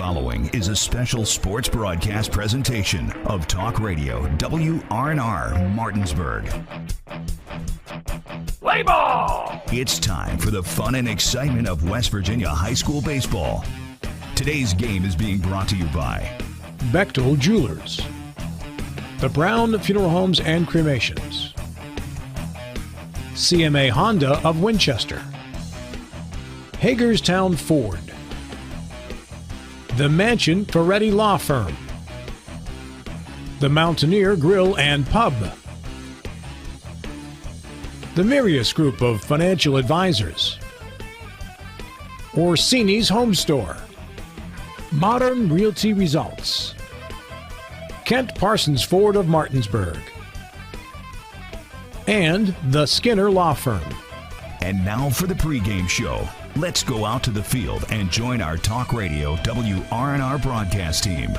following is a special sports broadcast presentation of Talk Radio WRNR Martinsburg. Play ball! It's time for the fun and excitement of West Virginia high school baseball. Today's game is being brought to you by Bechtel Jewelers, the Brown Funeral Homes and Cremations, CMA Honda of Winchester, Hagerstown Ford, the Mansion Ferretti Law Firm, the Mountaineer Grill and Pub, the Mirius Group of Financial Advisors, Orsini's Home Store, Modern Realty Results, Kent Parsons Ford of Martinsburg, and the Skinner Law Firm. And now for the pregame show. Let's go out to the field and join our Talk Radio WRNR broadcast team.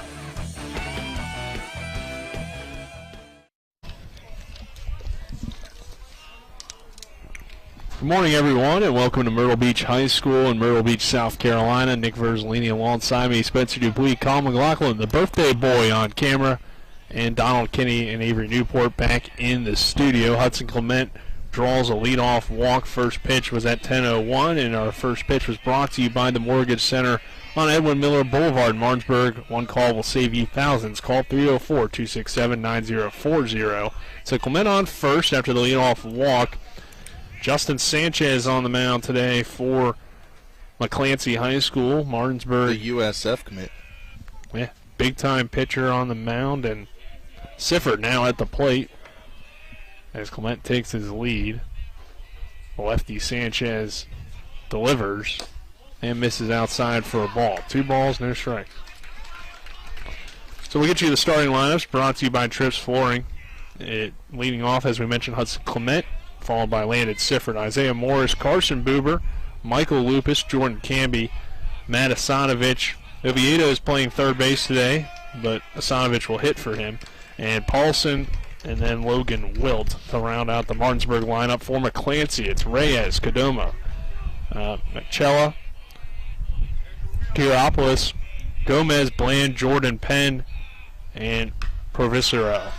Good morning, everyone, and welcome to Myrtle Beach High School in Myrtle Beach, South Carolina. Nick Verzolini alongside me, Spencer Dupuis, Colin McLaughlin, the birthday boy on camera, and Donald Kinney and Avery Newport back in the studio. Hudson Clement draws a leadoff walk. First pitch was at 10:01, and our first pitch was brought to you by the Mortgage Center on Edwin Miller Boulevard, Martinsburg. One call will save you thousands. Call 304-267-9040. So Clement on first after the leadoff walk. Justin Sanchez on the mound today for McClancy High School, Martinsburg. The USF commit. Yeah, big-time pitcher on the mound, and Sifford now at the plate as Clement takes his lead. Lefty Sanchez delivers and misses outside for a ball. 2 balls, no strikes. So we'll get you the starting lineups brought to you by Trips Flooring. Leading off, as we mentioned, Hudson Clement, followed by Landon Sifford, Isaiah Morris, Carson Buber, Michael Lupus, Jordan Camby, Matt Asanovich. Oviedo is playing third base today, but Asanovich will hit for him. And Paulson, and then Logan Wilt to round out the Martinsburg lineup for McClancy. It's Reyes, Kadoma, McCella, Kiropoulos, Gomez, Bland, Jordan Penn, and Provisero.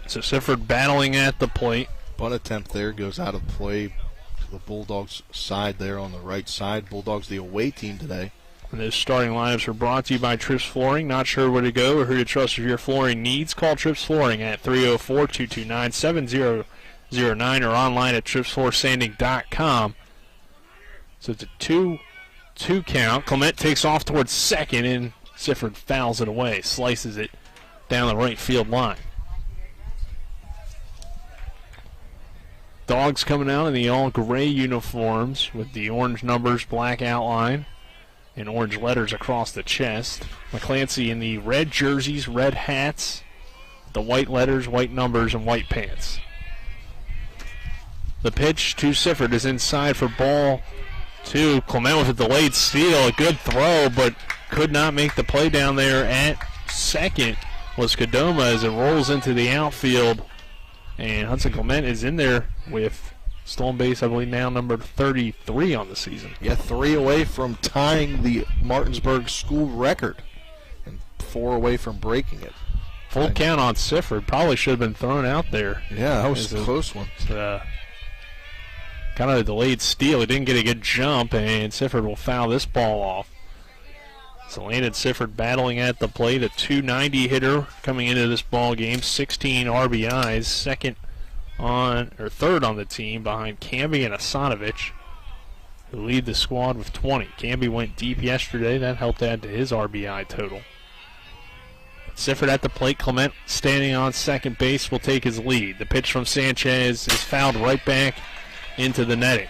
So Sifford battling at the plate. Bunt attempt there goes out of play to the Bulldogs side there on the right side. Bulldogs the away team today. And those starting lineups are brought to you by Trips Flooring. Not sure where to go or who to trust for your flooring needs? Call Trips Flooring at 304-229-7009 or online at tripsfloorsanding.com. So it's a 2-2 count. Clement takes off towards second, and Sifford fouls it away, slices it down the right field line. Dogs coming out in the all-gray uniforms with the orange numbers, black outline, and orange letters across the chest. McClancy in the red jerseys, red hats, the white letters, white numbers, and white pants. The pitch to Sifford is inside for ball 2. Clement with a delayed steal, a good throw, but could not make the play down there at second was Kadoma as it rolls into the outfield. And Hudson Clement is in there with stolen base, I believe, now number 33 on the season. Yeah, 3 away from tying the Martinsburg school record and 4 away from breaking it. Full count on Sifford. Probably should have been thrown out there. Yeah, that was a close one. Kind of a delayed steal. He didn't get a good jump, and Sifford will foul this ball off. So Landon Sifford battling at the plate, a .290 hitter coming into this ball game, 16 RBIs, third on the team behind Camby and Asanovich, who lead the squad with 20. Camby went deep yesterday. That helped add to his RBI total. Sifford at the plate. Clement standing on second base will take his lead. The pitch from Sanchez is fouled right back into the netting.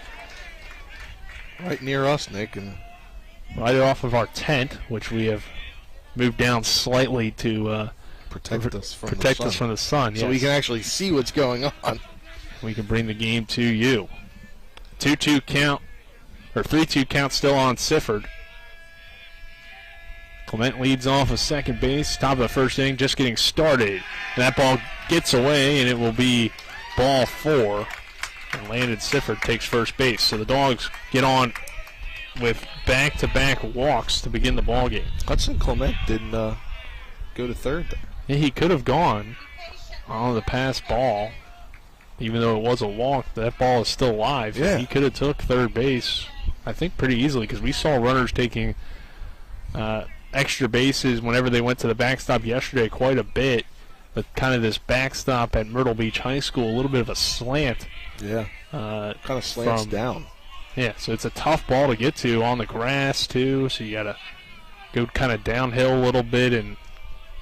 Right near us, Nick, and right off of our tent, which we have moved down slightly to protect us from the sun. So yes. we can actually see what's going on. We can bring the game to you. 2-2 count, or 3-2 count still on Sifford. Clement leads off of second base, top of the first inning, just getting started. And that ball gets away, and it will be ball 4. And Landon Sifford takes first base. So the Dogs get on with back-to-back walks to begin the ball game. Hudson Clement didn't go to third there. Yeah, he could have gone on the pass ball. Even though it was a walk, that ball is still live. Yeah. He could have took third base, I think, pretty easily, because we saw runners taking extra bases whenever they went to the backstop yesterday quite a bit. But kind of this backstop at Myrtle Beach High School, a little bit of a slant. Yeah, kind of slants down. Yeah, so it's a tough ball to get to on the grass, too, so you got to go kind of downhill a little bit and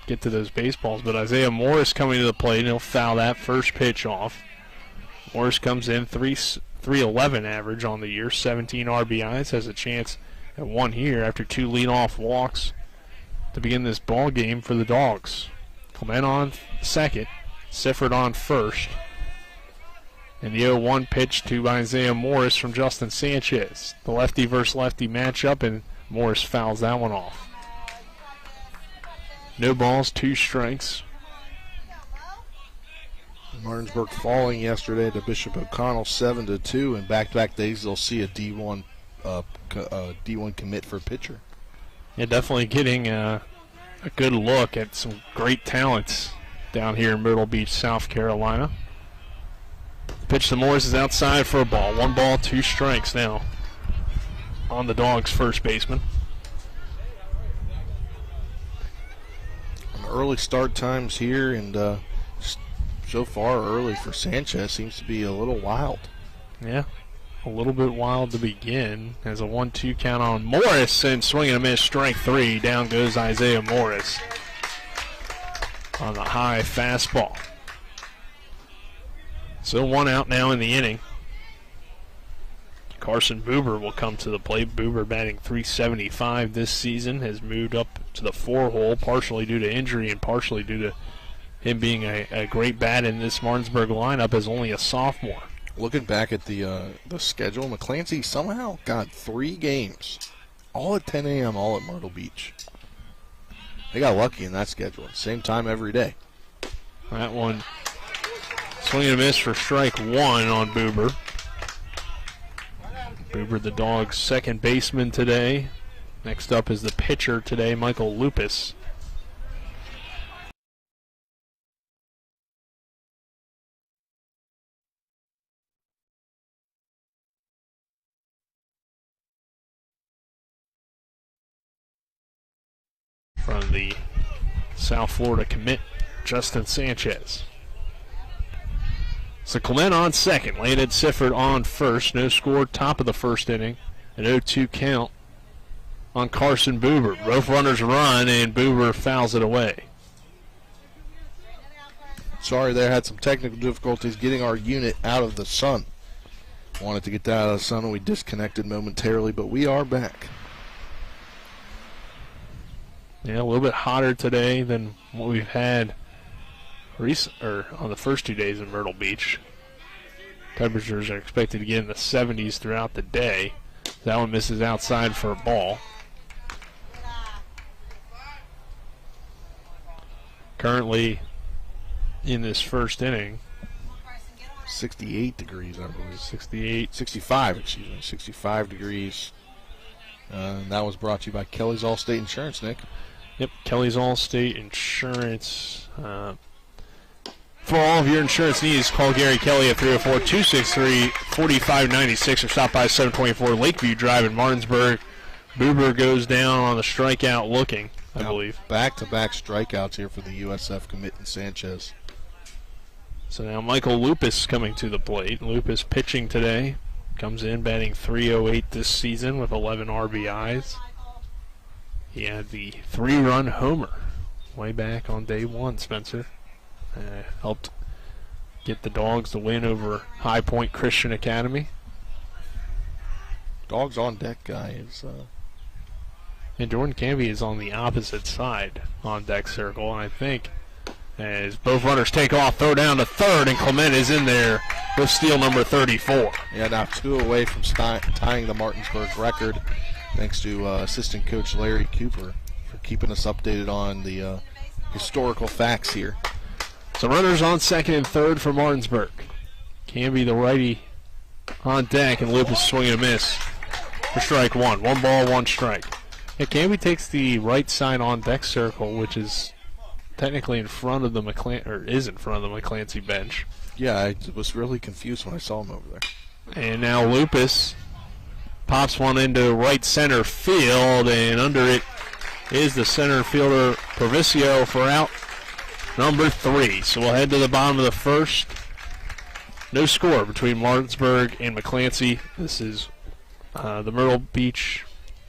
get to those baseballs. But Isaiah Morris coming to the plate, and he'll foul that first pitch off. Morris comes in 311 average on the year, 17 RBIs, has a chance at one here after 2 leadoff walks to begin this ball game for the Dogs. Clement on second, Sifford on first. And the 0-1 pitch to Isaiah Morris from Justin Sanchez. The lefty versus lefty matchup, and Morris fouls that one off. No balls, 2 strikes. Martinsburg falling yesterday to Bishop O'Connell 7-2, and back-to-back days they'll see a D1 commit for pitcher. Yeah, definitely getting a good look at some great talents down here in Myrtle Beach, South Carolina. Pitch to Morris is outside for a ball. 1 ball, 2 strikes now on the Dogs' first baseman. Early start times here, and so far early for Sanchez seems to be a little wild. Yeah, a little bit wild to begin. As a 1-2 count on Morris, and swing and a miss, strike 3. Down goes Isaiah Morris on the high fastball. So 1 out now in the inning. Carson Buber will come to the plate. Buber batting .375 this season, has moved up to the 4-hole, partially due to injury and partially due to him being a great bat in this Martinsburg lineup as only a sophomore. Looking back at the schedule, McClancy somehow got 3 games, all at 10 a.m., all at Myrtle Beach. They got lucky in that schedule. Same time every day. That one, swing and a miss for strike 1 on Buber. Buber, the Dogs' second baseman today. Next up is the pitcher today, Michael Lupus. From the South Florida commit, Justin Sanchez. So Clement on second, Landon Sifford on first. No score, top of the first inning. An 0-2 count on Carson Buber. Both runners run, and Buber fouls it away. Sorry, there had some technical difficulties getting our unit out of the sun. Wanted to get that out of the sun, and we disconnected momentarily, but we are back. Yeah, a little bit hotter today than what we've had on the first 2 days in Myrtle Beach. Temperatures are expected to get in the 70s throughout the day. That one misses outside for a ball. Currently in this first inning, 68 degrees, I believe. 65 degrees. And that was brought to you by Kelly's Allstate Insurance, Nick. Yep, Kelly's Allstate Insurance. For all of your insurance needs, call Gary Kelly at 304-263-4596 or stop by 724 Lakeview Drive in Martinsburg. Buber goes down on the strikeout looking, I believe. Back-to-back strikeouts here for the USF commit in Sanchez. So now Michael Lupus coming to the plate. Lupus pitching today. Comes in batting .308 this season with 11 RBIs. He had the 3-run homer way back on day 1, Spencer. Helped get the Dogs the win over High Point Christian Academy. Dogs on deck guy is... And Jordan Canby is on the opposite side on deck circle, and I think as both runners take off, throw down to third, and Clement is in there with steal number 34. Yeah, now 2 away from tying the Martinsburg record, thanks to assistant coach Larry Cooper for keeping us updated on the historical facts here. So runners on second and third for Martinsburg. Canby, the righty, on deck, and Lupus swinging a miss. for strike one. 1 ball, 1 strike. Yeah, Canby takes the right side on deck circle, which is technically in front of the is in front of the McClancy bench. Yeah, I was really confused when I saw him over there. And now Lupus pops one into right center field, and under it is the center fielder Provicio for out number 3. So we'll head to the bottom of the first. No score between Martinsburg and McClancy. This is the Myrtle Beach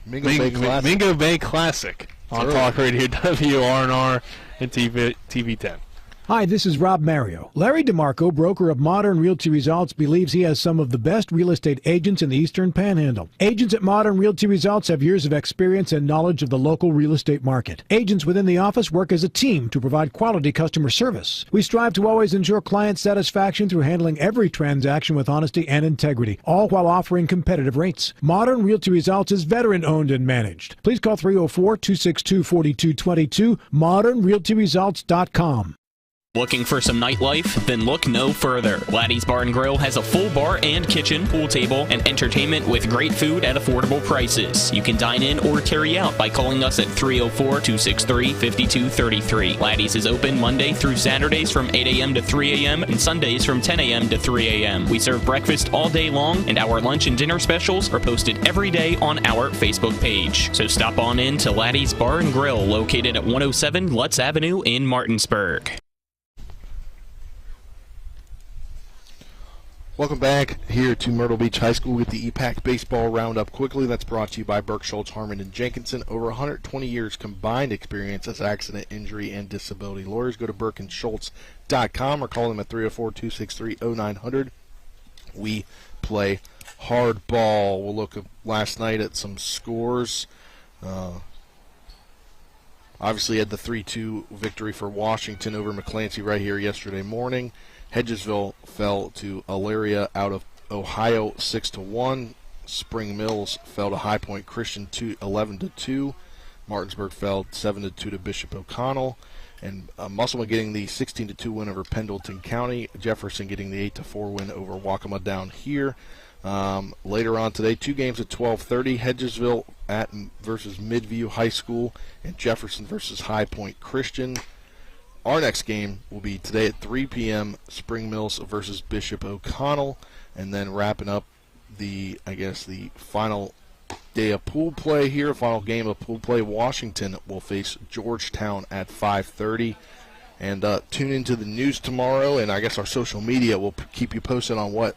Mingo Bay Classic on Talk Radio WRNR and TV 10. Hi, this is Rob Mario. Larry DeMarco, broker of Modern Realty Results, believes he has some of the best real estate agents in the Eastern Panhandle. Agents at Modern Realty Results have years of experience and knowledge of the local real estate market. Agents within the office work as a team to provide quality customer service. We strive to always ensure client satisfaction through handling every transaction with honesty and integrity, all while offering competitive rates. Modern Realty Results is veteran-owned and managed. Please call 304-262-4222, modernrealtyresults.com. Looking for some nightlife? Then look no further. Laddie's Bar and Grill has a full bar and kitchen, pool table, and entertainment with great food at affordable prices. You can dine in or carry out by calling us at 304-263-5233. Laddie's is open Monday through Saturdays from 8 a.m. to 3 a.m. and Sundays from 10 a.m. to 3 a.m. We serve breakfast all day long, and our lunch and dinner specials are posted every day on our Facebook page. So stop on in to Laddie's Bar and Grill, located at 107 Lutz Avenue in Martinsburg. Welcome back here to Myrtle Beach High School with the EPAC Baseball Roundup Quickly. That's brought to you by Burke, Schultz, Harmon, and Jenkinson. Over 120 years combined experience as accident, injury, and disability lawyers. Go to burkeandschultz.com or call them at 304-263-0900. We play hardball. We'll look at last night at some scores. Obviously had the 3-2 victory for Washington over McClancy right here yesterday morning. Hedgesville fell to Elyria out of Ohio 6-1. Spring Mills fell to High Point Christian 11-2. Martinsburg fell 7-2 to Bishop O'Connell. And Musselman getting the 16-2 win over Pendleton County. Jefferson getting the 8-4 win over Waccamaw down here. Later on today, 2 games at 12:30. Hedgesville versus Midview High School and Jefferson versus High Point Christian. Our next game will be today at 3 p.m. Spring Mills versus Bishop O'Connell, and then wrapping up the final day of pool play here, final game of pool play. Washington will face Georgetown at 5:30. And tune into the news tomorrow, and I guess our social media will keep you posted on what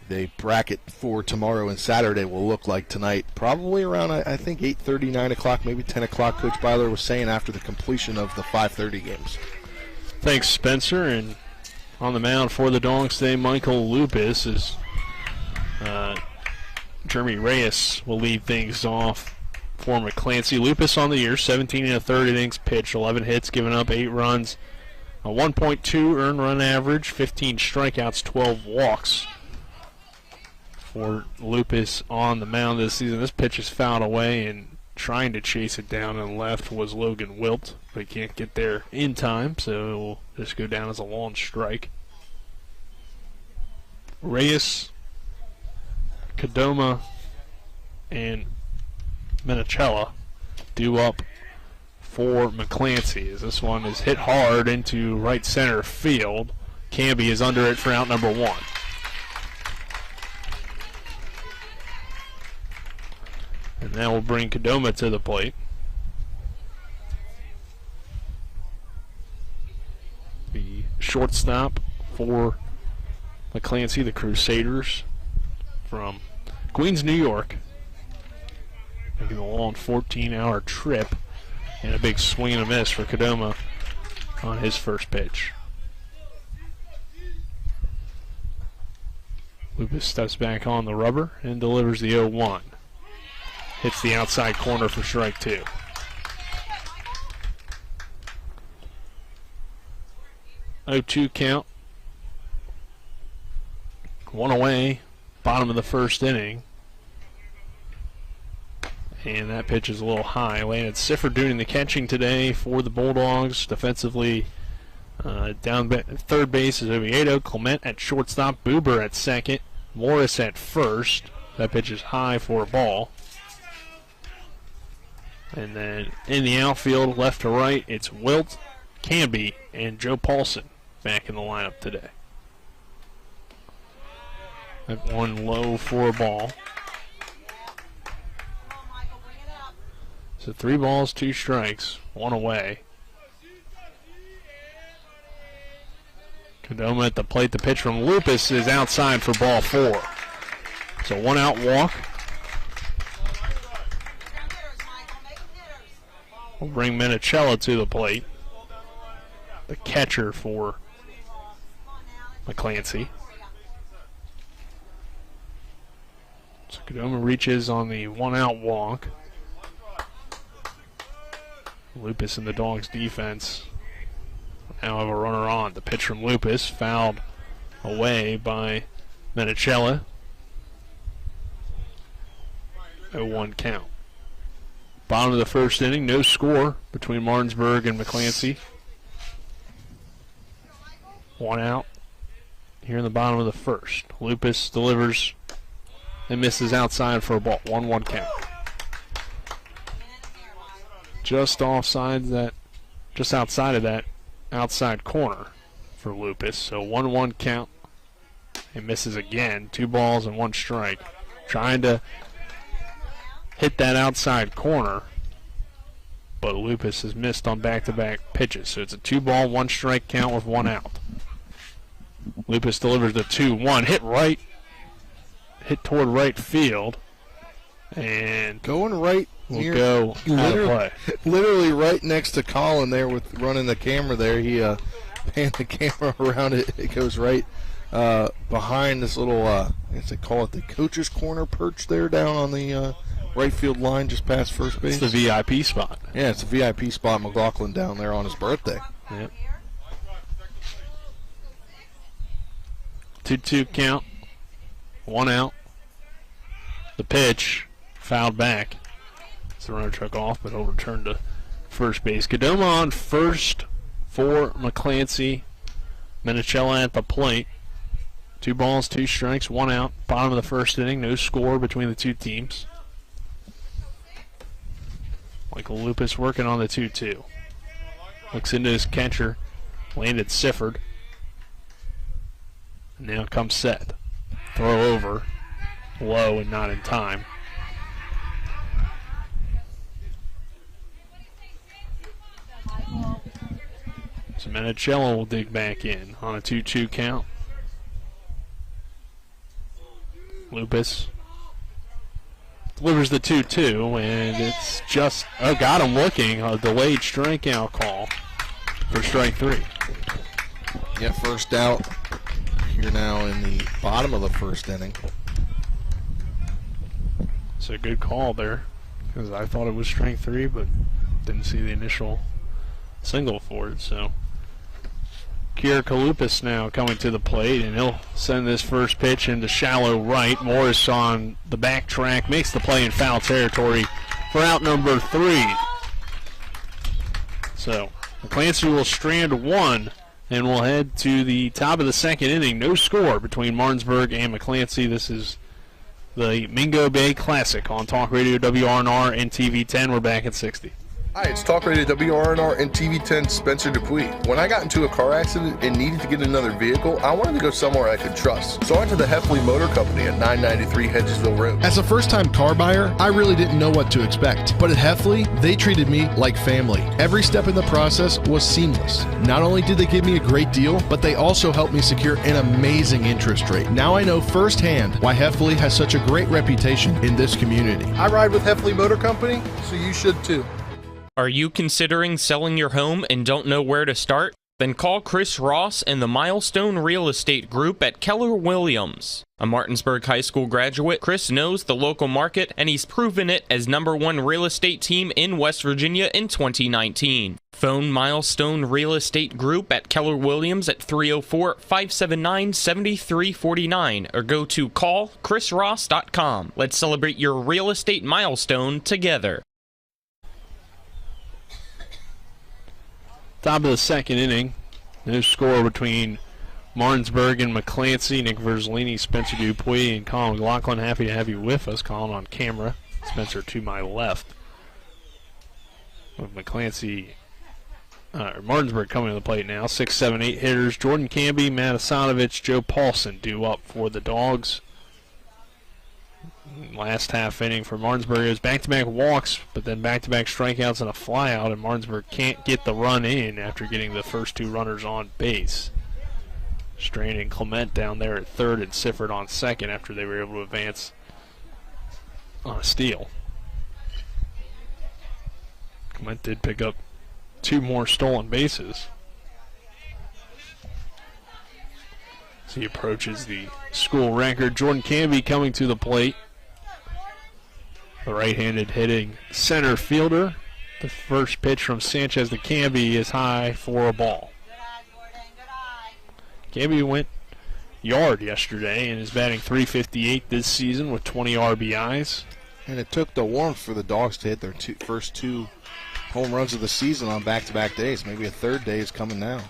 the bracket for tomorrow and Saturday will look like tonight. Probably around, I think, 8:30, 9 o'clock, maybe 10 o'clock, Coach Byler was saying, after the completion of the 5:30 games. Thanks, Spencer. And on the mound for the Dogs today, Michael Lupus is Jeremy Reyes will lead things off for McClancy. Lupus on the year, 17 1/3 innings pitched, 11 hits, giving up 8 runs, a 1.2 earned run average, 15 strikeouts, 12 walks. For Lupus on the mound this season. This pitch is fouled away, and trying to chase it down and left was Logan Wilt, but he can't get there in time, so it will just go down as a long strike. Reyes, Kadoma, and Menicella due up for McClancy, as this one is hit hard into right center field. Canby is under it for out number 1. And that will bring Kadoma to the plate. The shortstop for McClancy, the Crusaders from Queens, New York. Making a long 14-hour trip, and a big swing and a miss for Kadoma on his first pitch. Lupus steps back on the rubber and delivers the 0-1. Hits the outside corner for strike 2. Oh-2 count. 1 away, bottom of the first inning. And that pitch is a little high. Landon Sifford doing the catching today for the Bulldogs. Defensively, down third base is Oviedo. Clement at shortstop. Buber at second. Morris at first. That pitch is high for a ball. And then in the outfield, left to right, it's Wilt, Canby, and Joe Paulson back in the lineup today. That one low for a ball. So 3 balls, 2 strikes, 1 away. Kadoma at the plate. The pitch from Lupus is outside for ball 4. So 1 out walk. We'll bring Minicello to the plate. The catcher for McClancy. So Kadoma reaches on the 1 out walk. Lupus and the Dogs defense now have a runner on. The pitch from Lupus fouled away by Minicello. 0-1 count. Bottom of the first inning, no score between Martinsburg and McClancy. 1 out here in the bottom of the first. Lupus delivers and misses outside for a ball. 1-1 count. Just outside of that outside corner for Lupus. So 1-1 count. He misses again. 2 balls and 1 strike. Trying to hit that outside corner, but Lupus has missed on back-to-back pitches. So it's a 2-ball, 1 strike count with 1 out. Lupus delivers the 2-1. Hit toward right field. And going right will go out of play. Literally right next to Colin there with running the camera there. He panned the camera around it. It goes right behind this little, I guess they call it the coach's corner perch there down on the right field line just past first base. It's the VIP spot. Yeah, it's a VIP spot. McLaughlin down there on his birthday. Yep. 2-2 count. 1 out. The pitch fouled back. So the runner took off, but he'll return to first base. Kadoma on first for McClancy. Minicello at the plate. 2 balls, 2 strikes, 1 out. Bottom of the first inning, no score between the 2 teams. Michael Lupus working on the 2-2. Looks into his catcher, landed Sifford. And now comes set. Throw over, low and not in time. So Minicello will dig back in on a 2-2 count. Lupus delivers the 2-2, and it's just, got him looking, a delayed strikeout call for strike 3. Yeah, first out here now in the bottom of the first inning. It's a good call there, because I thought it was strike 3, but didn't see the initial single for it, so. Kira Kalupis now coming to the plate, and he'll send this first pitch into shallow right. Morris on the back track makes the play in foul territory for out number 3. So McClancy will strand 1, and we'll head to the top of the second inning. No score between Martinsburg and McClancy. This is the Mingo Bay Classic on Talk Radio WRNR and TV 10. We're back at 60. Hi, it's Talk Radio WRNR and TV10 Spencer Dupuis. When I got into a car accident and needed to get another vehicle, I wanted to go somewhere I could trust. So I went to the Heffley Motor Company at 993 Hedgesville Road. As a first-time car buyer, I really didn't know what to expect. But at Heffley, they treated me like family. Every step in the process was seamless. Not only did they give me a great deal, but they also helped me secure an amazing interest rate. Now I know firsthand why Heffley has such a great reputation in this community. I ride with Heffley Motor Company, so you should too. Are you considering selling your home and don't know where to start? Then call Chris Ross and the Milestone Real Estate Group at Keller Williams. A Martinsburg High School graduate, Chris knows the local market, and he's proven it as #1 real estate team in West Virginia in 2019. Phone Milestone Real Estate Group at Keller Williams at 304-579-7349 or go to callchrisross.com. Let's celebrate your real estate milestone together. Top of the second inning, no score between Martinsburg and McClancy, Nick Verzolini, Spencer Dupuis, and Colin McLaughlin. Happy to have you with us. Colin on camera. Spencer to my left. With McClancy, Martinsburg coming to the plate now. 6, 7, 8 hitters. Jordan Camby, Matt Asanovich, Joe Paulson due up for the Dogs. Last half inning for Martinsburg, it was back-to-back walks, but then back-to-back strikeouts and a flyout, and Martinsburg can't get the run in after getting the first 2 runners on base. Strain and Clement down there at third and Sifford on second after they were able to advance on a steal. Clement did pick up 2 more stolen bases. As he approaches the school record, Jordan Camby coming to the plate. The right-handed hitting center fielder. The first pitch from Sanchez to Camby is high for a ball. Camby went yard yesterday and is batting .358 this season with 20 RBIs. And it took the warmth for the Dogs to hit their first 2 home runs of the season on back-to-back days. Maybe a third day is coming now.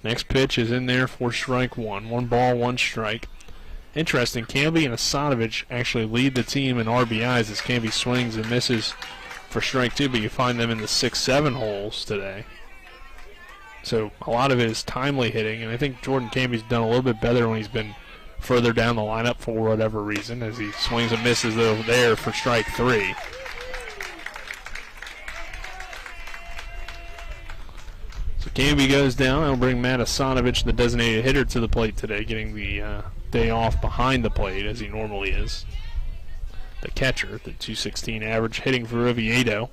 Next pitch is in there for strike 1. 1 ball, 1 strike. Interesting, Camby and Asanovich actually lead the team in RBIs as Camby swings and misses for strike 2, but you find them in the 6-7 holes today. So a lot of it is timely hitting, and I think Jordan Camby's done a little bit better when he's been further down the lineup for whatever reason, as he swings and misses over there for strike 3. So Camby goes down. He'll bring Matt Asanovich, the designated hitter, to the plate today, getting the day off behind the plate as he normally is. The catcher, the .216 average, hitting for Oviedo.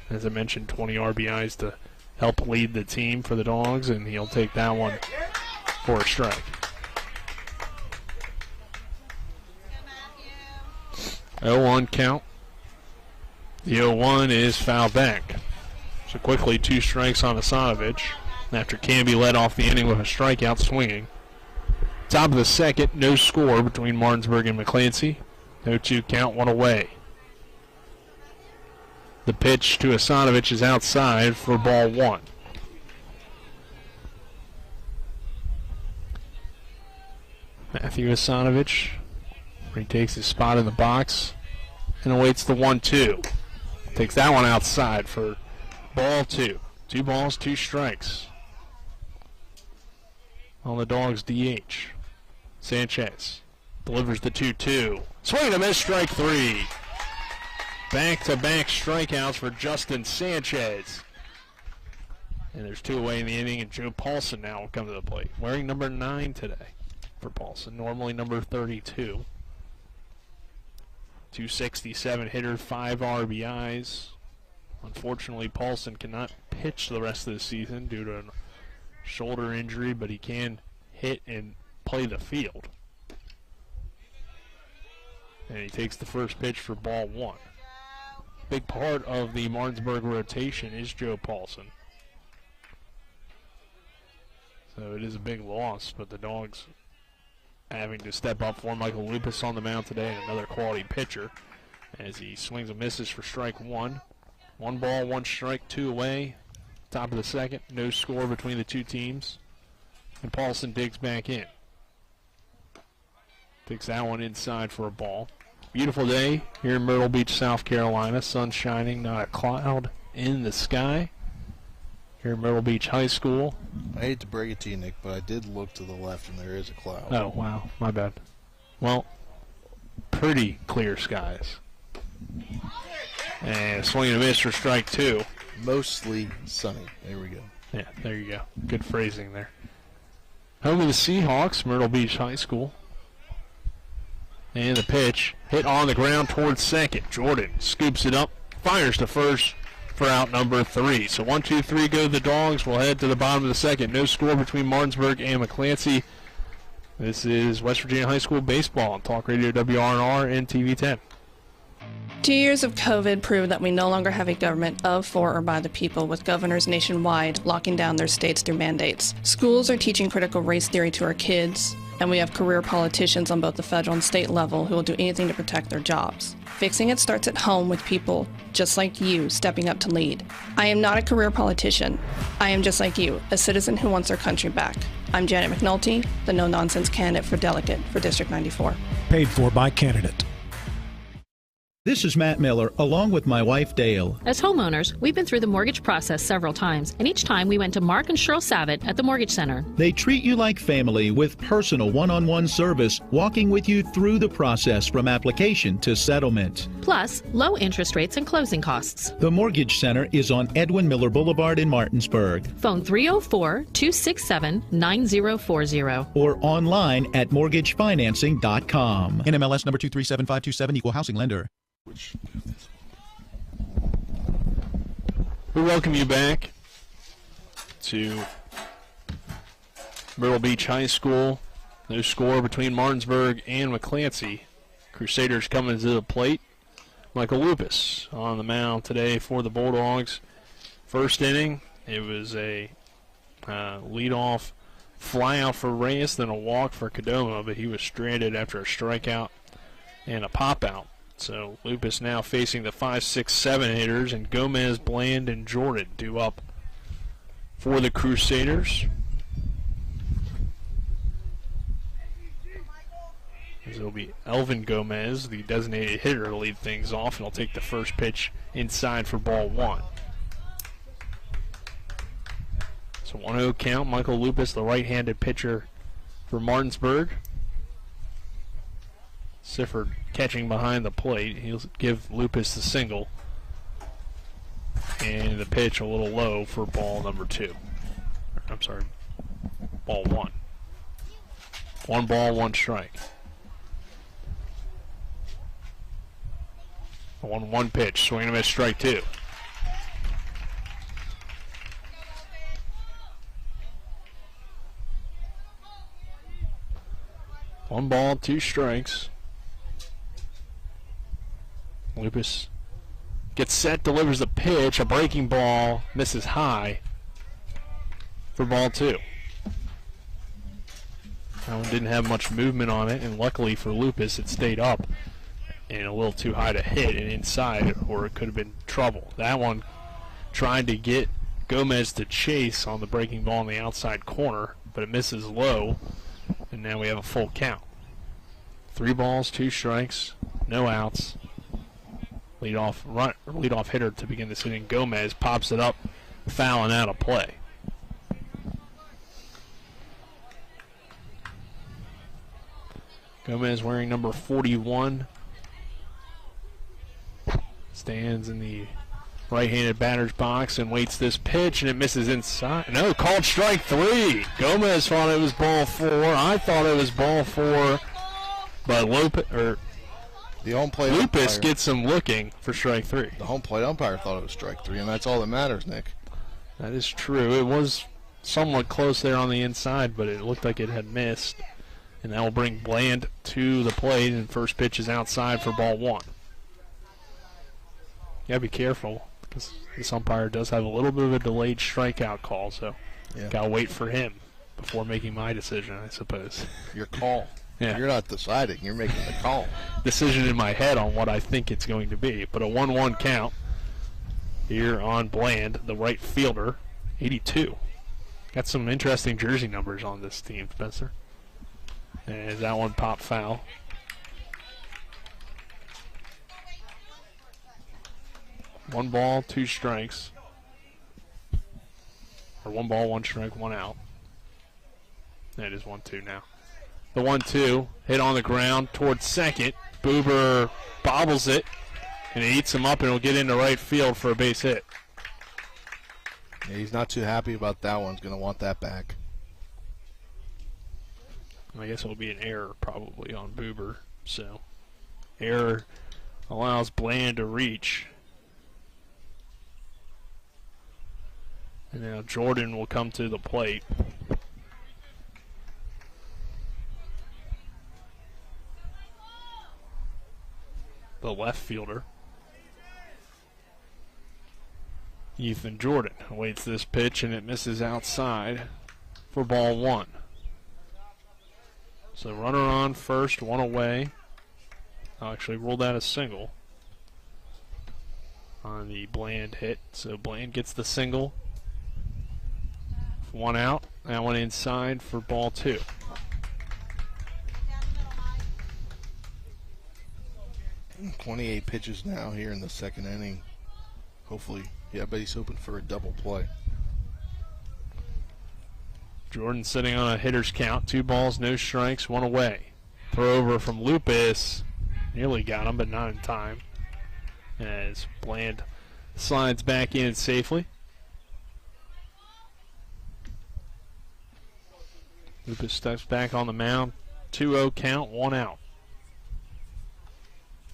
As I mentioned, 20 RBIs to help lead the team for the Dogs, and he'll take that one for a strike. Oh, 0-1 count. The 0-1 is foul back. So quickly 2 strikes on Asanovich after Camby led off the inning with a strikeout swinging. Top of the second, no score between Martinsburg and McClancy. 0-2 count, 1 away. The pitch to Asanovich is outside for ball 1. Matthew Asanovich retakes his spot in the box and awaits the 1-2. Takes that one outside for ball 2. 2 balls, 2 strikes. On the Dogs DH. Sanchez delivers the 2-2. Swing and a miss, strike 3. Back-to-back strikeouts for Justin Sanchez. And there's 2 away in the inning, and Joe Paulson now will come to the plate. Wearing number 9 today for Paulson, normally number 32. 267 hitter, 5 RBIs. Unfortunately, Paulson cannot pitch the rest of the season due to a shoulder injury, but he can hit and play the field. And he takes the first pitch for ball 1. Big part of the Martinsburg rotation is Joe Paulson. So it is a big loss, but the Dogs having to step up for Michael Lupus on the mound today, and another quality pitcher as he swings and misses for strike 1. 1 ball, 1 strike, 2 away. Top of the second, no score between the 2 teams. And Paulson digs back in. Takes that one inside for a ball. Beautiful day here in Myrtle Beach, South Carolina. Sun shining, not a cloud in the sky. Here at Myrtle Beach High School. I hate to break it to you, Nick, but I did look to the left and there is a cloud. Oh, wow. My bad. Well, pretty clear skies. And swing and a miss for strike 2. Mostly sunny. There we go. Yeah, there you go. Good phrasing there. Home of the Seahawks, Myrtle Beach High School. And the pitch hit on the ground towards second. Jordan scoops it up, fires to first for out number 3. So 1, 2, 3 go the Dogs. We'll head to the bottom of the second. No score between Martinsburg and McClancy. This is West Virginia High School baseball on Talk Radio WRNR and TV 10. 2 years of COVID prove that we no longer have a government of, for, or by the people, with governors nationwide locking down their states through mandates. Schools are teaching critical race theory to our kids. and we have career politicians on both the federal and state level who will do anything to protect their jobs. Fixing it starts at home with people just like you stepping up to lead. I am not a career politician. I am just like you, a citizen who wants our country back. I'm Janet McNulty, the no-nonsense candidate for delegate for District 94. Paid for by candidate. This is Matt Miller, along with my wife, Dale. As homeowners, we've been through the mortgage process several times, and each time we went to Mark and Cheryl Savitt at the Mortgage Center. They treat you like family with personal one-on-one service, walking with you through the process from application to settlement. Plus, low interest rates and closing costs. The Mortgage Center is on Edwin Miller Boulevard in Martinsburg. Phone 304-267-9040. Or online at mortgagefinancing.com. NMLS number 237527, Equal Housing Lender. We welcome you back to Myrtle Beach High School. No score between Martinsburg and McClancy. Crusaders coming to the plate. Michael Lupus on the mound today for the Bulldogs. First inning, it was a leadoff flyout for Reyes, then a walk for Kadoma, but he was stranded after a strikeout and a pop-out. So Lupus now facing the 5, 6, 7 hitters, and Gomez, Bland, and Jordan due up for the Crusaders. It'll be Elvin Gomez, the designated hitter, to lead things off, and he'll take the first pitch inside for ball 1. So 1-0 count. Michael Lupus, the right-handed pitcher for Martinsburg. Sifford catching behind the plate. He'll give Lupus the single. And the pitch a little low for ball number 2. I'm sorry, ball 1. 1 ball, 1 strike. 1-1 pitch, swing and a miss, strike 2. One ball, 2 strikes. Lupus gets set, delivers the pitch, a breaking ball, misses high for ball 2. That one didn't have much movement on it, and luckily for Lupus, it stayed up and a little too high to hit and inside, or it could have been trouble. That one tried to get Gomez to chase on the breaking ball in the outside corner, but it misses low, and now we have a full count. 3 balls, 2 strikes, no outs. Leadoff hitter to begin this inning. Gomez pops it up, foul and out of play. Gomez wearing number 41. Stands in the right-handed batter's box and waits this pitch, and it misses inside. No, called strike 3. Gomez thought it was ball 4. I thought it was ball 4, but the home plate Lupus umpire gets him looking for strike 3. The home plate umpire thought it was strike 3, and that's all that matters, Nick. That is true. It was somewhat close there on the inside, but it looked like it had missed. And that will bring Bland to the plate, and first pitch is outside for ball 1. You gotta be careful, because this umpire does have a little bit of a delayed strikeout call, so gotta wait for him before making my decision, I suppose. Your call. Yeah. You're not deciding, you're making the call. Decision in my head on what I think it's going to be, but a 1-1 count here on Bland, the right fielder, 82. Got some interesting jersey numbers on this team, Spencer. And that one popped foul. One ball, 2 strikes. Or 1 ball, 1 strike, 1 out. That is 1-2 now. The 1-2 hit on the ground towards second. Buber bobbles it, and it eats him up, and it'll get into right field for a base hit. Yeah, he's not too happy about that one. He's going to want that back. I guess it'll be an error probably on Buber. So, error allows Bland to reach. And now Jordan will come to the plate. The left fielder, Ethan Jordan, awaits this pitch, and it misses outside for ball 1. So runner on first, one away. I'll actually rule that a single on the Bland hit. So Bland gets the single. One out. That one inside for ball 2. And 28 pitches now here in the second inning. Hopefully, yeah, but he's hoping for a double play. Jordan sitting on a hitter's count. 2 balls, no strikes, 1 away. Throw over from Lupus. Nearly got him, but not in time. As Bland slides back in safely. Lupus steps back on the mound. 2-0 count, 1 out.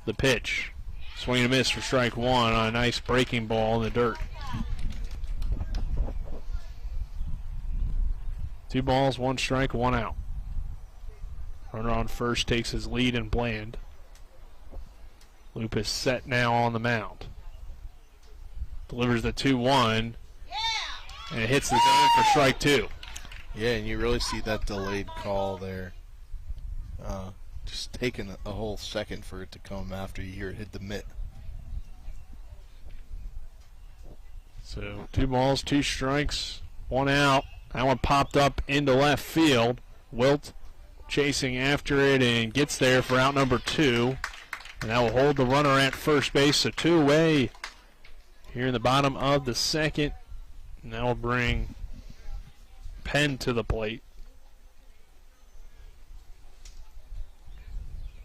The pitch. Swing and a miss for strike 1 on a nice breaking ball in the dirt. 2 balls, 1 strike, 1 out. Runner on first takes his lead in Bland. Lupus set now on the mound. Delivers the 2-1. And it hits the zone for strike 2. Yeah, and you really see that delayed call there. Just taking a whole second for it to come after you hear it hit the mitt. So 2 balls, 2 strikes, 1 out. That one popped up into left field. Wilt chasing after it and gets there for out number 2. And that will hold the runner at first base. So 2 away here in the bottom of the second. And that will bring Penn to the plate.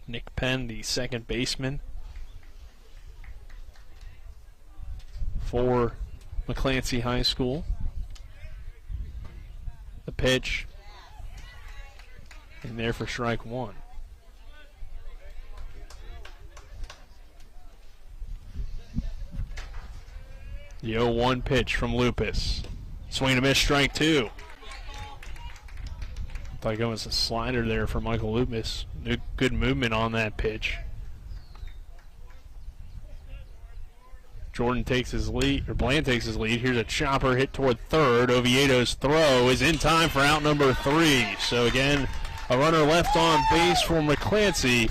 Nick Penn, the second baseman for McClancy High School. The pitch in there for strike 1. The 0-1 pitch from Lupus. Swing and a miss, strike 2. Looked like it was a slider there for Michael Lupus. Good movement on that pitch. Jordan takes his lead, or Bland takes his lead. Here's a chopper hit toward third. Oviedo's throw is in time for out number 3. So again, a runner left on base for McClancy.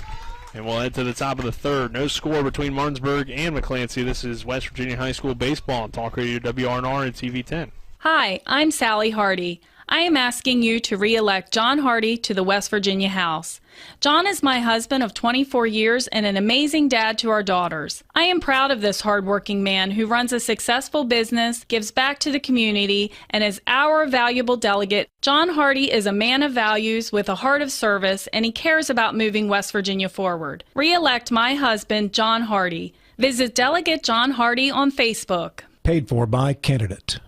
And we'll head to the top of the third. No score between Martinsburg and McClancy. This is West Virginia High School Baseball on Talk Radio WRNR and TV 10. Hi, I'm Sally Hardy. I am asking you to re-elect John Hardy to the West Virginia House. John is my husband of 24 years and an amazing dad to our daughters. I am proud of this hardworking man who runs a successful business, gives back to the community, and is our valuable delegate. John Hardy is a man of values with a heart of service, and he cares about moving West Virginia forward. Re-elect my husband, John Hardy. Visit Delegate John Hardy on Facebook. Paid for by candidate.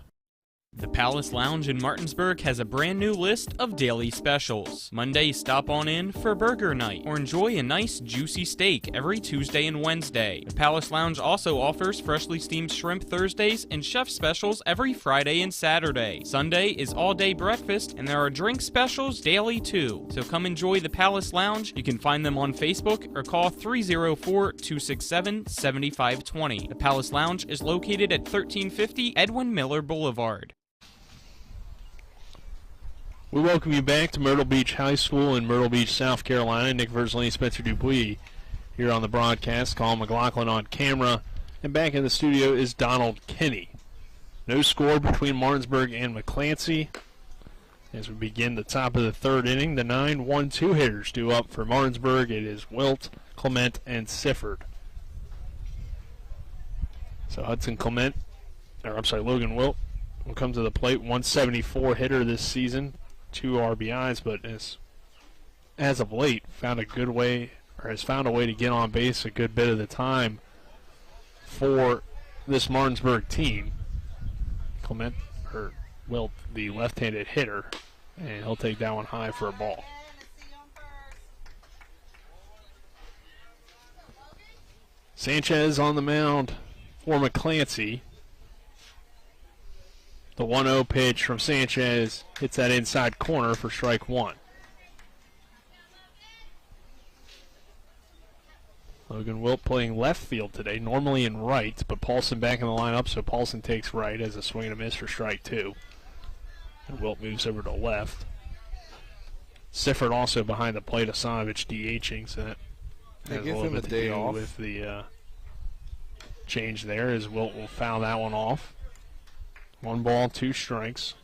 The Palace Lounge in Martinsburg has a brand new list of daily specials. Monday, stop on in for burger night or enjoy a nice juicy steak every Tuesday and Wednesday. The Palace Lounge also offers freshly steamed shrimp Thursdays and chef specials every Friday and Saturday. Sunday is all-day breakfast and there are drink specials daily too. So come enjoy the Palace Lounge. You can find them on Facebook or call 304-267-7520. The Palace Lounge is located at 1350 Edwin Miller Boulevard. We welcome you back to Myrtle Beach High School in Myrtle Beach, South Carolina. Nick Versley and Spencer Dupuis here on the broadcast. Colin McLaughlin on camera. And back in the studio is Donald Kinney. No score between Martinsburg and McClancy. As we begin the top of the third inning, the 9-1-2 hitters due up for Martinsburg. It is Wilt, Clement, and Sifford. So Logan Wilt will come to the plate. 174 hitter this season. 2 RBIs, but as of late has found a way to get on base a good bit of the time for this Martinsburg team. Wilt, the left-handed hitter, and he'll take that one high for a ball. Sanchez on the mound for McClancy. The 1-0 pitch from Sanchez hits that inside corner for strike 1. Logan Wilt playing left field today, normally in right, but Paulson back in the lineup, so Paulson takes right as a swing and a miss for strike 2. And Wilt moves over to left. Sifford also behind the plate. Asanovic DHing, so that has give a little him bit a to day do off. with the change there, as Wilt will foul that one off. 1 ball, 2 strikes.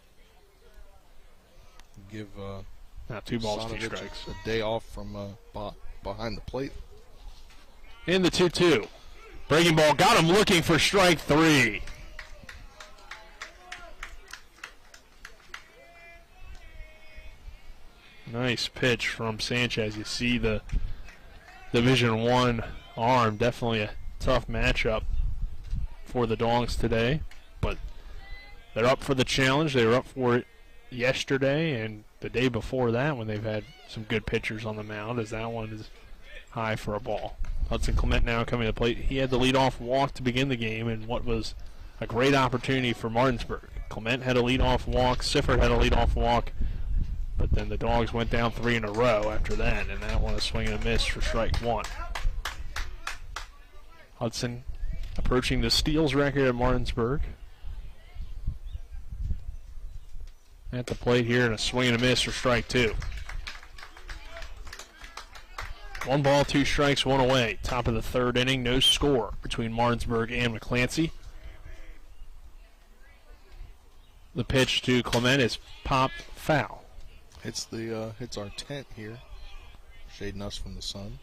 Give 2 balls, 2 Asanovic strikes. a day off from behind the plate. In the 2-2. Breaking ball got him looking for strike 3. Nice pitch from Sanchez. You see the Division I arm. Definitely a tough matchup for the Dogs today. But they're up for the challenge. They were up for it yesterday and the day before that when they've had some good pitchers on the mound, as that one is high for a ball. Hudson Clement now coming to the plate. He had the leadoff walk to begin the game in what was a great opportunity for Martinsburg. Clement had a leadoff walk. Sifford had a leadoff walk. But then the Dogs went down 3 in a row after that, and that one a swing and a miss for strike 1. Hudson approaching the steals record at Martinsburg. At the plate here, and a swing and a miss for strike 2. 1 ball, 2 strikes, 1 away. Top of the 3rd inning, no score between Martinsburg and McClancy. The pitch to Clement is popped foul. Hits our tent here, shading us from the sun.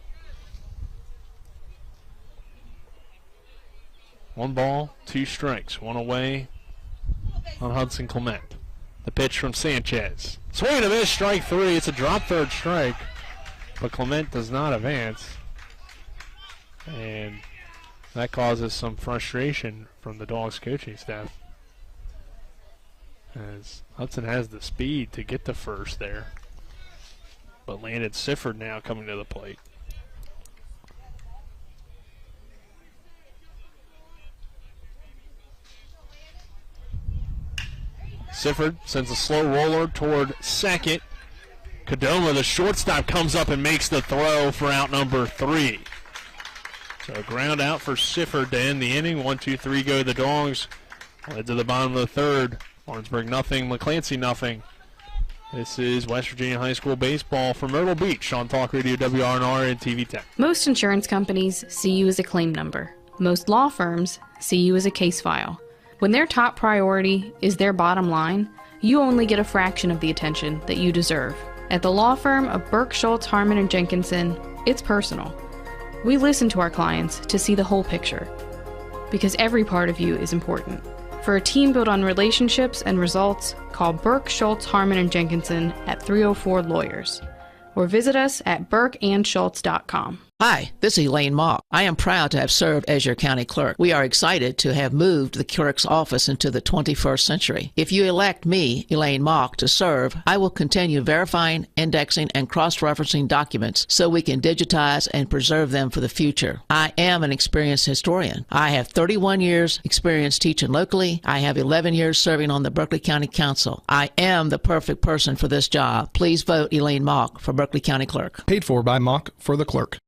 1 ball, 2 strikes, 1 away on Hudson Clement. The pitch from Sanchez. Swing and a miss, strike 3. It's a drop 3rd strike, but Clement does not advance. And that causes some frustration from the Dogs coaching staff, as Hudson has the speed to get to first there. But Landon Sifford now coming to the plate. Sifford sends a slow roller toward second. Kadoma, the shortstop, comes up and makes the throw for out number 3. So a ground out for Sifford to end the inning. 1-2-3 go the Dogs. Led to the bottom of the 3rd. Martinsburg nothing, McClancy nothing. This is West Virginia High School baseball from Myrtle Beach on Talk Radio WRNR and TV 10. Most insurance companies see you as a claim number. Most law firms see you as a case file. When their top priority is their bottom line, you only get a fraction of the attention that you deserve. At the law firm of Burke, Schultz, Harmon & Jenkinson, it's personal. We listen to our clients to see the whole picture, because every part of you is important. For a team built on relationships and results, call Burke, Schultz, Harmon & Jenkinson at 304 Lawyers, or visit us at burkeandschultz.com. Hi, this is Elaine Mock. I am proud to have served as your county clerk. We are excited to have moved the clerk's office into the 21st century. If you elect me, Elaine Mock, to serve, I will continue verifying, indexing, and cross-referencing documents so we can digitize and preserve them for the future. I am an experienced historian. I have 31 years experience teaching locally. I have 11 years serving on the Berkeley County Council. I am the perfect person for this job. Please vote Elaine Mock for Berkeley County Clerk. Paid for by Mock for the clerk.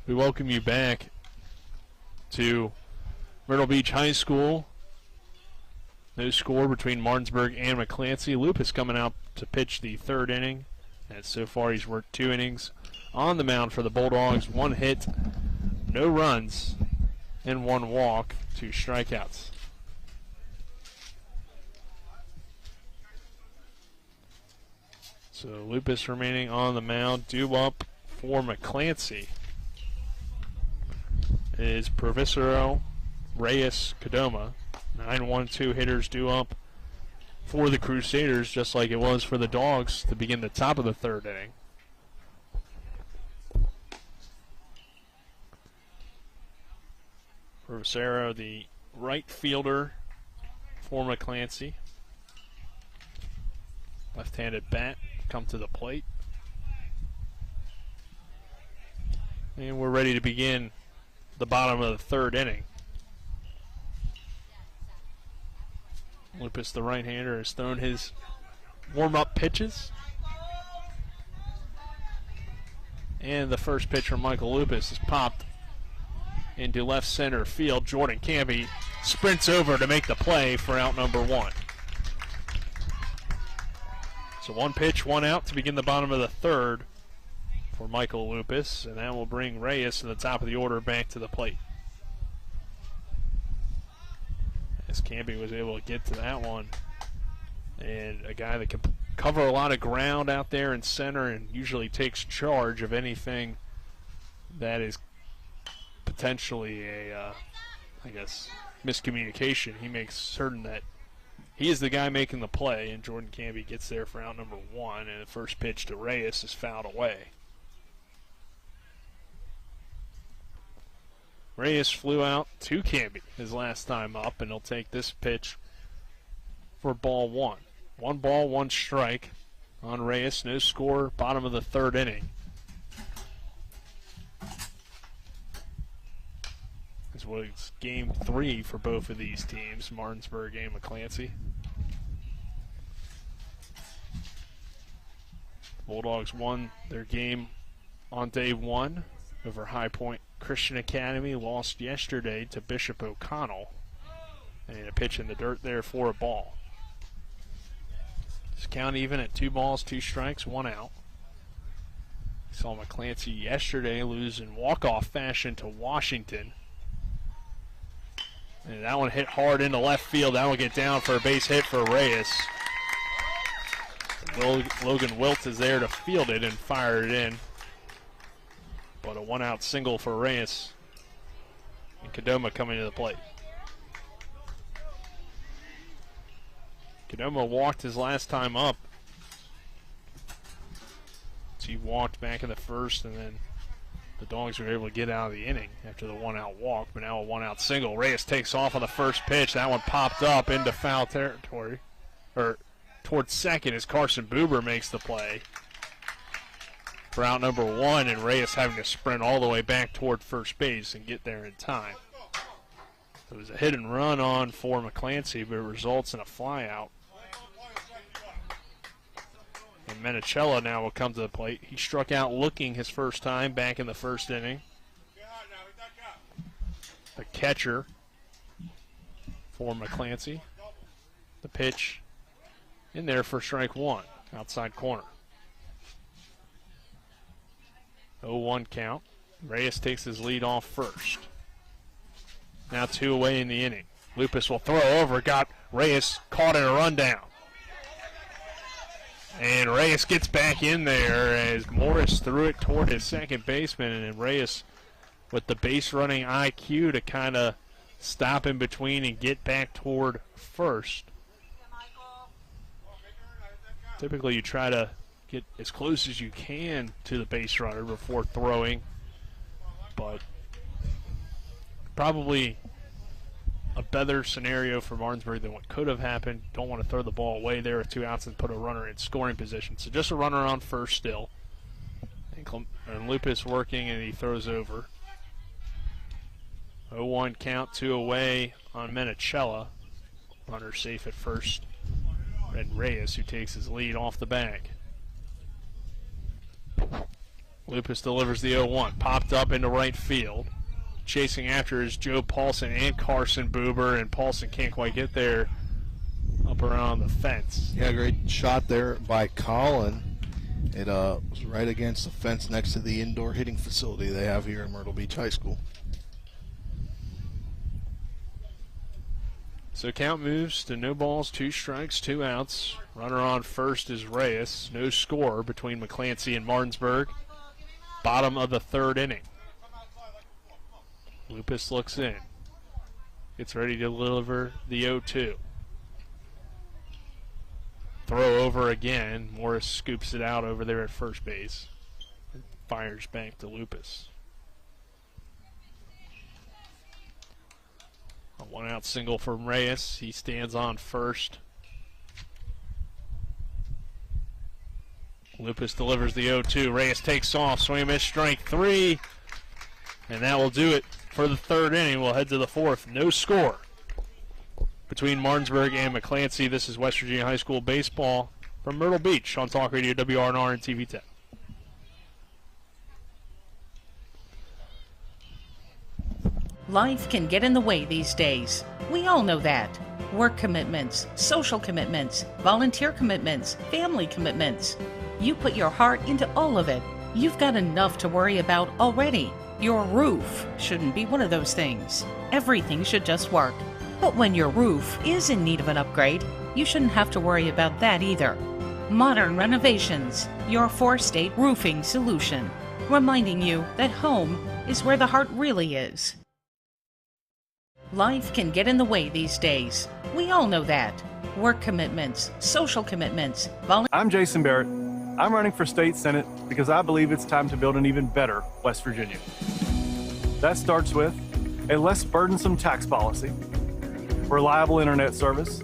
We welcome you back to Myrtle Beach High School. No score between Martinsburg and McClancy. Lupus coming out to pitch the 3rd inning, and so far he's worked 2 innings on the mound for the Bulldogs. 1 hit, no runs, and 1 walk, 2 strikeouts. So Lupus remaining on the mound. Due up for McClancy is Provisoro, Reyes, Kadoma. 9-1-2 hitters due up for the Crusaders, just like it was for the Dogs to begin the top of the 3rd inning. Provisoro, the right fielder for McClancy. Left-handed bat come to the plate. And we're ready to begin the bottom of the 3rd inning. Lupus, the right-hander, has thrown his warm-up pitches. And the first pitch from Michael Lupus is popped into left center field. Jordan Canby sprints over to make the play for out number 1. So 1 pitch, 1 out to begin the bottom of the third for Michael Lupus, and that will bring Reyes to the top of the order back to the plate. As Camby was able to get to that one, and a guy that can cover a lot of ground out there in center and usually takes charge of anything that is potentially a, miscommunication. He makes certain that he is the guy making the play, and Jordan Camby gets there for out number 1, and the first pitch to Reyes is fouled away. Reyes flew out to Camby his last time up, and he'll take this pitch for ball 1. 1 ball, 1 strike on Reyes. No score, bottom of the third inning. This was game 3 for both of these teams, Martinsburg and McClancy. Bulldogs won their game on day 1 over High Point Christian Academy, lost yesterday to Bishop O'Connell. And a pitch in the dirt there for a ball. This count even at 2 balls, 2 strikes, 1 out. We saw McClancy yesterday lose in walk-off fashion to Washington. And that one hit hard into left field. That will get down for a base hit for Reyes. Logan Wilt is there to field it and fire it in. But a 1-out single for Reyes. And Kadoma coming to the plate. Kadoma walked his last time up. So he walked back in the first, and then the Dogs were able to get out of the inning after the 1-out walk. But now a 1-out single. Reyes takes off on the first pitch. That one popped up into foul territory. Or towards second as Carson Buber makes the play for out number 1, and Reyes having to sprint all the way back toward first base and get there in time. So it was a hit and run on for McClancy, but it results in a fly out. And Menachella now will come to the plate. He struck out looking his first time back in the first inning. The catcher for McClancy. The pitch in there for strike 1, outside corner. 0-1 count. Reyes takes his lead off first. Now 2 away in the inning. Lupus will throw over, got Reyes caught in a rundown. And Reyes gets back in there as Morris threw it toward his second baseman, and Reyes with the base running IQ to kind of stop in between and get back toward first. Typically you try to get as close as you can to the base runner before throwing, but probably a better scenario for Martinsburg than what could have happened. Don't want to throw the ball away there with 2 outs and put a runner in scoring position. So just a runner on first still. And Lupus working, and he throws over. 0-1 count, 2 away on Menachella. Runner safe at first. And Reyes, who takes his lead off the bag. Lupus delivers the 0-1. Popped up into right field. Chasing after is Joe Paulson and Carson Buber, and Paulson can't quite get there up around the fence. Yeah, great shot there by Colin. It was right against the fence next to the indoor hitting facility they have here in Myrtle Beach High School. So count moves to 0 balls, 2 strikes, 2 outs. Runner on first is Reyes. No score between McClancy and Martinsburg. Bottom of the third inning. Lupus looks in. Gets ready to deliver the 0-2. Throw over again. Morris scoops it out over there at first base. And fires back to Lupus. A 1-out single from Reyes. He stands on first. Lupus delivers the 0-2. Reyes takes off. Swing and miss, strike 3. And that will do it for the third inning. We'll head to the fourth. No score between Martinsburg and McClancy. This is West Virginia High School baseball from Myrtle Beach on Talk Radio WRNR and TV 10. Life can get in the way these days. We all know that. Work commitments, social commitments, volunteer commitments, family commitments. You put your heart into all of it. You've got enough to worry about already. Your roof shouldn't be one of those things. Everything should just work. But when your roof is in need of an upgrade, you shouldn't have to worry about that either. Modern Renovations, your four-state roofing solution, reminding you that home is where the heart really is. Life can get in the way these days. We all know that. Work commitments, social commitments, I'm Jason Barrett. I'm running for state senate because I believe it's time to build an even better West Virginia. That starts with a less burdensome tax policy, reliable internet service,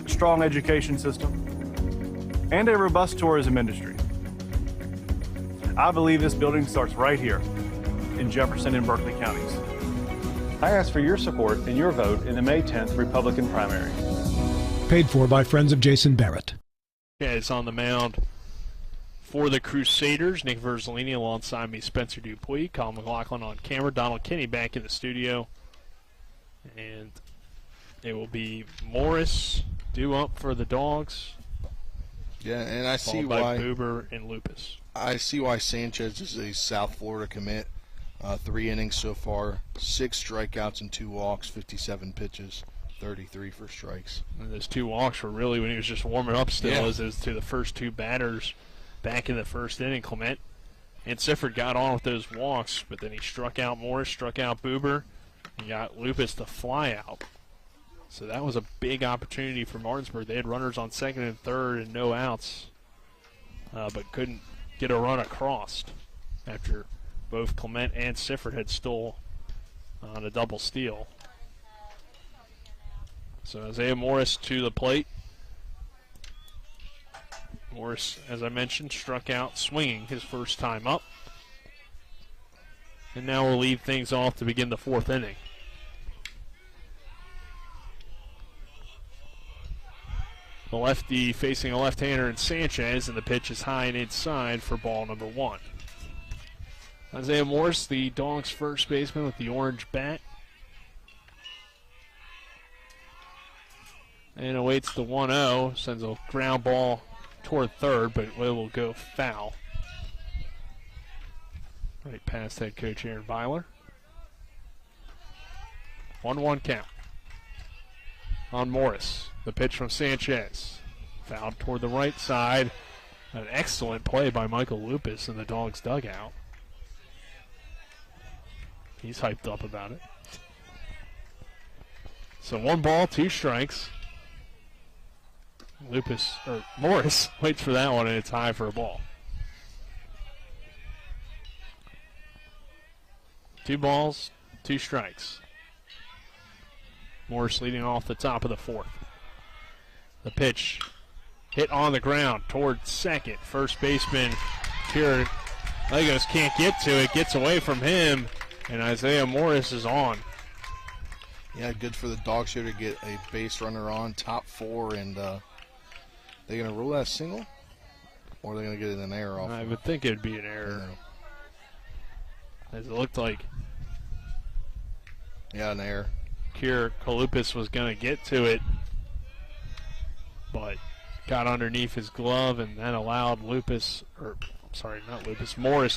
a strong education system, and a robust tourism industry. I believe this building starts right here in Jefferson and Berkeley counties. I ask for your support and your vote in the May 10th Republican primary. Paid for by Friends of Jason Barrett. Yeah, it's on the mound for the Crusaders. Nick Verzolini alongside me, Spencer Dupuis, Colin McLaughlin on camera, Donald Kinney back in the studio. And it will be Morris due up for the Dogs. Yeah, and I see by why Boober and Lupus. I see why Sanchez is a South Florida commit. 3 innings so far, 6 strikeouts and 2 walks, 57 pitches, 33 for strikes. And those 2 walks were really when he was just warming up still, Yeah. as to the first 2 batters back in the first inning. Clement and Sifford got on with those walks, but then he struck out Morris, struck out Boober, and got Lupus to fly out. So that was a big opportunity for Martinsburg. They had runners on second and third and no outs, but couldn't get a run across after both Clement and Sifford had stole on a double steal. So Isaiah Morris to the plate. Morris, as I mentioned, struck out swinging his first time up. And now we'll lead things off to begin the 4th inning. The lefty facing a left-hander in Sanchez, and the pitch is high and inside for ball number 1. Isaiah Morris, the Dogs' first baseman with the orange bat. And awaits the 1-0, sends a ground ball toward third, but it will go foul. Right past head coach Aaron Byler. 1-1 count on Morris. The pitch from Sanchez. Fouled toward the right side. An excellent play by Michael Lupus in the Dogs' dugout. He's hyped up about it. So 1 ball, 2 strikes. Morris waits for that one, and it's high for a ball. 2 balls, 2 strikes. Morris leading off the top of the 4th. The pitch hit on the ground toward second. First baseman here, Legos can't get to it, gets away from him, and Isaiah Morris is on. Yeah, good for the Dogs here to get a base runner on, top 4, and they going to rule that a single? Or are they going to get an error off? I would think it would be an error. Yeah. As it looked like. Yeah, an error. Kier Kalupis was going to get to it, but got underneath his glove, and that allowed Morris to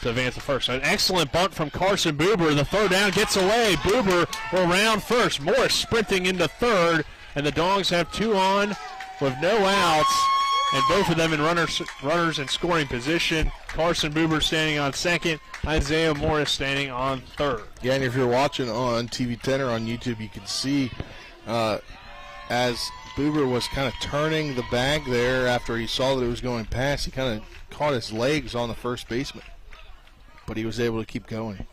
advance to first. An excellent bunt from Carson Boober. The throw down gets away. Boober will round first. Morris sprinting into third, and the Dogs have 2 on with no outs, and both of them in runners in scoring position. Carson Boober standing on second, Isaiah Morris standing on third. Yeah, and if you're watching on TV 10 or on YouTube, you can see as Boober was kind of turning the bag there after he saw that it was going past, he kind of caught his legs on the first baseman, but he was able to keep going.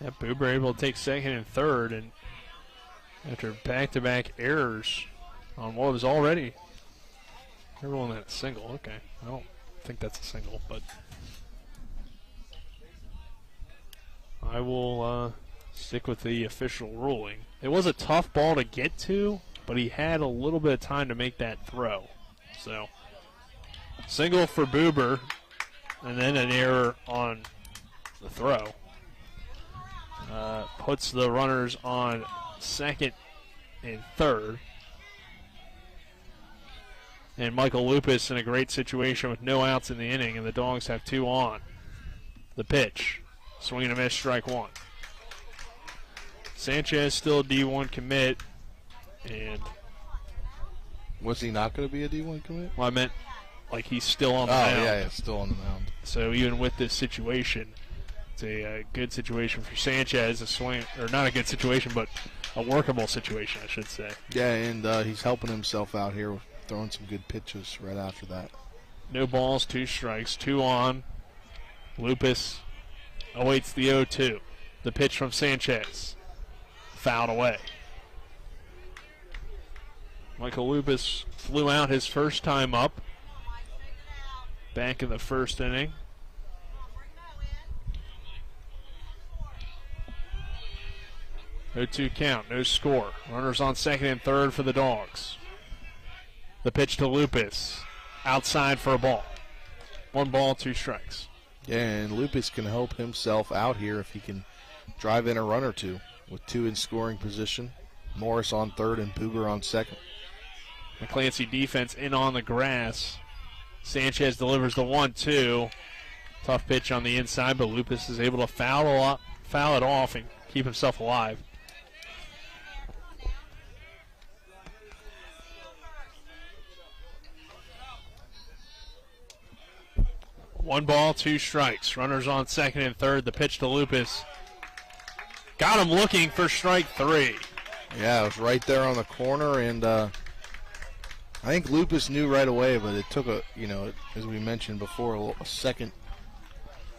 Yeah, Boober able to take second and third, and after back-to-back errors on what was already, everyone had a single. Okay, I don't think that's a single, but I will stick with the official ruling. It was a tough ball to get to, but he had a little bit of time to make that throw. So, single for Boober, and then an error on the throw. Puts the runners on second and third. And Michael Lupus in a great situation with no outs in the inning, and the Dogs have 2 on. The pitch. Swing and a miss, strike 1. Sanchez still a D1 commit. And was he not going to be a D1 commit? Well, I meant like he's still on the mound. Oh, yeah, still on the mound. So even with this situation, it's a good situation for Sanchez. A swing, or not a good situation, but a workable situation, I should say. Yeah, and he's helping himself out here, throwing some good pitches right after that. No balls, 2 strikes, 2 on. Lupus awaits the 0-2. The pitch from Sanchez. Fouled away. Michael Lupus flew out his first time up. Back in the first inning. No 2 count, no score. Runners on second and third for the Dogs. The pitch to Lupus. Outside for a ball. 1 ball, 2 strikes. Yeah, and Lupus can help himself out here if he can drive in a run or 2 with 2 in scoring position. Morris on third and Booger on second. McClancy defense in on the grass. Sanchez delivers the 1-2. Tough pitch on the inside, but Lupus is able to foul it off and keep himself alive. One ball, 2 strikes. Runners on second and third. The pitch to Lupus. Got him looking for strike 3. Yeah, it was right there on the corner, and I think Lupus knew right away, but it took as we mentioned before, a second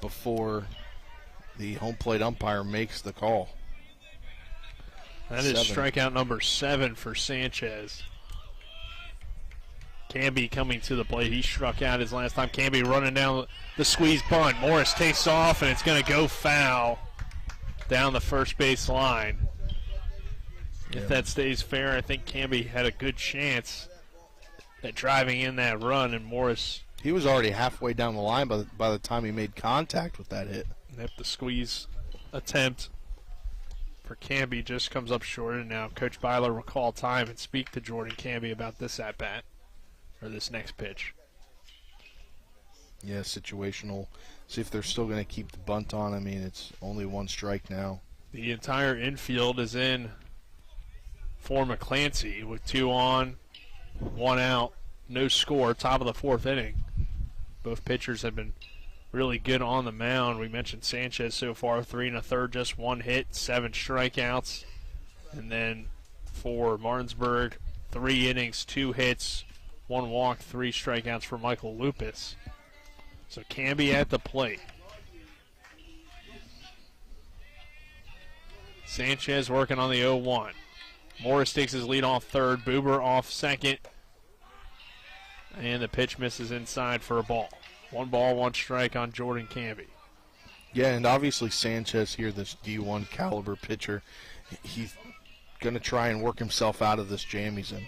before the home plate umpire makes the call. That is strikeout number 7 for Sanchez. Camby coming to the plate. He struck out his last time. Camby running down the squeeze bunt. Morris takes off, and it's going to go foul down the first base line. If that stays fair, I think Camby had a good chance at driving in that run, and Morris... He was already halfway down the line by the time he made contact with that hit. Yep, the squeeze attempt for Camby just comes up short, and now Coach Byler will call time and speak to Jordan Camby about this at-bat, or this next pitch. Yeah, situational. See if they're still going to keep the bunt on. I mean, it's only 1 strike now. The entire infield is in for McClancy with 2 on, 1 out, no score, top of the 4th inning. Both pitchers have been really good on the mound. We mentioned Sanchez so far, 3 1/3, just 1 hit, 7 strikeouts. And then for Martinsburg, 3 innings, 2 hits, 1 walk, 3 strikeouts for Michael Lupus. So Camby at the plate. Sanchez working on the 0-1. Morris takes his lead off third. Boober off second. And the pitch misses inside for a ball. 1 ball, 1 strike on Jordan Camby. Yeah, and obviously Sanchez here, this D1 caliber pitcher, he's going to try and work himself out of this jam he's in.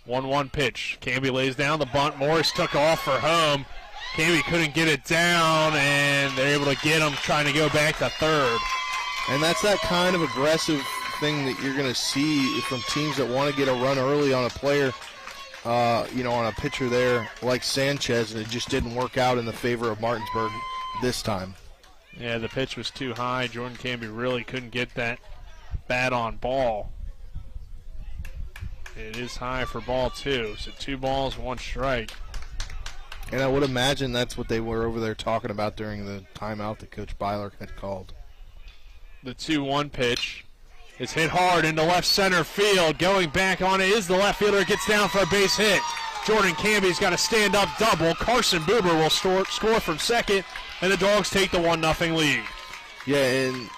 1-1 pitch. Camby lays down the bunt. Morris took off for home. Camby couldn't get it down, and they're able to get him trying to go back to third. And that's that kind of aggressive thing that you're going to see from teams that want to get a run early on a player, on a pitcher there like Sanchez, and it just didn't work out in the favor of Martinsburg this time. Yeah, the pitch was too high. Jordan Camby really couldn't get that bat on ball. It is high for ball 2, so 2 balls, 1 strike. And I would imagine that's what they were over there talking about during the timeout that Coach Byler had called. The 2-1 pitch is hit hard into left center field. Going back on it is the left fielder. Gets down for a base hit. Jordan Camby's got a stand-up double. Carson Boober will score from second, and the Dogs take the 1-0 lead. Yeah, and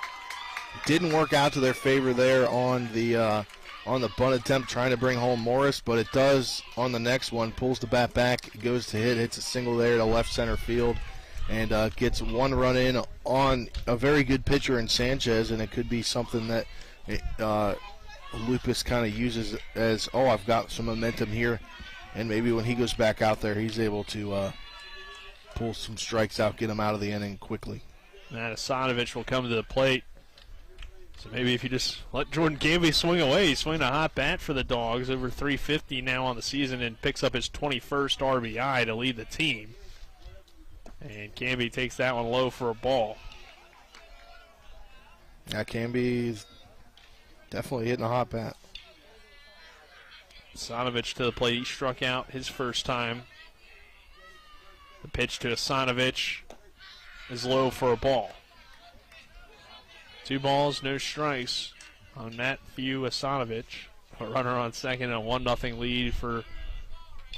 didn't work out to their favor there on the bunt attempt trying to bring home Morris, but it does on the next one. Pulls the bat back, goes to hit, hits a single there to left center field, and gets 1 run in on a very good pitcher in Sanchez, and it could be something that Lupus kind of uses as, I've got some momentum here, and maybe when he goes back out there, he's able to pull some strikes out, get him out of the inning quickly. And Asanovich will come to the plate. So maybe if you just let Jordan Canby swing away, he's swinging a hot bat for the Dogs, over 350 now on the season, and picks up his 21st RBI to lead the team. And Canby takes that one low for a ball. Yeah, Canby's definitely hitting a hot bat. Asanovich to the plate. He struck out his first time. The pitch to Asanovich is low for a ball. 2 balls, no strikes on Matt Few Asanovich. A runner on second and a 1-0 lead for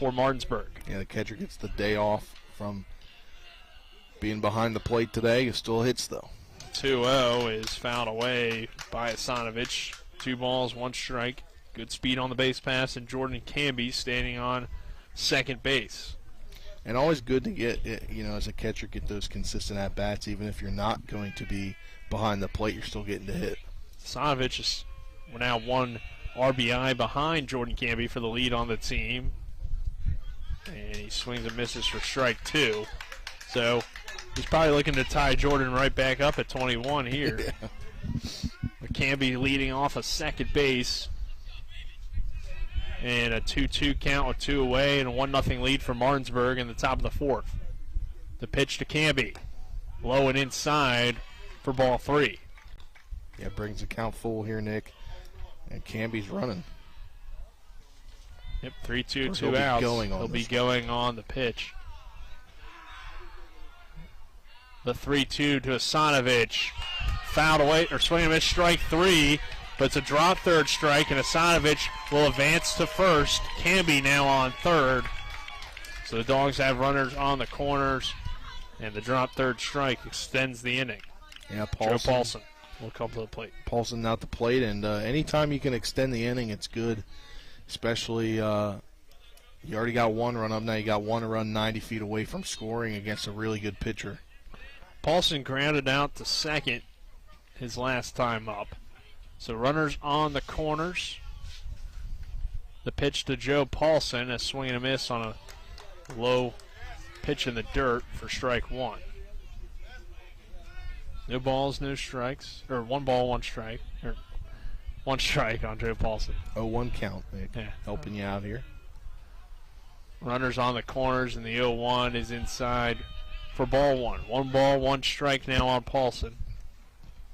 Martinsburg. Yeah, the catcher gets the day off from being behind the plate today. He still hits, though. 2-0 is fouled away by Asanovich. 2 balls, 1 strike. Good speed on the base pass, and Jordan Canby standing on second base. And always good to get, as a catcher, get those consistent at-bats. Even if you're not going to be behind the plate, you're still getting to hit. Asanovich is now 1 RBI behind Jordan Canby for the lead on the team. And he swings and misses for strike 2. So he's probably looking to tie Jordan right back up at 21 here. Yeah. Canby leading off a second base. And a 2-2 count with 2 away and a 1-0 lead for Martinsburg in the top of the 4th. The pitch to Canby. Low and inside for ball 3. Yeah, brings the count full here, Nick. And Canby's running. Yep, 3-2, 2 outs. He'll be going on the pitch. The 3-2 to Asanovich. Fouled away, or swing and miss, strike 3. But it's a drop third strike, and Asanovich will advance to first. Canby now on third. So the Dogs have runners on the corners, and the drop third strike extends the inning. Yeah, Joe Paulson will come to the plate. Paulson out the plate, and anytime you can extend the inning, it's good. Especially, you already got 1 run up, now you got 1 run 90 feet away from scoring against a really good pitcher. Paulson grounded out to second his last time up. So runners on the corners. The pitch to Joe Paulson, a swing and a miss on a low pitch in the dirt for strike 1. No balls, no strikes, or 1 ball, 1 strike, or 1 strike on Joe Paulson. 0-1 count, Nick. Yeah. Helping you out here. Runners on the corners, and the 0-1 is inside for ball 1. 1 ball, 1 strike now on Paulson.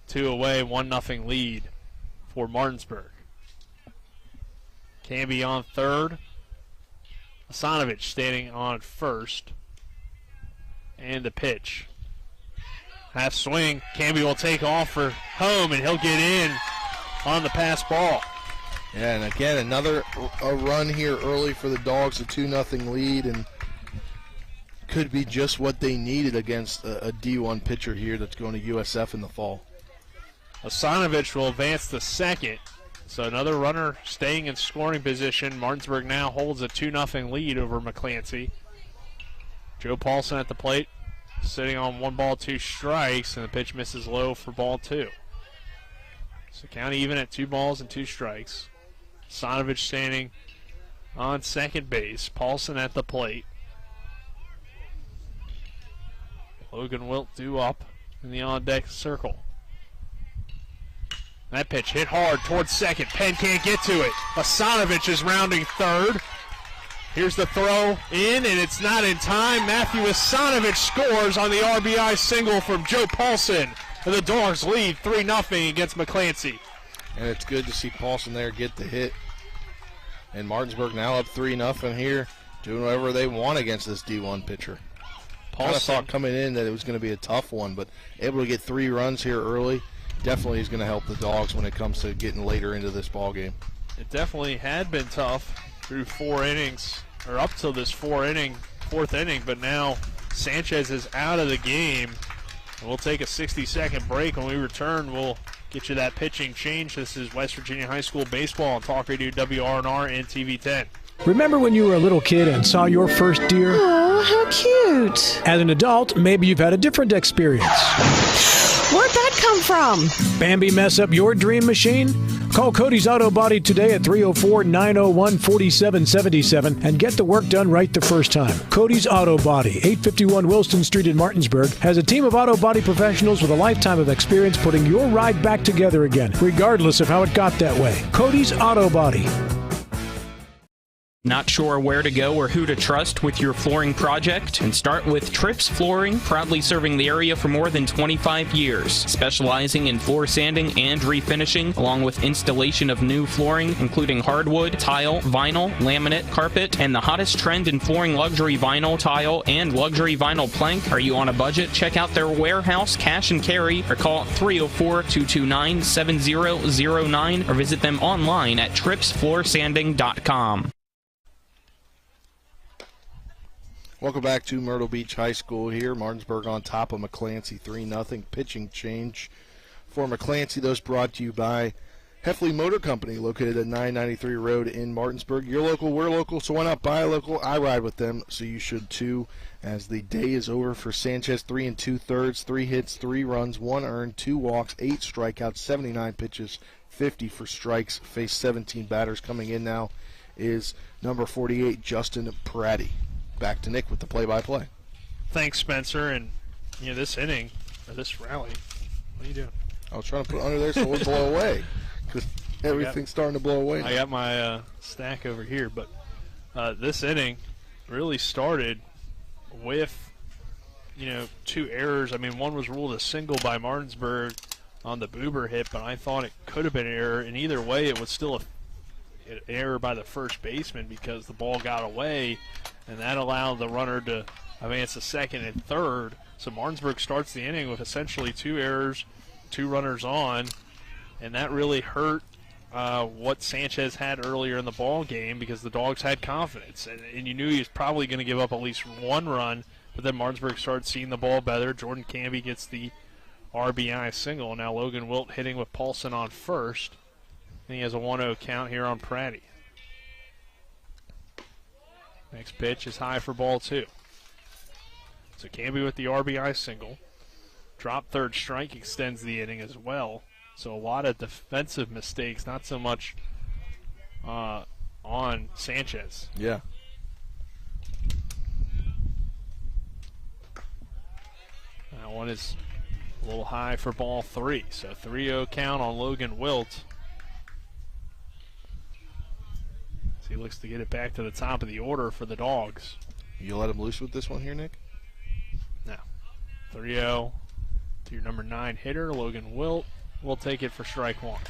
2 away, 1-0 lead for Martinsburg. Canby on third. Asanovich standing on first. And the pitch. Half swing. Canby will take off for home, and he'll get in on the pass ball. Yeah, and again, another run here early for the Dogs, a 2-0 lead, and could be just what they needed against a D1 pitcher here that's going to USF in the fall. Asanovich will advance to second. So another runner staying in scoring position. Martinsburg now holds a 2-0 lead over McClancy. Joe Paulson at the plate, sitting on 1 ball, 2 strikes, and the pitch misses low for ball 2. So count even at 2 balls and 2 strikes. Asanovich standing on second base. Paulson at the plate. Logan Wilt due up in the on-deck circle. That pitch hit hard towards second. Penn can't get to it. Asanovich is rounding third. Here's the throw in, and it's not in time. Matthew Asanovich scores on the RBI single from Joe Paulson. And the Dogs lead 3-0 against McClancy. And it's good to see Paulson there get the hit. And Martinsburg now up 3-0 here, doing whatever they want against this D1 pitcher. Kind of thought coming in that it was going to be a tough one, but able to get 3 runs here early definitely is going to help the Dogs when it comes to getting later into this ball game. It definitely had been tough through 4 innings, or up till this 4th inning, but now Sanchez is out of the game. And we'll take a 60-second break. When we return, we'll get you that pitching change. This is West Virginia High School Baseball on Talk Radio WRNR and TV 10. Remember when you were a little kid and saw your first deer? Oh, how cute. As an adult, maybe you've had a different experience. Where'd that come from? Bambi mess up your dream machine? Call Cody's Auto Body today at 304-901-4777 and get the work done right the first time. Cody's Auto Body, 851 Wilston Street in Martinsburg, has a team of auto body professionals with a lifetime of experience putting your ride back together again, regardless of how it got that way. Cody's Auto Body. Not sure where to go or who to trust with your flooring project? And start with Trips Flooring, proudly serving the area for more than 25 years, specializing in floor sanding and refinishing, along with installation of new flooring, including hardwood, tile, vinyl, laminate, carpet, and the hottest trend in flooring, luxury vinyl, tile, and luxury vinyl plank. Are you on a budget? Check out their warehouse, cash and carry, or call 304-229-7009, or visit them online at tripsfloorsanding.com. Welcome back to Myrtle Beach High School here. Martinsburg on top of McClancy, 3-0. Pitching change for McClancy. Those brought to you by Heffley Motor Company, located at 993 Road in Martinsburg. You're local, we're local, so why not buy local? I ride with them, so you should too. As the day is over for Sanchez, 3 2/3, 3 hits, 3 runs, 1 earned, 2 walks, 8 strikeouts, 79 pitches, 50 for strikes. Faced 17 batters. Coming in now is number 48, Justin Pratty. Back to Nick with the play-by-play. Thanks, Spencer. And, this inning, or this rally, what are you doing? I was trying to put it under there so it would blow away, because everything's starting to blow away now. I got my stack over here, but this inning really started with, 2 errors. I mean, one was ruled a single by Martinsburg on the Boober hit, but I thought it could have been an error, and either way it was still an error by the first baseman because the ball got away, and that allowed the runner to advance to second and third. So Martinsburg starts the inning with essentially 2 errors, 2 runners on, and that really hurt what Sanchez had earlier in the ball game because the Dogs had confidence, and you knew he was probably going to give up at least 1 run, but then Martinsburg started seeing the ball better. Jordan Camby gets the RBI single. Now Logan Wilt hitting with Paulson on first, and he has a 1-0 count here on Pratty. Next pitch is high for ball 2. So Camby with the RBI single. Drop third strike extends the inning as well. So a lot of defensive mistakes, not so much on Sanchez. Yeah. That one is a little high for ball 3. So 3-0 count on Logan Wilt. He looks to get it back to the top of the order for the Dogs. You let him loose with this one here, Nick? No. 3-0 to your number 9 hitter, Logan Wilt. We'll take it for strike 1.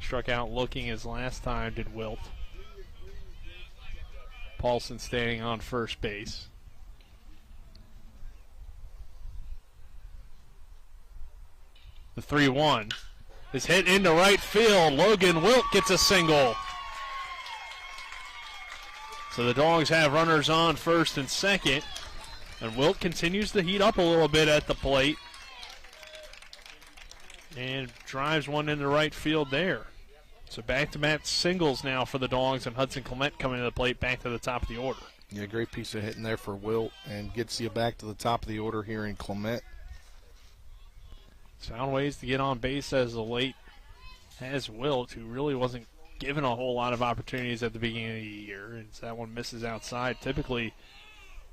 Struck out looking his last time, did Wilt. Paulson standing on first base. The 3-1. is hit into right field. Logan Wilt gets a single. So the Dogs have runners on first and second. And Wilt continues to heat up a little bit at the plate. And drives one into right field there. So back-to-back singles now for the Dogs, and Hudson Clement coming to the plate back to the top of the order. Yeah, great piece of hitting there for Wilt, and gets you back to the top of the order here in Clement. Found ways to get on base as of late has Wilt, who really wasn't given a whole lot of opportunities at the beginning of the year. And that one misses outside. Typically,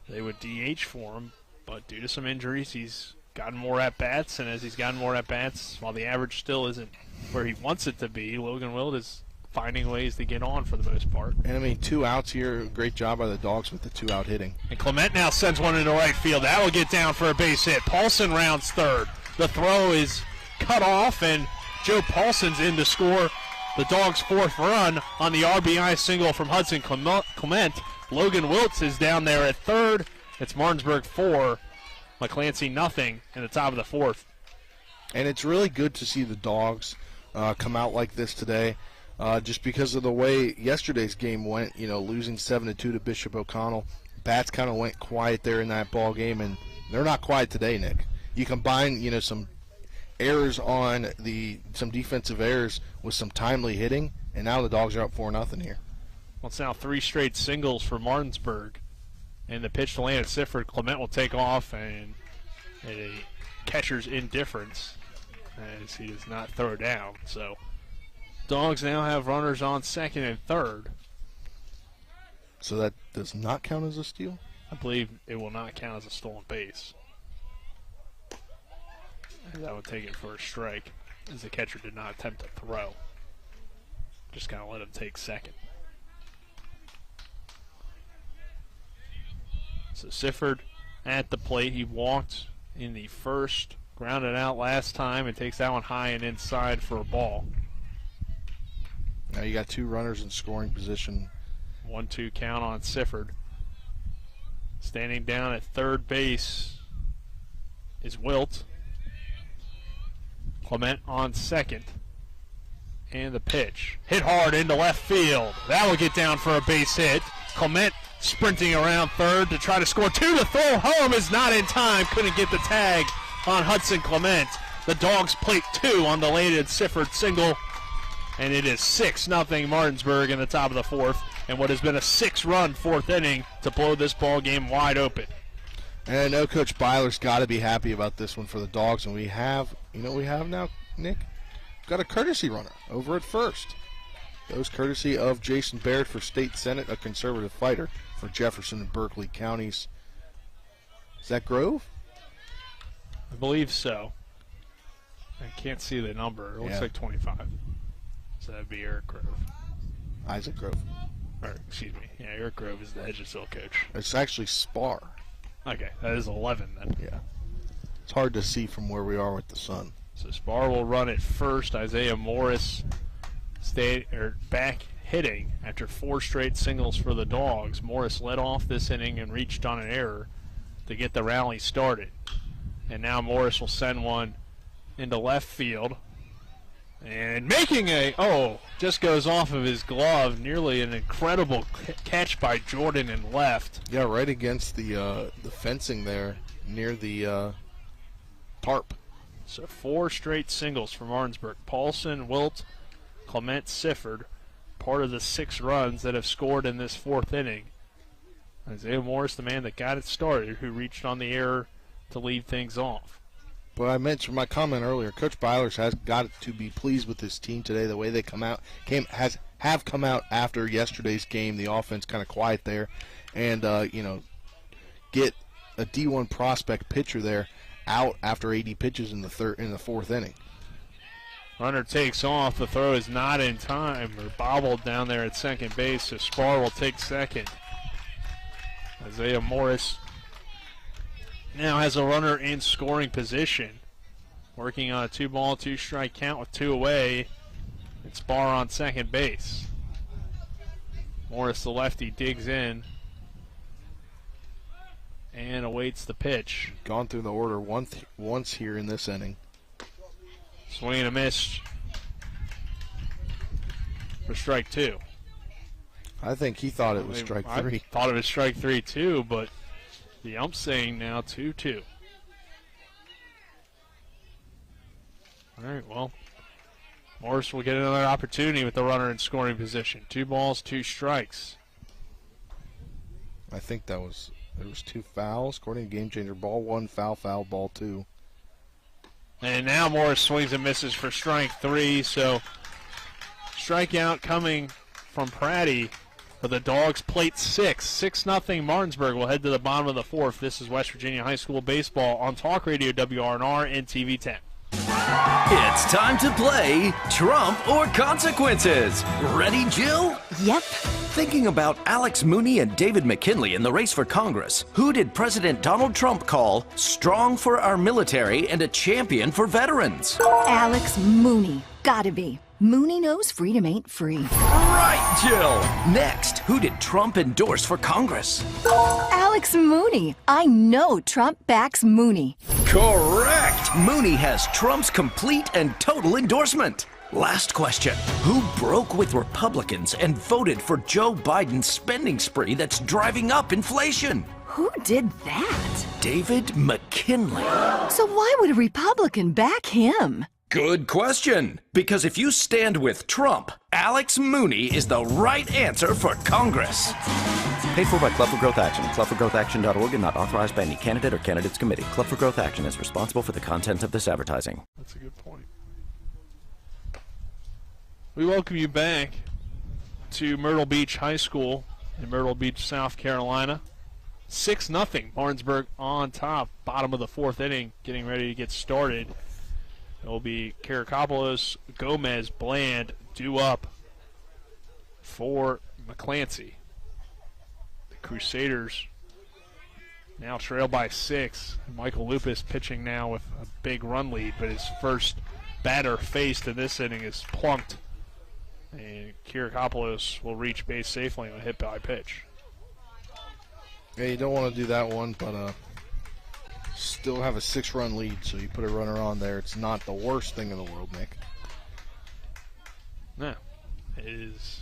they would DH for him, but due to some injuries, he's gotten more at-bats, and as he's gotten more at-bats, while the average still isn't where he wants it to be, Logan Wilt is finding ways to get on for the most part. And, I mean, 2 outs here. Great job by the Dogs with the 2-out hitting. And Clement now sends one into right field. That will get down for a base hit. Paulson rounds third. The throw is cut off, and Joe Paulson's in to score the Dogs' 4th run on the RBI single from Hudson Clement. Logan Wiltz is down there at third. It's Martinsburg 4, McClancy nothing in the top of the 4th. And it's really good to see the Dogs come out like this today, just because of the way yesterday's game went, losing 7-2 to Bishop O'Connell. Bats kind of went quiet there in that ball game, and they're not quiet today, Nick. You combine, some errors on some defensive errors with some timely hitting, and now the Dogs are up 4-0 here. Well, it's now 3 straight singles for Martinsburg. And the pitch to land at Sifford. Clement will take off, and a catcher's indifference as he does not throw down. So Dogs now have runners on second and third. So that does not count as a steal? I believe it will not count as a stolen base. And that would take it for a strike, as the catcher did not attempt to throw. Just kind of let him take second. So Sifford at the plate. He walked in the first, grounded out last time, and takes that one high and inside for a ball. Now you got two runners in scoring position. 1-2 count on Sifford. Standing down at third base is Wilt. Clement on second. And the pitch. Hit hard into left field. That will get down for a base hit. Clement sprinting around third to try to score two. The throw home is not in time. Couldn't get the tag on Hudson Clement. The Dogs plate two on the late Sifford single. And it is 6-0 Martinsburg in the top of the fourth. And what has been a 6-run fourth inning to blow this ball game wide open. And I know Coach Byler's got to be happy about this one for the Dogs. And we have, you know what we have now, Nick? Got a courtesy runner over at first. Those courtesy of Jason Barrett for State Senate, a conservative fighter for Jefferson and Berkeley counties. Is that Grove? I believe so. I can't see the number. It looks like 25. So that'd be Eric Grove. Isaac Grove. Or, excuse me. Yeah, Eric Grove is the Hedgesville coach. It's actually Spar. Okay, that is 11 then. Yeah. It's hard to see from where we are with the sun. So Spar will run at first. Isaiah Morris back hitting after 4 straight singles for the Dogs. Morris led off this inning and reached on an error to get the rally started. And now Morris will send one into left field. And making just goes off of his glove. Nearly an incredible catch by Jordan in left. Yeah, right against the fencing there near the tarp. So 4 straight singles for Martinsburg. Paulson, Wilt, Clement, Sifford, part of the 6 runs that have scored in this fourth inning. Isaiah Morris, the man that got it started, who reached on the error to lead things off. But I mentioned my comment earlier. Coach Byler has got to be pleased with his team today. The way they have come out after yesterday's game. The offense kind of quiet there, and get a D1 prospect pitcher there out after 80 pitches in the fourth inning. Runner takes off. The throw is not in time, or bobbled down there at second base. So Spar will take second. Isaiah Morris now has a runner in scoring position, working on a 2-ball, 2-strike count with 2 away. It's Spar on second base. Morris, the lefty, digs in and awaits the pitch. Gone through the order once here in this inning. Swing and a miss for strike 2. I think he thought it was strike 3. I thought it was strike 3 too, but the ump's saying now 2-2. All right, well, Morris will get another opportunity with the runner in scoring position. 2 balls, 2 strikes. I think there was 2 fouls, according to Game Changer. Ball 1, foul, ball 2. And now Morris swings and misses for strike 3, so strikeout coming from Pratty. For the Dogs, plate 6. 6-0 Martinsburg will head to the bottom of the fourth. This is West Virginia High School Baseball on Talk Radio WRNR and TV 10. It's time to play Trump or Consequences. Ready, Jill? Yep. Thinking about Alex Mooney and David McKinley in the race for Congress, who did President Donald Trump call strong for our military and a champion for veterans? Alex Mooney. Gotta be. Mooney knows freedom ain't free. Right, Jill. Next, who did Trump endorse for Congress? Alex Mooney. I know Trump backs Mooney. Correct. Mooney has Trump's complete and total endorsement. Last question. Who broke with Republicans and voted for Joe Biden's spending spree that's driving up inflation? Who did that? David McKinley. So why would a Republican back him? Good question. Because if you stand with Trump, Alex Mooney is the right answer for Congress. Paid for by Club for Growth Action, clubforgrowthaction.org, and not authorized by any candidate or candidates committee. Club for Growth Action is responsible for the content of this advertising. That's a good point. We welcome you back to Myrtle Beach High School in Myrtle Beach, South Carolina. 6-0, Martinsburg on top, bottom of the fourth inning, getting ready to get started. It will be Karakopoulos, Gomez, Bland due up for McClancy. The Crusaders now trail by 6. Michael Lupus pitching now with a big run lead, but his first batter faced in this inning is plunked. And Karakopoulos will reach base safely on a hit by pitch. Yeah, you don't want to do that one, but still have a 6-run lead, so you put a runner on there. It's not the worst thing in the world, Nick. No, it is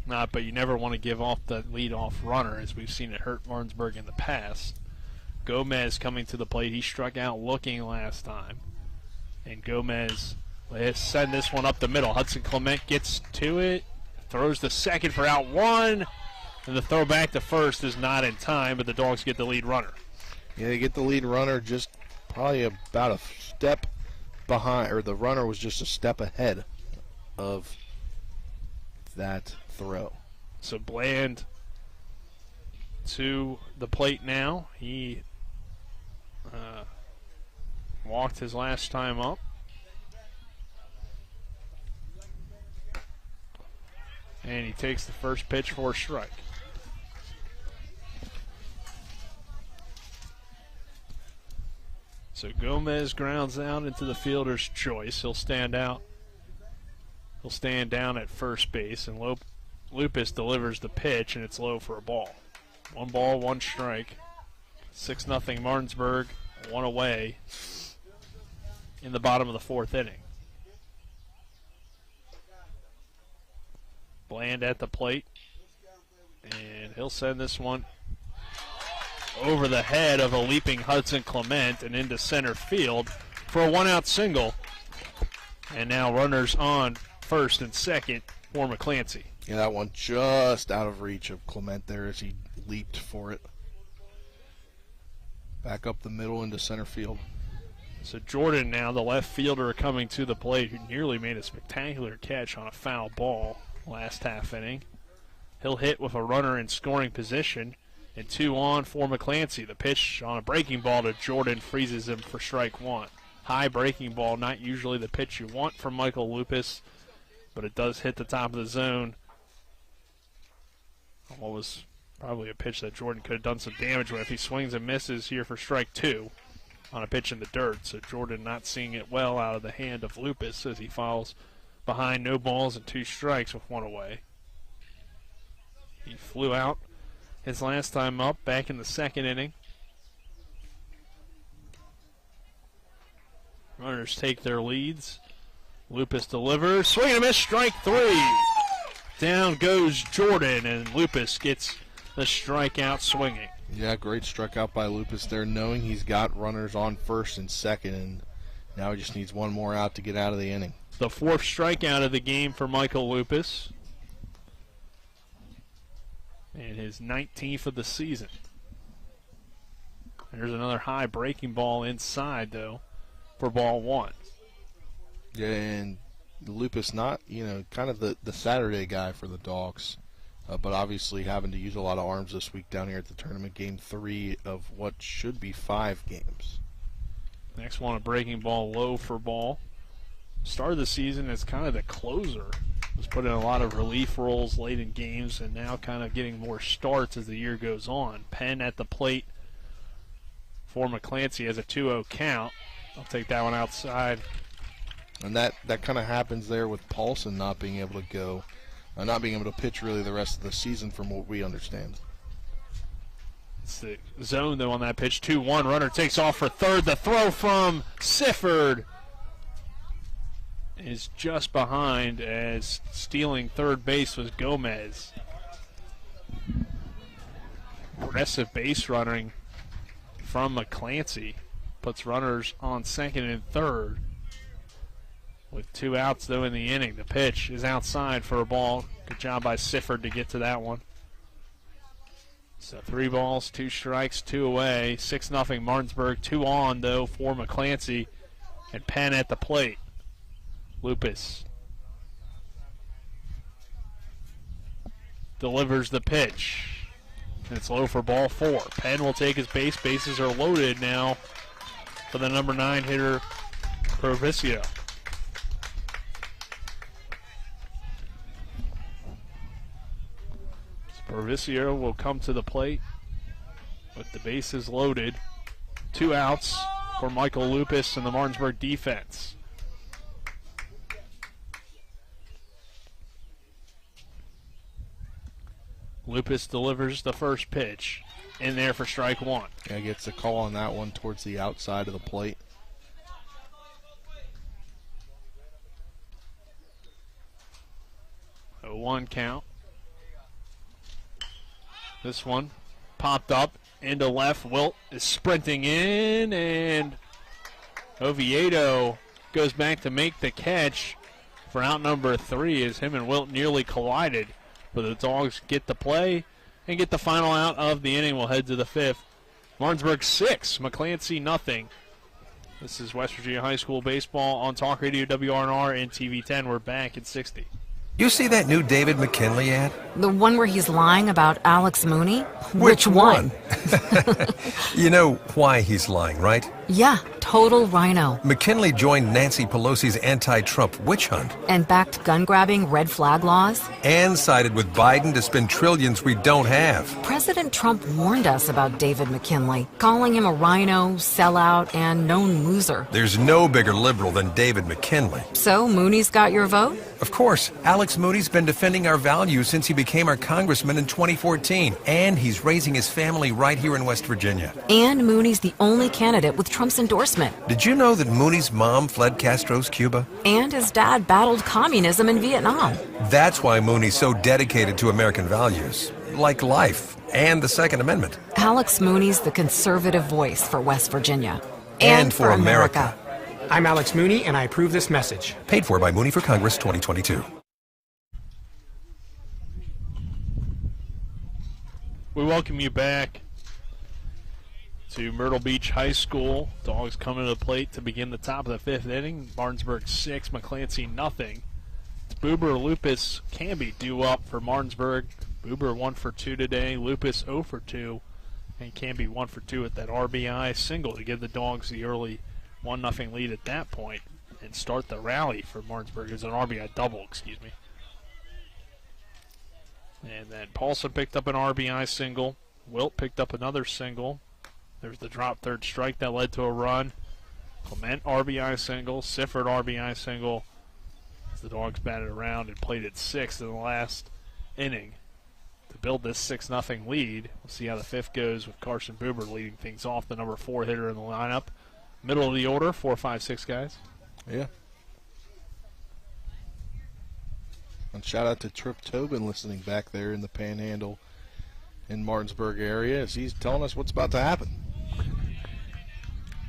not, but you never want to give off the lead-off runner, as we've seen it hurt Martinsburg in the past. Gomez coming to the plate. He struck out looking last time. And Gomez, let's send this one up the middle. Hudson Clement gets to it, throws the second for out 1. And the throw back to first is not in time, but the Dogs get the lead runner. Yeah, they get the lead runner just probably about a step behind, or the runner was just a step ahead of that throw. So Bland to the plate now. He walked his last time up. And he takes the first pitch for a strike. So Gomez grounds out into the fielder's choice. He'll stand out. He'll stand down at first base, and Lupus delivers the pitch, and it's low for a ball. 1 ball, 1 strike. 6-0 Martinsburg, 1 away in the bottom of the fourth inning. Bland at the plate, and he'll send this one over the head of a leaping Hudson Clement and into center field for a 1-out single. And now runners on first and second for McClancy. Yeah, that one just out of reach of Clement there as he leaped for it. Back up the middle into center field. So Jordan now, the left fielder, coming to the plate, who nearly made a spectacular catch on a foul ball last half inning. He'll hit with a runner in scoring position. And 2 on for McClancy. The pitch on a breaking ball to Jordan freezes him for strike 1. High breaking ball, not usually the pitch you want from Michael Lupus, but it does hit the top of the zone. What was probably a pitch that Jordan could have done some damage with. He swings and misses here for strike 2 on a pitch in the dirt. So Jordan not seeing it well out of the hand of Lupus as he falls behind, no balls and 2 strikes with 1 away. He flew out his last time up, back in the second inning. Runners take their leads. Lupus delivers. Swing and a miss, strike 3. Down goes Jordan, and Lupus gets the strikeout swinging. Yeah, great strikeout by Lupus there, knowing he's got runners on first and second, and now he just needs 1 more out to get out of the inning. The 4th strikeout of the game for Michael Lupus. And his 19th of the season. There's another high breaking ball inside, though, for ball 1. Yeah, and Lupus not, kind of the Saturday guy for the Dogs, but obviously having to use a lot of arms this week down here at the tournament, game 3 of what should be 5 games. Next one, a breaking ball low for ball. Start of the season as kind of the closer. Was put in a lot of relief roles late in games and now kind of getting more starts as the year goes on. Penn at the plate for McClancy has a 2-0 count. I'll take that one outside. And that kind of happens there with Paulson not being able to go, not being able to pitch really the rest of the season from what we understand. It's the zone, though, on that pitch. 2-1. Runner takes off for third. The throw from Sifford is just behind, as stealing third base was Gomez. Aggressive base running from McClancy puts runners on second and third with 2 outs, though, in the inning. The pitch is outside for a ball. Good job by Sifford to get to that one. So 3 balls, 2 strikes, 2 away. 6-0 Martinsburg. 2 on, though, for McClancy. And Penn at the plate. Lupus delivers the pitch. It's low for ball 4. Penn will take his base. Bases are loaded now for the number 9 hitter, Provicio. Provicio will come to the plate with the bases loaded. 2 outs for Michael Lupus and the Martinsburg defense. Lupus delivers the first pitch. In there for strike 1. Yeah, gets a call on that one towards the outside of the plate. A 1 count. This one popped up into left. Wilt is sprinting in, and Oviedo goes back to make the catch for out number 3 as him and Wilt nearly collided. But the Dogs get the play and get the final out of the inning. We'll head to the 5th. Martinsburg 6, McClancy nothing. This is West Virginia High School baseball on Talk Radio WRNR and TV 10. We're back at 60. You see that new David McKinley ad? The one where he's lying about Alex Mooney? Which one? You know why he's lying, right? Yeah, total rhino. McKinley joined Nancy Pelosi's anti-Trump witch hunt. And backed gun-grabbing red flag laws? And sided with Biden to spend trillions we don't have. President Trump warned us about David McKinley, calling him a rhino, sellout, and known loser. There's no bigger liberal than David McKinley. So Mooney's got your vote? Of course. Alex Mooney's been defending our values since he became our congressman in 2014. And he's raising his family right here in West Virginia. And Mooney's the only candidate with Trump's endorsement. Did you know that Mooney's mom fled Castro's Cuba? And his dad battled communism in Vietnam. That's why Mooney's so dedicated to American values, like life and the Second Amendment. Alex Mooney's the conservative voice for West Virginia. And for America. I'm Alex Mooney, and I approve this message. Paid for by Mooney for Congress 2022. We welcome you back to Myrtle Beach High School. Dogs coming to the plate to begin the top of the 5th inning. Martinsburg 6, McClancy nothing. It's Buber, Lupus, Canby due up for Martinsburg. Buber 1 for 2 today. Lupus 0 for 2. And Canby 1 for 2 at that RBI single to give the Dogs the early 1-0 lead at that point and start the rally for Martinsburg. It's an RBI double, excuse me. And then Paulson picked up an RBI single. Wilt picked up another single. There's the drop third strike that led to a run. Clement RBI single. Sifford RBI single. As the Dogs batted around and played at 6th in the last inning to build this 6-0 lead. We'll see how the 5th goes with Carson Buber leading things off, the number 4 hitter in the lineup. Middle of the order, 4, 5, 6 guys. Yeah. And shout out to Trip Tobin listening back there in the Panhandle in Martinsburg area as he's telling us what's about to happen.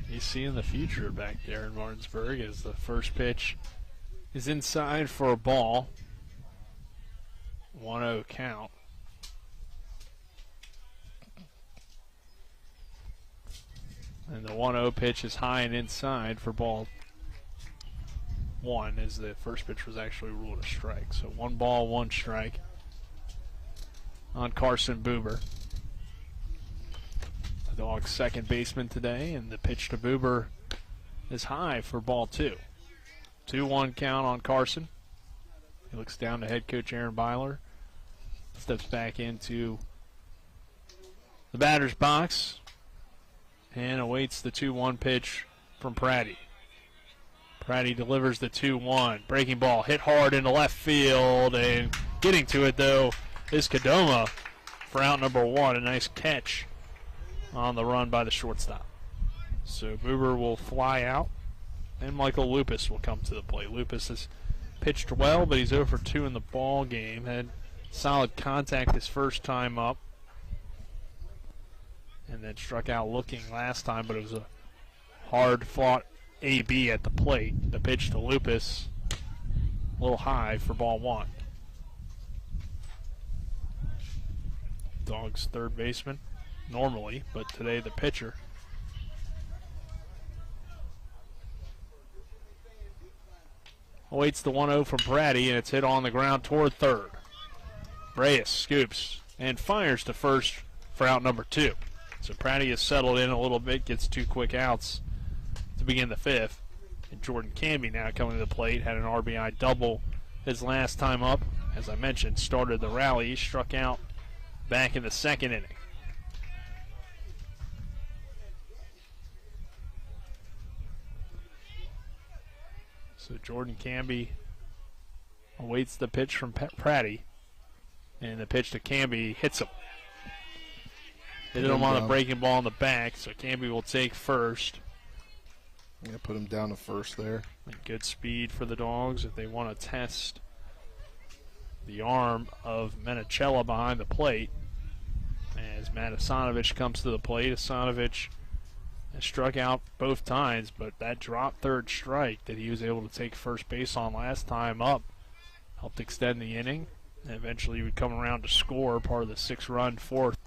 He's seeing the future back there in Martinsburg as the first pitch is inside for a ball. 1-0 count. And the 1-0 pitch is high and inside for ball 1 as the first pitch was actually ruled a strike. So 1 ball, 1 strike on Carson Buber. The Dogs' second baseman today, and the pitch to Buber is high for ball 2. 2-1 count on Carson. He looks down to head coach Aaron Byler. Steps back into the batter's box and awaits the 2-1 pitch from Pratty. Pratty delivers the 2-1. Breaking ball hit hard into left field, and getting to it, though, is Kadoma for out number 1. A nice catch on the run by the shortstop. So Buber will fly out, and Michael Lupus will come to the plate. Lupus has pitched well, but he's 0 for 2 in the ball game. Had solid contact his first time up, and then struck out looking last time, but it was a hard-fought AB at the plate. The pitch to Lupus a little high for ball 1. Dogs third baseman normally, but today the pitcher. Awaits the 1-0 from Brady, and it's hit on the ground toward third. Reyes scoops and fires to first for out number 2. So Pratty has settled in a little bit, gets 2 quick outs to begin the 5th. And Jordan Canby now coming to the plate, had an RBI double his last time up. As I mentioned, started the rally, struck out back in the 2nd inning. So Jordan Canby awaits the pitch from Pratty. And the pitch to Canby hits him. Hit him on a breaking ball in the back, so Canby will take first. Yeah, put him down to first there. And good speed for the Dogs if they want to test the arm of Menachella behind the plate. As Matt Asanovich comes to the plate, Asanovich has struck out both times, but that drop third strike that he was able to take first base on last time up helped extend the inning. And eventually he would come around to score part of the 6-run 4th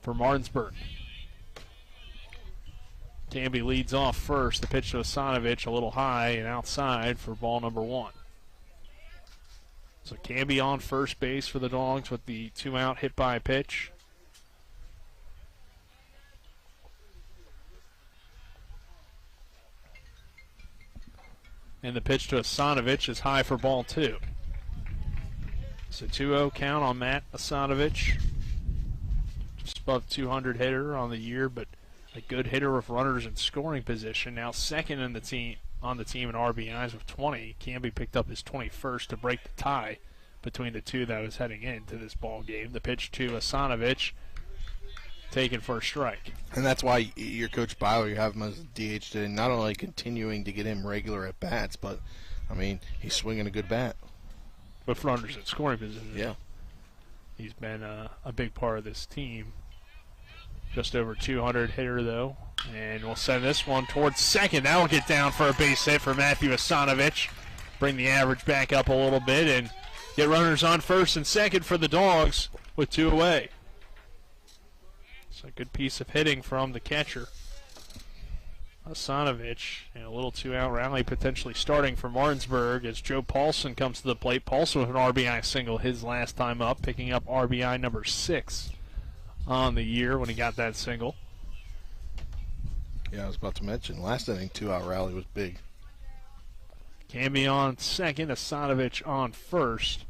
for Martinsburg. Canby leads off first. The pitch to Asanovich a little high and outside for ball number 1. So Canby on first base for the Dogs with the 2-out hit by pitch. And the pitch to Asanovich is high for ball 2. So 2-0 count on Matt Asanovich. Just above 200 hitter on the year, but a good hitter with runners in scoring position. Now second in the team in RBIs with 20. Canby picked up his 21st to break the tie between the two that was heading into this ball game. The pitch to Asanovich, taken for a strike. And that's why your coach Byler, you have him as a DH today, not only continuing to get him regular at bats, but I mean he's swinging a good bat. With runners in scoring position. Yeah. He's been a big part of this team. Just over 200 hitter, though. And we'll send this one towards second. That will get down for a base hit for Matthew Asanovich. Bring the average back up a little bit and get runners on first and second for the Dogs with 2 away. It's a good piece of hitting from the catcher, Asanovich, and a little 2-out rally potentially starting for Martinsburg as Joe Paulson comes to the plate. Paulson with an RBI single his last time up, picking up RBI number 6 on the year when he got that single. Yeah, I was about to mention, last inning 2-out rally was big. Canby on second, Asanovich on first.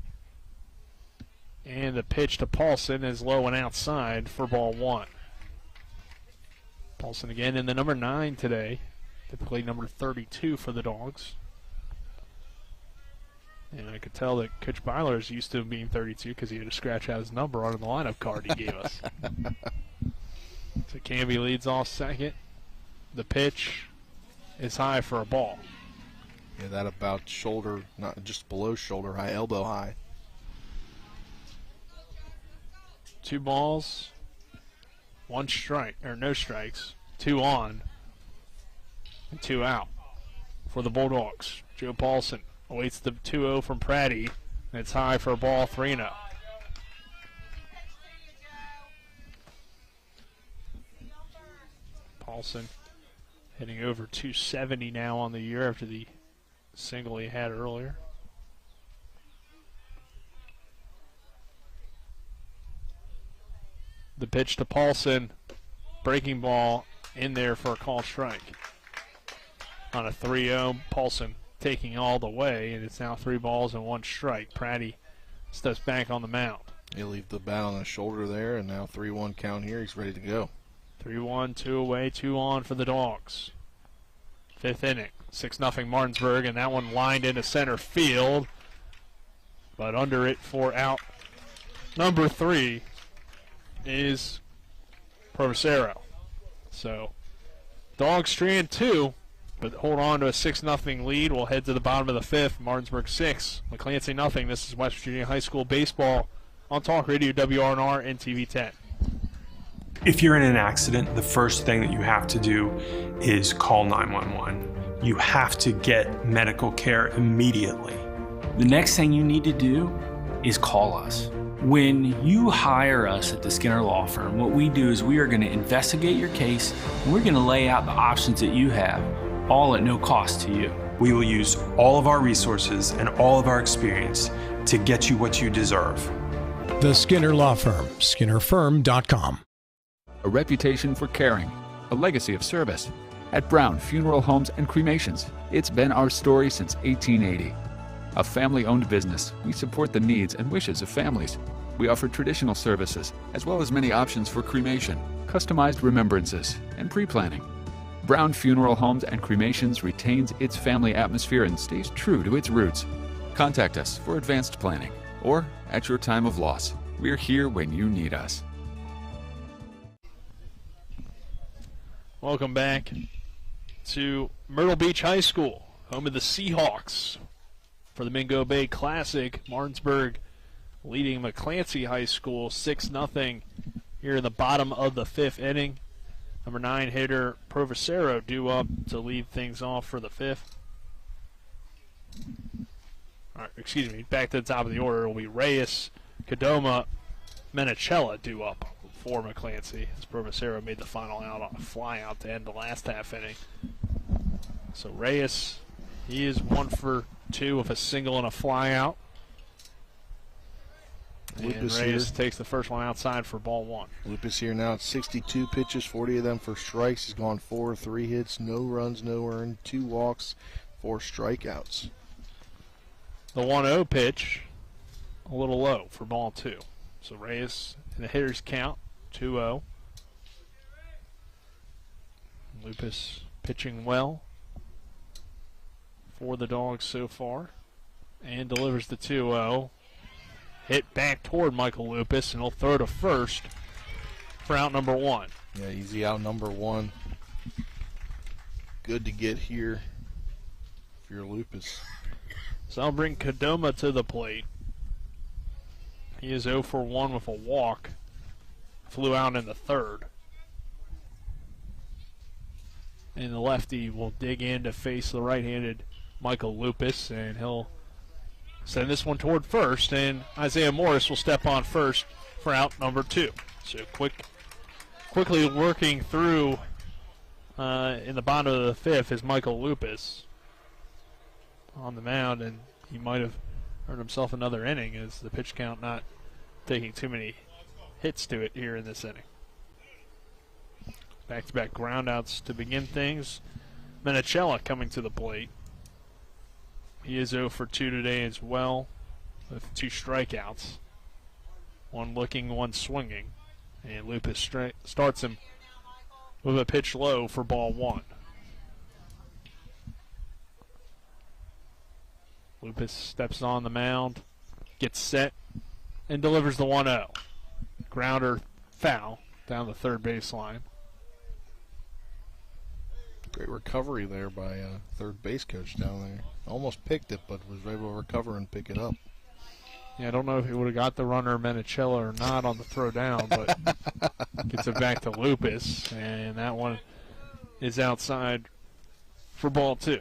And the pitch to Paulson is low and outside for ball 1. Paulson again in the number 9 today, typically number 32 for the Dogs. And I could tell that Coach Byler is used to him being 32 because he had to scratch out his number on the lineup card he gave us. So Canby leads off second. The pitch is high for a ball. Yeah, that about shoulder, not just below shoulder high, elbow high. 2 balls, 1 strike, or no strikes, 2 on, and 2 out for the Bulldogs. Joe Paulson awaits the 2-0 from Pratty, and it's high for a ball, 3-0. Paulson hitting over 270 now on the year after the single he had earlier. The pitch to Paulson, breaking ball in there for a call strike. On a 3-0, Paulson taking all the way, and it's now 3 balls and 1 strike. Pratty steps back on the mound. He'll leave the bat on his shoulder there, and now 3-1 count here. He's ready to go. 3-1, 2 away, 2 on for the Dogs. 5th inning, 6-0 Martinsburg, and that one lined into center field. But under it for out number 3 is Provocero. So Dogs 3-2, but hold on to a 6-0 lead. We'll head to the bottom of the 5th. Martinsburg 6, McClancy 0. This is West Virginia High School baseball on Talk Radio WRNR and TV 10. If you're in an accident, the first thing that you have to do is call 911. You have to get medical care immediately. The next thing you need to do is call us. When you hire us at the Skinner Law Firm, what we do is we are going to investigate your case, and we're going to lay out the options that you have, all at no cost to you. We will use all of our resources and all of our experience to get you what you deserve. The Skinner Law Firm, SkinnerFirm.com. A reputation for caring, a legacy of service. At Brown Funeral Homes and Cremations, it's been our story since 1880. A family-owned business, we support the needs and wishes of families. We offer traditional services, as well as many options for cremation, customized remembrances, and pre-planning. Brown Funeral Homes and Cremations retains its family atmosphere and stays true to its roots. Contact us for advanced planning, or at your time of loss. We're here when you need us. Welcome back to Myrtle Beach High School, home of the Seahawks. For the Mingo Bay Classic, Martinsburg leading McClancy High School 6-0 here in the bottom of the 5th inning. Number 9 hitter Provocero due up to lead things off for the 5th. All right, excuse me, back to the top of the order. It will be Reyes, Kadoma, Menachella due up for McClancy, as Provocero made the final out on a fly out to end the last half inning. So Reyes, he is 1 for 2 with a single and a fly out. And Reyes takes the first one outside for ball 1. Lupus here now at 62 pitches, 40 of them for strikes. He's gone 4, 3 hits, no runs, no earned, 2 walks, 4 strikeouts. The 1-0 pitch, a little low for ball 2. So Reyes in the hitter's count, 2-0. Lupus pitching well for the Dogs so far, and delivers the 2-0. Hit back toward Michael Lupus, and he'll throw to first for out number 1. Yeah, easy out number 1. Good to get here for your Lupus. So I'll bring Kadoma to the plate. He is 0 for 1 with a walk. Flew out in the 3rd. And the lefty will dig in to face the right-handed Michael Lupus, and he'll send this one toward first, and Isaiah Morris will step on first for out number 2. So quickly working through in the bottom of the 5th is Michael Lupus on the mound, and he might have earned himself another inning as the pitch count not taking too many hits to it here in this inning. Back-to-back groundouts to begin things. Menachella coming to the plate. He is 0 for 2 today as well, with 2 strikeouts. 1 looking, 1 swinging. And Lupus starts him with a pitch low for ball 1. Lupus steps on the mound, gets set, and delivers the 1-0. Grounder foul down the third baseline. Great recovery there by third base coach down there. Almost picked it, but was able to recover and pick it up. Yeah, I don't know if he would have got the runner Menachella or not on the throw down, but gets it back to Lupus, and that one is outside for ball 2.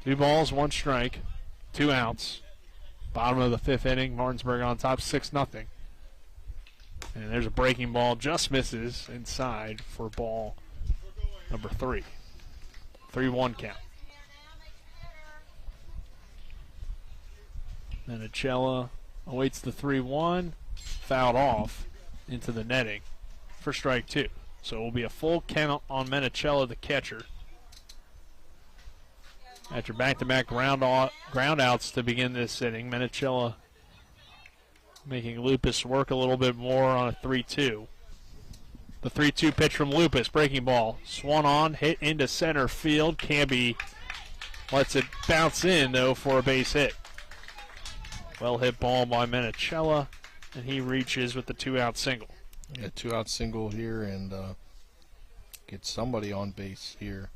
2 balls, 1 strike, 2 outs. Bottom of the 5th inning, Martinsburg on top, 6-0. And there's a breaking ball, just misses inside for ball number 3. 3-1 count. Menachella awaits the 3-1, fouled off into the netting for strike 2. So it will be a full count on Menachella, the catcher. After back-to-back groundouts to begin this inning, Menachella making Lupus work a little bit more on a 3-2. The 3-2 pitch from Lupus, breaking ball, swung on, hit into center field. Camby lets it bounce in, though, for a base hit. Well hit ball by Menachella, and he reaches with the 2-out single. Yeah, 2-out single here, and get somebody on base here.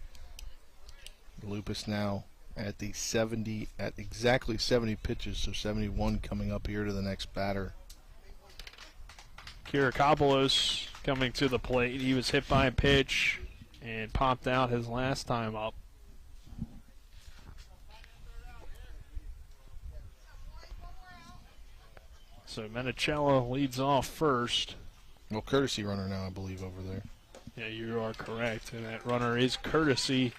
Lupus now at the 70, at exactly 70 pitches, so 71 coming up here to the next batter. Kirikopoulos coming to the plate. He was hit by a pitch and popped out his last time up. So Menichella leads off first. Well, courtesy runner now, I believe, over there. Yeah, you are correct. And that runner is courtesy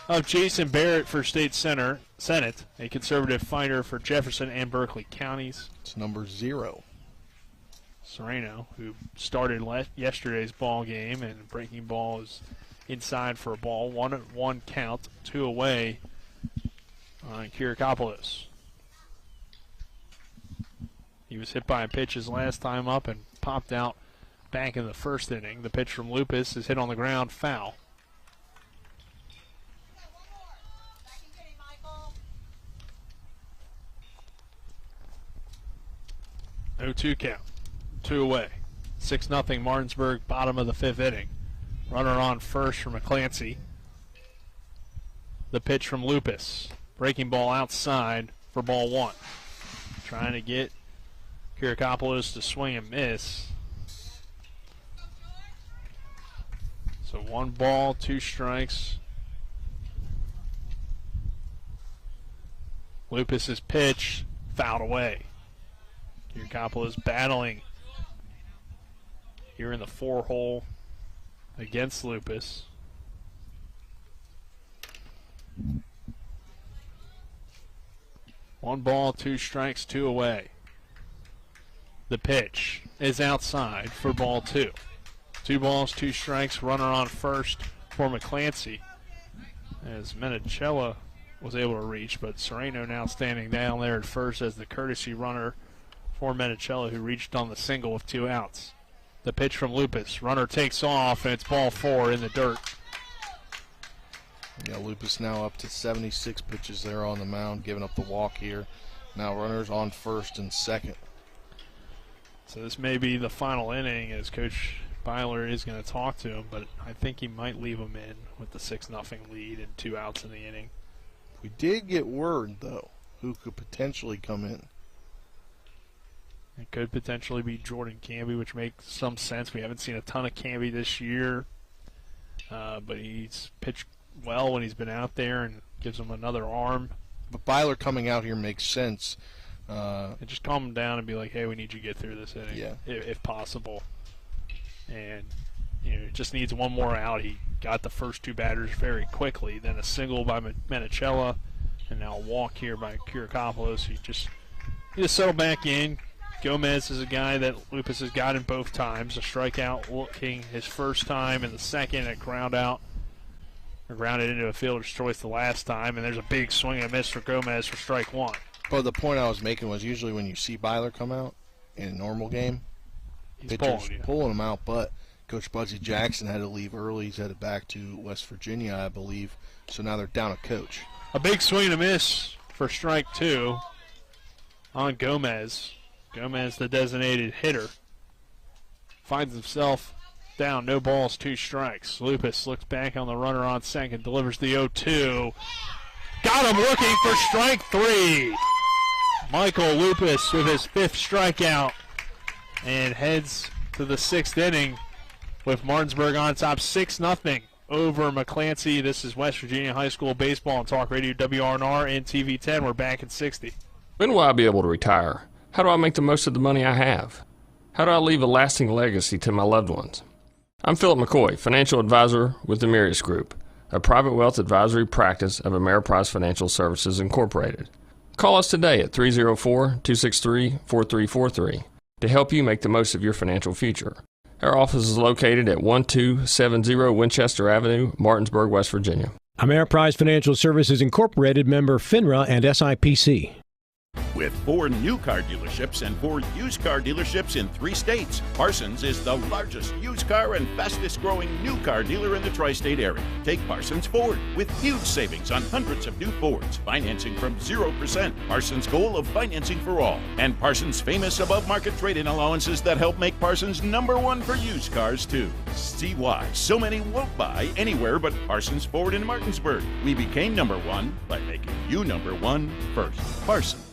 of Jason Barrett for State Senate, a conservative fighter for Jefferson and Berkeley counties. It's number 0. Sereno, who started yesterday's ball game, and breaking ball is inside for a ball. 1-1 count, 2 away on Kyrikopoulos. He was hit by a pitch his last time up and popped out back in the first inning. The pitch from Lupus is hit on the ground, foul. No 2 count. 2 away. 6-0 Martinsburg, bottom of the 5th inning. Runner on first for McClancy. The pitch from Lupus. Breaking ball outside for ball 1. Trying to get Kyrikopoulos to swing and miss. So 1 ball, 2 strikes. Lupus's pitch fouled away. Kyrikopoulos battling here in the 4-hole against Lupus. One ball, 2 strikes, 2 away. The pitch is outside for ball 2. 2 balls, 2 strikes, runner on first for McClancy, as Menichella was able to reach, but Sereno now standing down there at first as the courtesy runner for Menichella, who reached on the single with 2 outs. The pitch from Lupus. Runner takes off, and it's ball 4 in the dirt. Yeah, Lupus now up to 76 pitches there on the mound, giving up the walk here. Now runners on first and second. So this may be the final inning, as Coach Byler is going to talk to him, but I think he might leave him in with the 6-0 lead and 2 outs in the inning. We did get word, though, who could potentially come in. It could potentially be Jordan Canby, which makes some sense. We haven't seen a ton of Canby this year, but he's pitched well when he's been out there and gives him another arm. But Byler coming out here makes sense. And just calm him down and be like, hey, we need you to get through this inning, yeah, if possible. And it just needs 1 more out. He got the first 2 batters very quickly, then a single by Menichella, and now a walk here by Kyrikopoulos. He just need to settle back in. Gomez is a guy that Lupus has gotten both times. A strikeout looking his first time, and the second a grounded into a fielder's choice the last time, and there's a big swing and miss for Gomez for strike 1. Well, the point I was making was usually when you see Byler come out in a normal game, he's pitchers pulling him out, but Coach Bugsy Jackson had to leave early. He's headed back to West Virginia, I believe, so now they're down a coach. A big swing and a miss for strike 2 on Gomez. Gomez, the designated hitter, finds himself down, no balls, 2 strikes. Lupus looks back on the runner on second, delivers the 0-2. Got him looking for strike 3. Michael Lupus with his 5th strikeout and heads to the 6th inning with Martinsburg on top 6-0 over McClancy. This is West Virginia High School Baseball on Talk Radio WRNR and TV10. We're back at 60. When will I be able to retire? How do I make the most of the money I have? How do I leave a lasting legacy to my loved ones? I'm Philip McCoy, financial advisor with the Mirius Group, a private wealth advisory practice of Ameriprise Financial Services Incorporated. Call us today at 304-263-4343 to help you make the most of your financial future. Our office is located at 1270 Winchester Avenue, Martinsburg, West Virginia. Ameriprise Financial Services Incorporated, member FINRA and SIPC. With 4 new car dealerships and 4 used car dealerships in 3 states, Parsons is the largest used car and fastest growing new car dealer in the tri-state area. Take Parsons Ford with huge savings on hundreds of new Fords, financing from 0%, Parsons' goal of financing for all, and Parsons' famous above-market trade-in allowances that help make Parsons #1 for used cars too. See why so many won't buy anywhere but Parsons Ford in Martinsburg. We became #1 by making you #1 first. Parsons.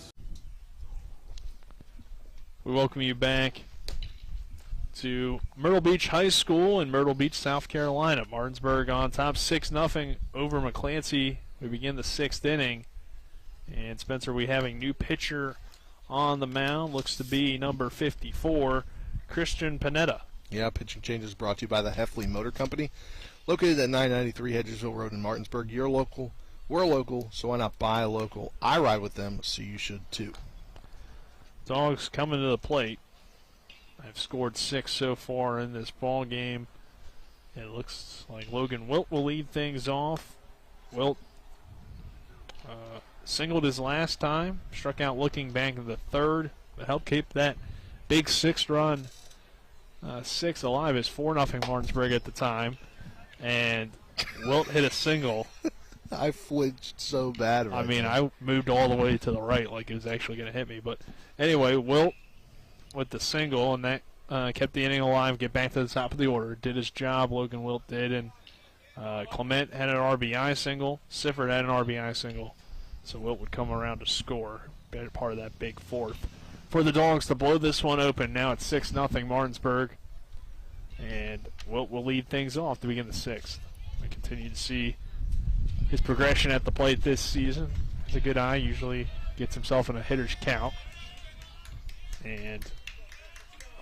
We welcome you back to Myrtle Beach High School in Myrtle Beach, South Carolina. Martinsburg on top 6-0 over McClancy. We begin the 6th inning. And Spencer, we have a new pitcher on the mound looks to be number 54, Christian Panetta. Yeah, pitching changes brought to you by the Heffley Motor Company, located at 993 Hedgesville Road in Martinsburg. You're local, we're local, so why not buy local? I ride with them, so you should too. Dogs coming to the plate. I've scored 6 so far in this ball game. It looks like Logan Wilt will lead things off. Wilt singled his last time, struck out looking back in the third, but helped keep that big 6-run 6 alive. Is 4-0 Martinsburg at the time, and Wilt hit a single. I flinched so bad. I mean, I moved all the way to the right like it was actually going to hit me. But anyway, Wilt with the single, and that kept the inning alive, get back to the top of the order. Did his job, Logan Wilt did, and Clement had an RBI single. Sifford had an RBI single. So Wilt would come around to score, part of that big fourth. For the Dogs to blow this one open, now it's 6-0 Martinsburg. And Wilt will lead things off to begin the 6th. We continue to see his progression at the plate this season. He's a good eye, usually gets himself in a hitter's count. And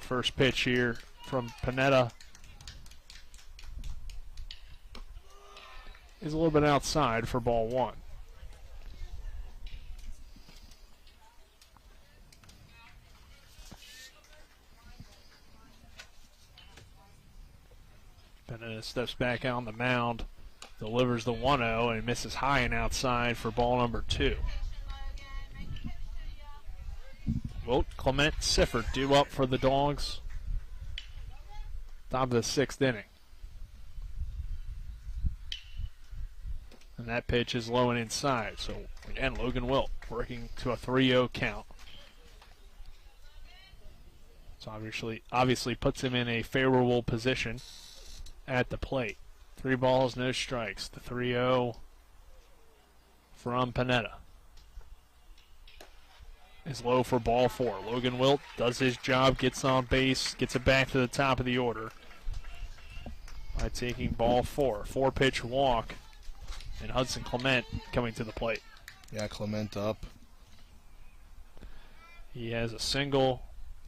first pitch here from Panetta is a little bit outside for ball 1. Panetta steps back out on the mound, delivers the 1-0, and misses high and outside for ball number 2. Wilt, Clement, Sifford due up for the Dogs. Top of the 6th inning. And that pitch is low and inside. So, again, Logan Wilt working to a 3-0 count. So obviously puts him in a favorable position at the plate. 3 balls, no strikes. The 3-0 from Panetta is low for ball 4. Logan Wilt does his job, gets on base, gets it back to the top of the order by taking ball 4. 4-pitch walk, and Hudson Clement coming to the plate. Yeah, Clement up. He has a single,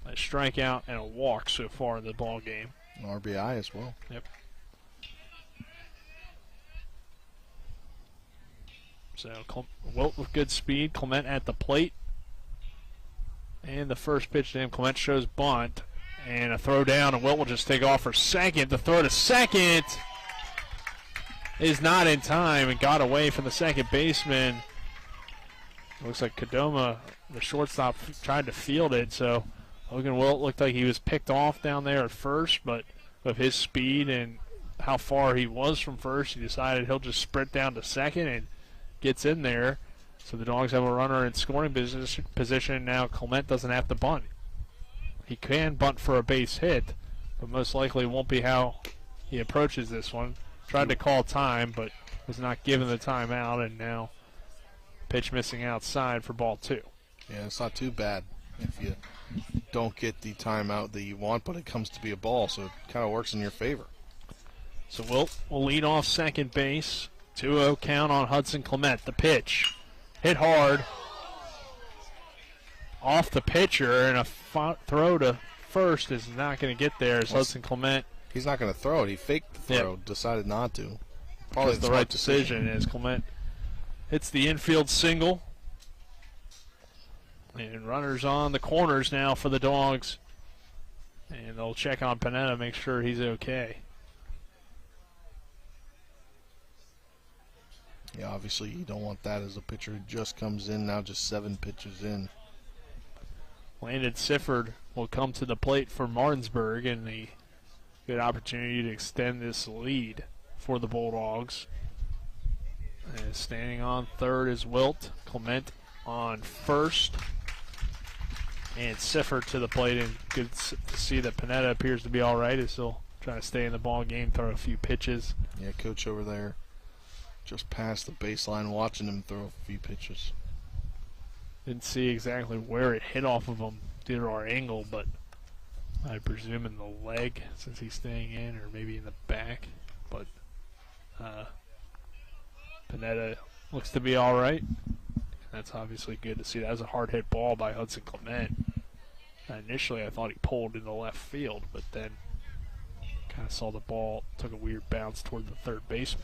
a strikeout, and a walk so far in the ball game. An RBI as well. Yep. So Wilt with good speed, Clement at the plate. And the first pitch to him, Clement shows bunt. And a throw down, and Wilt will just take off for second. The throw to second is not in time and got away from the second baseman. Looks like Kadoma, the shortstop, tried to field it. So Logan Wilt looked like he was picked off down there at first, but with his speed and how far he was from first, he decided he'll just sprint down to second and gets in there. So the Dogs have a runner in scoring position. Now Clement doesn't have to bunt. He can bunt for a base hit, but most likely won't be how he approaches this one. Tried to call time, but was not given the timeout, and now pitch missing outside for ball 2. Yeah, it's not too bad if you don't get the timeout that you want, but it comes to be a ball, so it kind of works in your favor. So Wilt will lead off second base. 2-0 count on Hudson Clement. The pitch hit hard off the pitcher, and a throw to first is not going to get there as Hudson Clement. He's not going to throw it. He faked the throw, decided not to. Probably the right decision as Clement hits the infield single. And runners on the corners now for the Dogs. And they'll check on Panetta, make sure he's okay. Yeah, obviously you don't want that as a pitcher who just comes in now, just 7 pitches in. Landon Sifford will come to the plate for Martinsburg, and the good opportunity to extend this lead for the Bulldogs. And standing on third is Wilt. Clement on first. And Sifford to the plate, and good to see that Panetta appears to be all right. He's still trying to stay in the ball game, throw a few pitches. Yeah, coach over there just past the baseline watching him throw a few pitches. Didn't see exactly where it hit off of him due to our angle, but I presume in the leg since he's staying in, or maybe in the back. But Panetta looks to be all right. That's obviously good to see. That was a hard hit ball by Hudson Clement. Initially, I thought he pulled into left field, but then kind of saw the ball took a weird bounce toward the third baseman.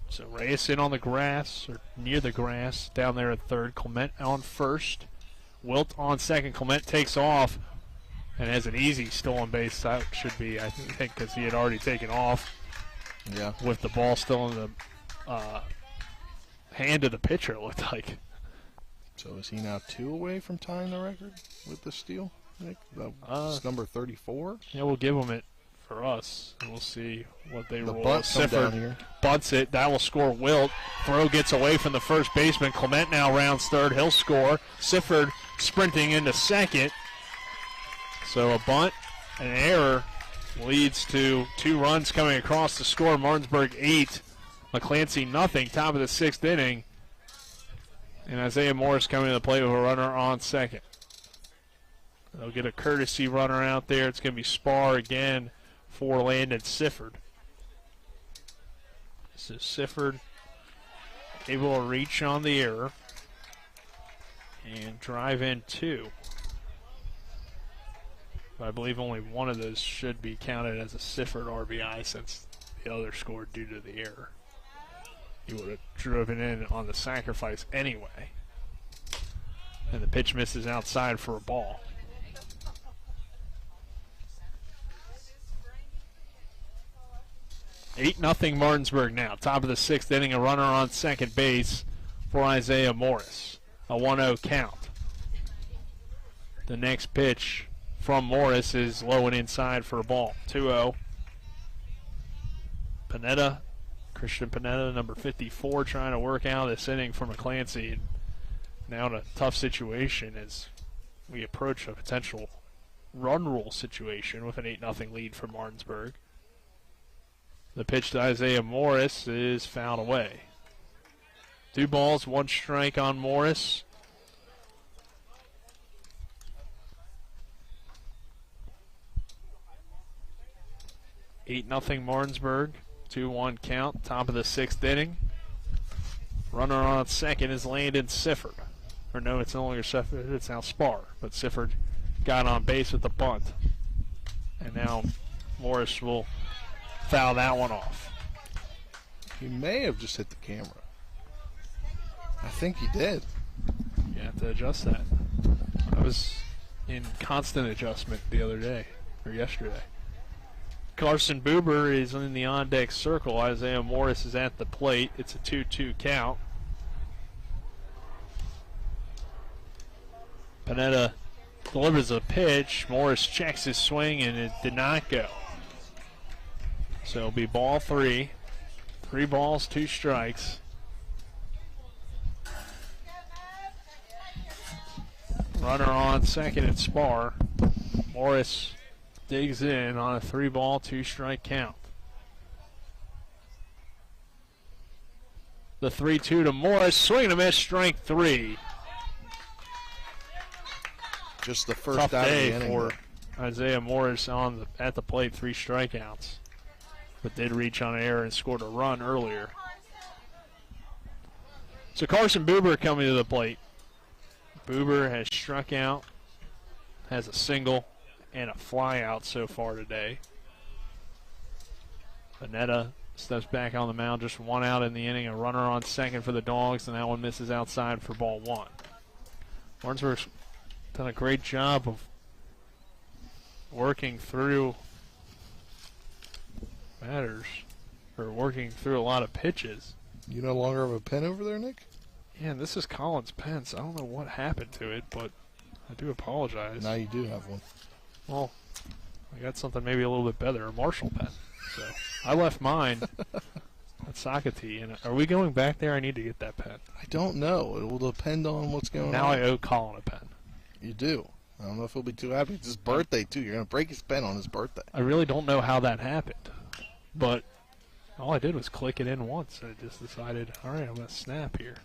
So Reyes in on the grass, or near the grass, down there at third. Clement on first. Wilt on second. Clement takes off and has an easy stolen base. That should be, I think, because he had already taken off. Yeah. With the ball still in the hand of the pitcher, it looked like. So is he now 2 away from tying the record with the steal, Nick? That's number 34? Yeah, we'll give him it for us, and we'll see what they roll. bunt come down here. Bunts it. That will score Wilt. Throw gets away from the first baseman. Clement now rounds third. He'll score. Sifford sprinting into second. So a bunt, an error, leads to 2 runs coming across to score. Martinsburg 8, McClancy nothing. Top of the 6th inning. And Isaiah Morris coming to the plate with a runner on second. They'll get a courtesy runner out there. It's going to be Spar again for Landon Sifford. This is Sifford able to reach on the error and drive in 2. But I believe only one of those should be counted as a Sifford RBI since the other scored due to the error. He would have driven in on the sacrifice anyway. And the pitch misses outside for a ball. Eight 0 Martinsburg now. Top of the 6th inning, a runner on second base for Isaiah Morris. A 1-0 count. The next pitch from Morris is low and inside for a ball. 2-0. Panetta, Christian Panetta, number 54, trying to work out this inning for McClancy. And now in a tough situation as we approach a potential run rule situation with an 8-0 lead for Martinsburg. The pitch to Isaiah Morris is fouled away. 2 balls, 1 strike on Morris. Eight 0 Martinsburg. 2-1 count. Top of the 6th inning. Runner on second is Landon Sifford. Or no, it's no longer Sifford. It's now Spar. But Sifford got on base with the bunt. And now Morris will foul that one off. He may have just hit the camera. I think he did. You have to adjust that. I was in constant adjustment the other day, or yesterday. Carson Buber is in the on-deck circle. Isaiah Morris is at the plate. It's a 2-2 count. Panetta delivers a pitch. Morris checks his swing, and it did not go. So it'll be ball 3. 3 balls, 2 strikes. Runner on second at Spar. Morris digs in on a 3-ball, 2-strike count. The 3-2 to Morris. Swing and a miss, strike 3. Just the first Tough out of the day inning for Isaiah Morris at the plate, 3 strikeouts. But did reach on error and scored a run earlier. So Carson Buber coming to the plate. Buber has struck out, has a single and a fly out so far today. Panetta steps back on the mound, just 1 out in the inning, a runner on second for the Dogs, and that one misses outside for ball 1. Martinsburg's done a great job of working through working through a lot of pitches. You no longer have a pen over there, Nick? Yeah, and this is Collins' pen, so I don't know what happened to it, but I do apologize. Now you do have one. Well, I got something maybe a little bit better, a Marshall pen. So I left mine at Sakati. And are we going back there? I need to get that pen. I don't know. It will depend on what's going on. Now I owe Colin a pen. You do. I don't know if he'll be too happy. It's his birthday, too. You're going to break his pen on his birthday. I really don't know how that happened. But all I did was click it in once. I just decided, all right, I'm going to snap here.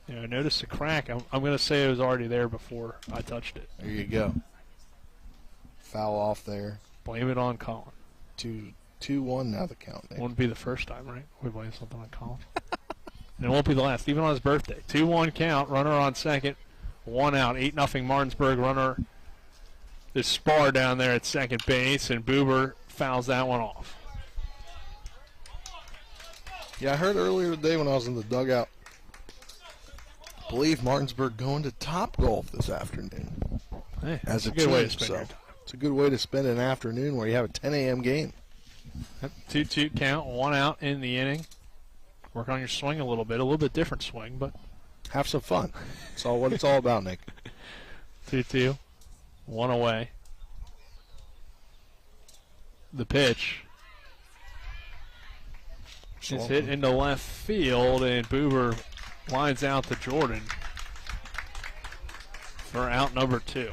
You know, I noticed a crack. I'm going to say it was already there before I touched it. There you go. Foul off there. Blame it on Colin. 2-1 now the count. Nick. Wouldn't be the first time, right? We blame something on Colin. And it won't be the last, even on his birthday. 2-1 count, runner on second, 1 out. 8-0 Martinsburg. Runner is Spar down there at second base, and Boober fouls that one off. Yeah, I heard earlier today when I was in the dugout, I believe Martinsburg going to Topgolf this afternoon. Hey, as a good way to team, spend your time. it's a good way to spend an afternoon where you have a 10 a.m. game. 2-2 count, 1 out in the inning. Work on your swing a little bit different swing, but have some fun. That's all what it's all about, Nick. 2-2, 1 away. The pitch is hit into left field, and Boober lines out to Jordan for out number 2.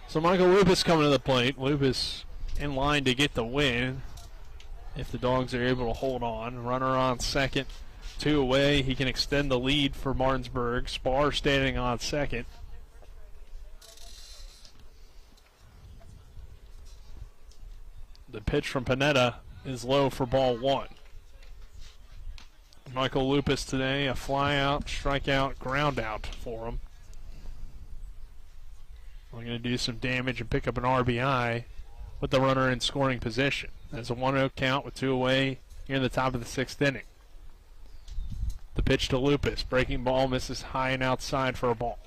So Michael Lupus coming to the plate. Lupus in line to get the win if the Dogs are able to hold on. Runner on second, 2 away. He can extend the lead for Martinsburg. Spar standing on second. The pitch from Panetta is low for ball 1. Michael Lupus today, a fly out, strikeout, ground out for him. We're going to do some damage and pick up an RBI with the runner in scoring position. There's a 1-0 count with 2 away here in the top of the 6th inning. The pitch to Lupus. Breaking ball misses high and outside for a ball.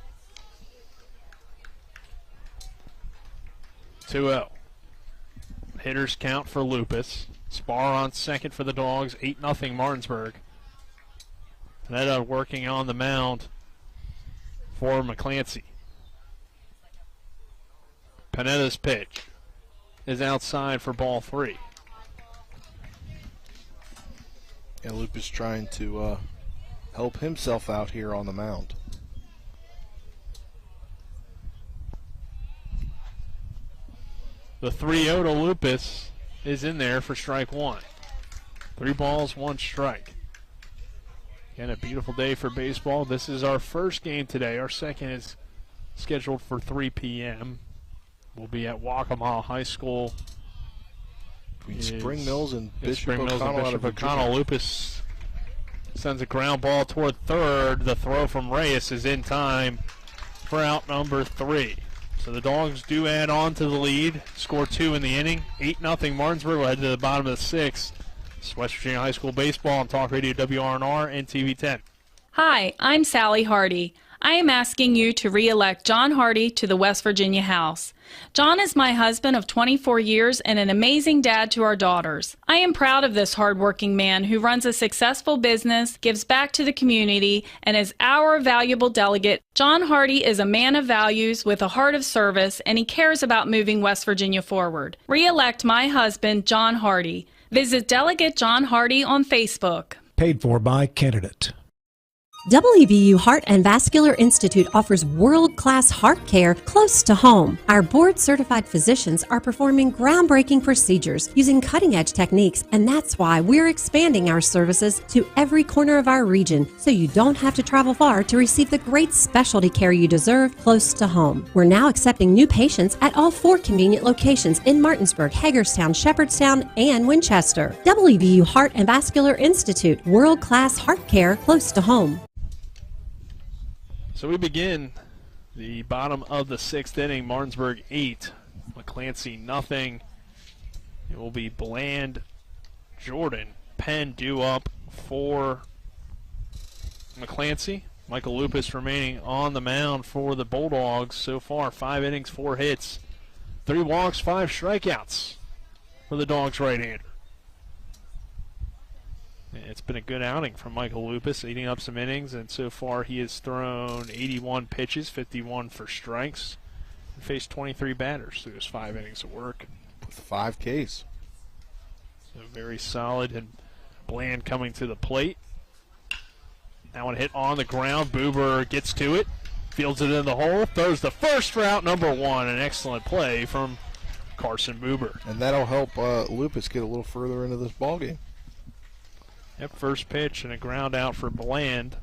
2-0. Hitters count for Lupus. Spar on second for the Dogs. 8-0 Martinsburg. Panetta working on the mound for McClancy. Panetta's pitch is outside for ball 3. And Lupus trying to help himself out here on the mound. The 3-0 to Lupus is in there for strike 1. 3 balls, 1 strike. Again, a beautiful day for baseball. This is our first game today. Our second is scheduled for 3 p.m. We'll be at Waccamaw High School. Spring Mills and Bishop O'Connell. Lupus sends a ground ball toward third. The throw from Reyes is in time for out number 3. So the Dogs do add on to the lead. Score 2 in the inning. 8-0 Martinsburg. We'll head to the bottom of the 6th. It's West Virginia High School Baseball on Talk Radio WRNR and TV 10. Hi, I'm Sally Hardy. I am asking you to re-elect John Hardy to the West Virginia House. John is my husband of 24 years and an amazing dad to our daughters. I am proud of this hardworking man who runs a successful business, gives back to the community, and is our valuable delegate. John Hardy is a man of values with a heart of service, and he cares about moving West Virginia forward. Re-elect my husband, John Hardy. Visit Delegate John Hardy on Facebook. Paid for by candidate. WVU Heart and Vascular Institute offers world-class heart care close to home. Our board-certified physicians are performing groundbreaking procedures using cutting-edge techniques, and that's why we're expanding our services to every corner of our region so you don't have to travel far to receive the great specialty care you deserve close to home. We're now accepting new patients at all 4 convenient locations in Martinsburg, Hagerstown, Shepherdstown, and Winchester. WVU Heart and Vascular Institute, world-class heart care close to home. So we begin the bottom of the 6th inning. Martinsburg 8, McClancy nothing. It will be Bland, Jordan, Penn due up for McClancy. Michael Lupus remaining on the mound for the Bulldogs so far. 5 innings, 4 hits, 3 walks, 5 strikeouts for the Dogs right-hander. It's been a good outing from Michael Lupus, eating up some innings, and so far he has thrown 81 pitches, 51 for strikes, and faced 23 batters through his 5 innings of work. With 5 Ks. So very solid, and Bland coming to the plate. That one hit on the ground. Boober gets to it, fields it in the hole, throws the first for out number 1. An excellent play from Carson Boober. And that'll help Lupus get a little further into this ballgame. Yep, first pitch and a ground out for Bland.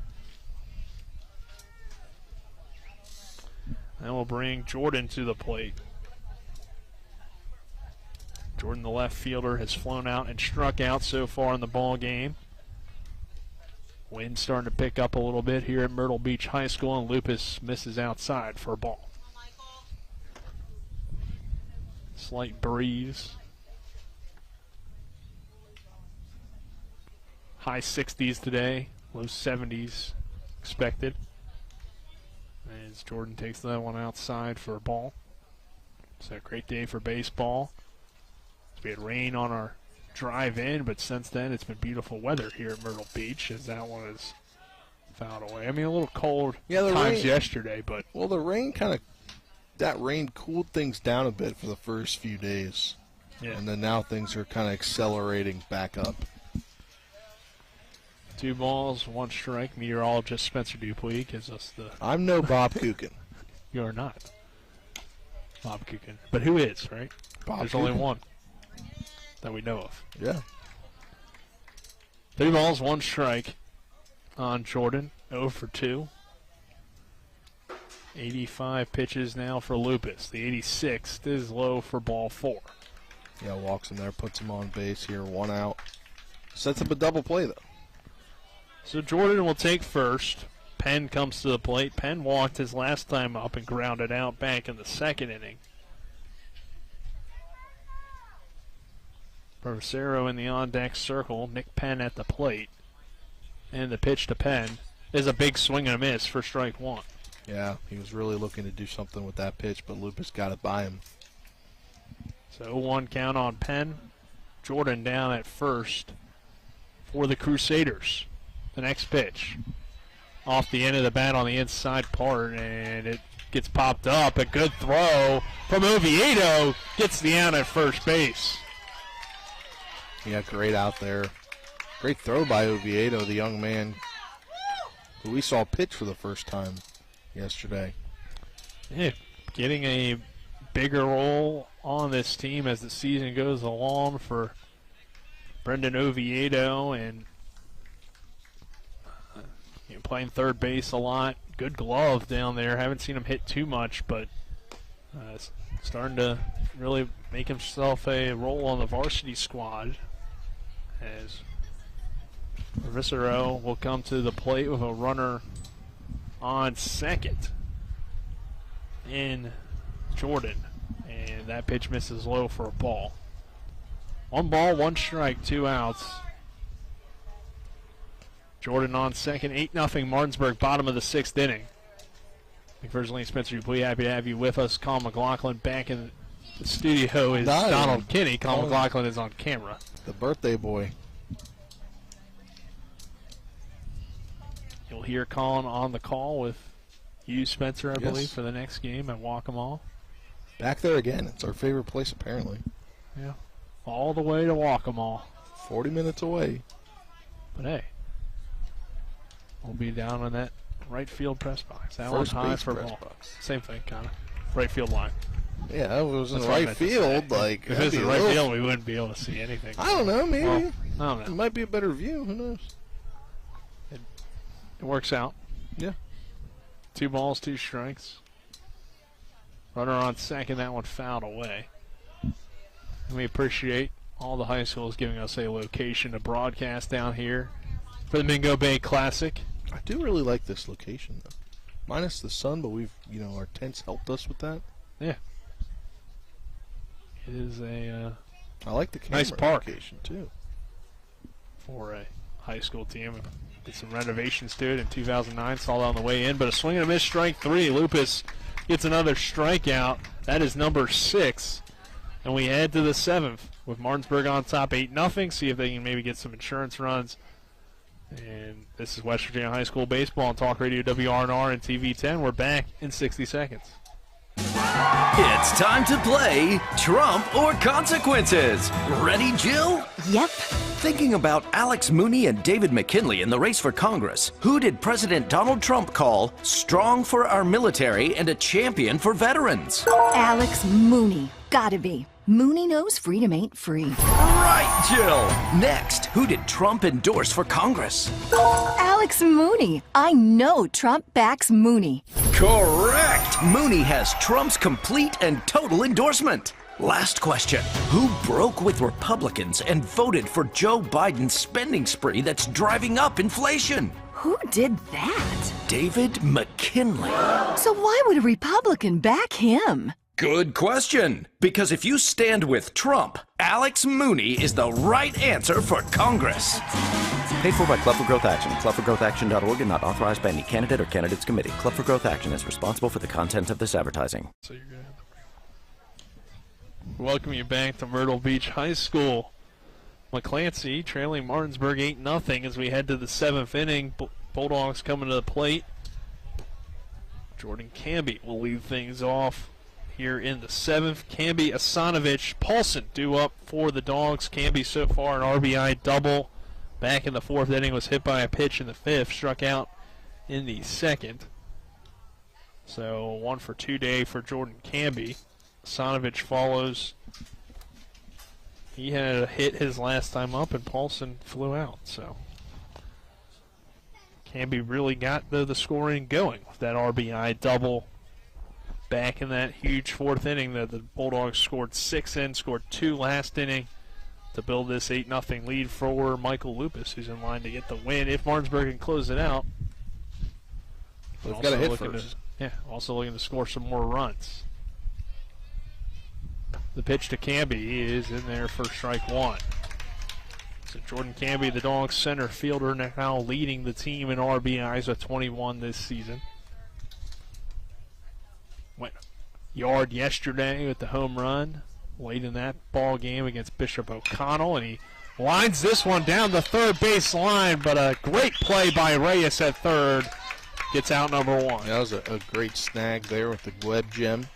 That will bring Jordan to the plate. Jordan, the left fielder, has flown out and struck out so far in the ball game. Wind starting to pick up a little bit here at Myrtle Beach High School, and Lupus misses outside for a ball. Slight breeze. High 60s today, low 70s expected. As Jordan takes that one outside for a ball. It's a great day for baseball. We had rain on our drive in, but since then it's been beautiful weather here at Myrtle Beach as that one is fouled away. I mean, a little cold times yesterday, but... Well, the rain that rain cooled things down a bit for the first few days. Yeah. And then now things are kind of accelerating back up. 2 balls, 1 strike. Meteorologist Spencer Dupuis gives us the... I'm no Bob Kukin. You are not Bob Kukin. But who is, right? There's only one that we know of. Yeah. 3 balls, 1 strike on Jordan. 0 for 2. 85 pitches now for Lupus. The 86th is low for ball 4. Yeah, walks him there, puts him on base here, 1 out. Sets up a double play, though. So Jordan will take first. Penn comes to the plate. Penn walked his last time up and grounded out back in the 2nd inning. Bracero in the on-deck circle. Nick Penn at the plate. And the pitch to Penn is a big swing and a miss for strike 1. Yeah, he was really looking to do something with that pitch, but Lupus got it by him. So 0-1 count on Penn. Jordan down at first for the Crusaders. The next pitch. Off the end of the bat on the inside part, and it gets popped up. A good throw from Oviedo. Gets the out at first base. Yeah, great out there. Great throw by Oviedo, the young man who we saw pitch for the first time yesterday. Yeah, getting a bigger role on this team as the season goes along for Brendan Oviedo, and playing third base a lot. Good glove down there. Haven't seen him hit too much, but starting to really make himself a role on the varsity squad. As Bracero will come to the plate with a runner on second in Jordan. And that pitch misses low for a ball. 1 ball, 1 strike, 2 outs. Jordan on second, 8-0 Martinsburg, bottom of the 6th inning. McPherson Lane, Spencer Dupuis, happy to have you with us. Colin McLaughlin back in the studio is Donald Kinney. Colin McLaughlin is on camera. The birthday boy. You'll hear Colin on the call with you, Spencer, I Yes. believe, for the next game at Waccamaw. Back there again. It's our favorite place, apparently. Yeah. All the way to Waccamaw. 40 minutes away. But hey, we'll be down in that right field press box. That First one's high base for press ball. box. Same thing, kind of. Right field line. Yeah, if it was in That's the what I right meant to field, say. like... If it that'd was in be the a right little- field, we wouldn't be able to see anything. I don't know, maybe. Well, I don't know. It might be a better view. Who knows? It works out. Yeah. 2 balls, 2 strikes. Runner on second, that one fouled away. And we appreciate all the high schools giving us a location to broadcast down here for the Mingo Bay Classic. I do really like this location, though. Minus the sun, but we've, our tents helped us with that. Yeah. It is a I like the camera nice park location, too. For a high school team. Did some renovations to it in 2009. Saw that on the way in, but a swing and a miss, strike 3. Lupus gets another strikeout. That is number 6. And we head to the 7th with Martinsburg on top 8-0. See if they can maybe get some insurance runs. And this is West Virginia High School Baseball on Talk Radio WRNR and TV 10. We're back in 60 seconds. It's time to play Trump or Consequences. Ready, Jill? Yep. Thinking about Alex Mooney and David McKinley in the race for Congress, who did President Donald Trump call strong for our military and a champion for veterans? Alex Mooney. Gotta be. Mooney knows freedom ain't free. Right, Jill. Next, who did Trump endorse for Congress? Alex Mooney. I know Trump backs Mooney. Correct! Mooney has Trump's complete and total endorsement. Last question. Who broke with Republicans and voted for Joe Biden's spending spree that's driving up inflation? Who did that? David McKinley. So why would a Republican back him? Good question. Because if you stand with Trump, Alex Mooney is the right answer for Congress. Paid for by Club for Growth Action. ClubForGrowthAction.org and not authorized by any candidate or candidates committee. Club for Growth Action is responsible for the content of this advertising. So you're good. Welcome you back to Myrtle Beach High School. McClancy trailing Martinsburg 8-0 as we head to the 7th inning. Bulldogs coming to the plate. Jordan Camby will lead things off here in the 7th. Camby, Asanovich, Paulson due up for the Dogs. Camby so far an RBI double. Back in the 4th inning, was hit by a pitch in the 5th. Struck out in the 2nd. So 1 for 2 day for Jordan Camby. Asanovich follows. He had a hit his last time up, and Paulson flew out. So Camby really got the scoring going with that RBI double. Back in that huge 4th inning, the Bulldogs scored 6 in, scored 2 last inning to build this 8-0 lead for Michael Lupus, who's in line to get the win if Martinsburg can close it out. They've got a hit first. Also looking to score some more runs. The pitch to Camby is in there for strike 1. So Jordan Camby, the Dogs center fielder, now leading the team in RBIs with 21 this season. Went yard yesterday with the home run late in that ball game against Bishop O'Connell, and he lines this one down the third base line, but a great play by Reyes at third gets out number 1. That was a great snag there with the web gem.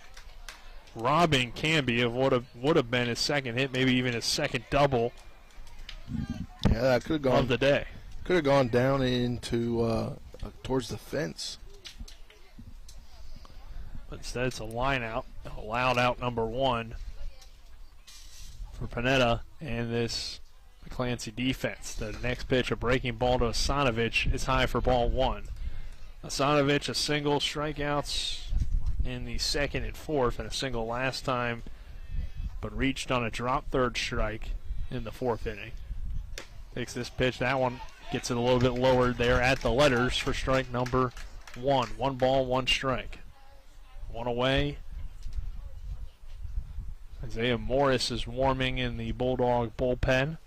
Robbing Camby of what would have been his second hit, maybe even his second double. Yeah, that could have gone of the day. Could have gone down into towards the fence. But instead, it's a line out, allowed out number 1 for Panetta and this McClancy defense. The next pitch, a breaking ball to Asanovich, is high for ball 1. Asanovich, a single, strikeouts in the 2nd and 4th, and a single last time, but reached on a drop third strike in the 4th inning. Takes this pitch, that one gets it a little bit lower there at the letters for strike number 1. 1 ball, 1 strike. 1 away. Isaiah Morris is warming in the Bulldog bullpen.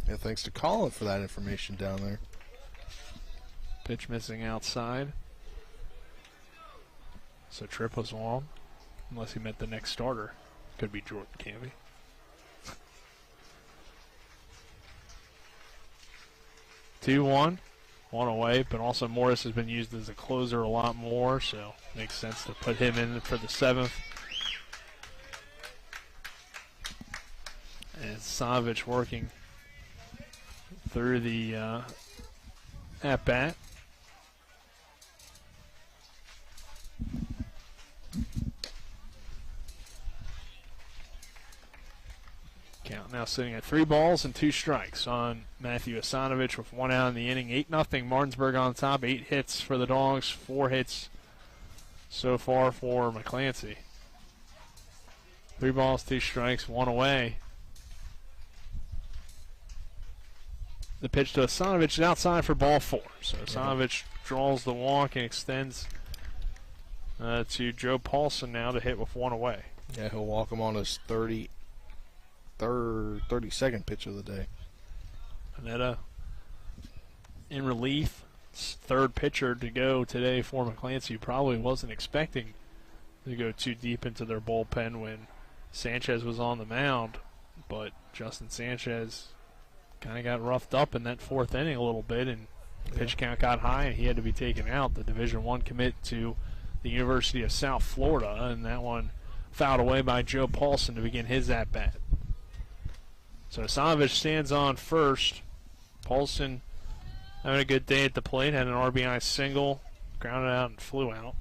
Yeah, thanks to Colin for that information down there. Pitch missing outside. So trip was long, unless he meant the next starter. Could be Jordan Camby. Two, 1 away, but also Morris has been used as a closer a lot more, so makes sense to put him in for the 7th. And Savage working through the at-bat. Count now sitting at 3 balls and 2 strikes on Matthew Asanovich with 1 out in the inning. 8-0 Martinsburg on top. 8 hits for the Dogs. 4 hits so far for McClancy. 3 balls, 2 strikes, 1 away. The pitch to Asanovich is outside for ball 4. So Asanovich draws the walk and extends to Joe Paulson now to hit with 1 away. Yeah, he'll walk him on his 32nd pitch of the day. Panetta in relief. 3rd pitcher to go today for McClancy. Probably wasn't expecting to go too deep into their bullpen when Sanchez was on the mound, but Justin Sanchez kind of got roughed up in that 4th inning a little bit, and pitch count got high, and he had to be taken out. The Division I commit to the University of South Florida, and that one fouled away by Joe Paulson to begin his at-bat. So Asanovich stands on first. Paulson having a good day at the plate, had an RBI single, grounded out and flew out.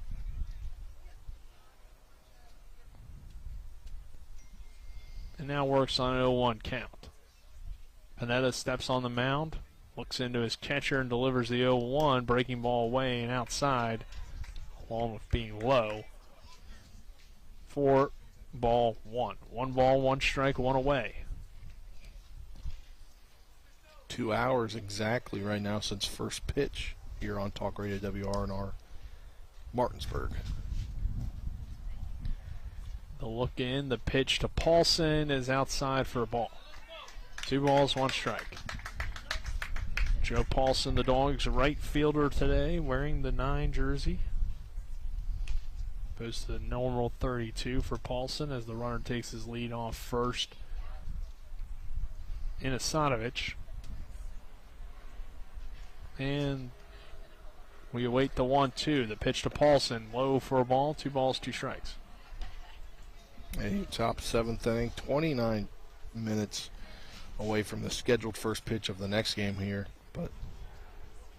And now works on an 0-1 count. Panetta steps on the mound, looks into his catcher and delivers the 0-1, breaking ball away and outside. along with being low. 4 ball 1. 1 ball, 1 strike, 1 away. 2 hours exactly right now since first pitch here on Talk Radio WRNR Martinsburg. The look in, the pitch to Paulson is outside for a ball. 2 balls, 1 strike. Joe Paulson, the Dogs' right fielder today, wearing the 9 jersey. Opposed to the normal 32 for Paulson as the runner takes his lead off first in Asanovich. And we await the 1-2. The pitch to Paulson, low for a ball, 2 balls, 2 strikes. A top 7th inning, 29 minutes away from the scheduled first pitch of the next game here, but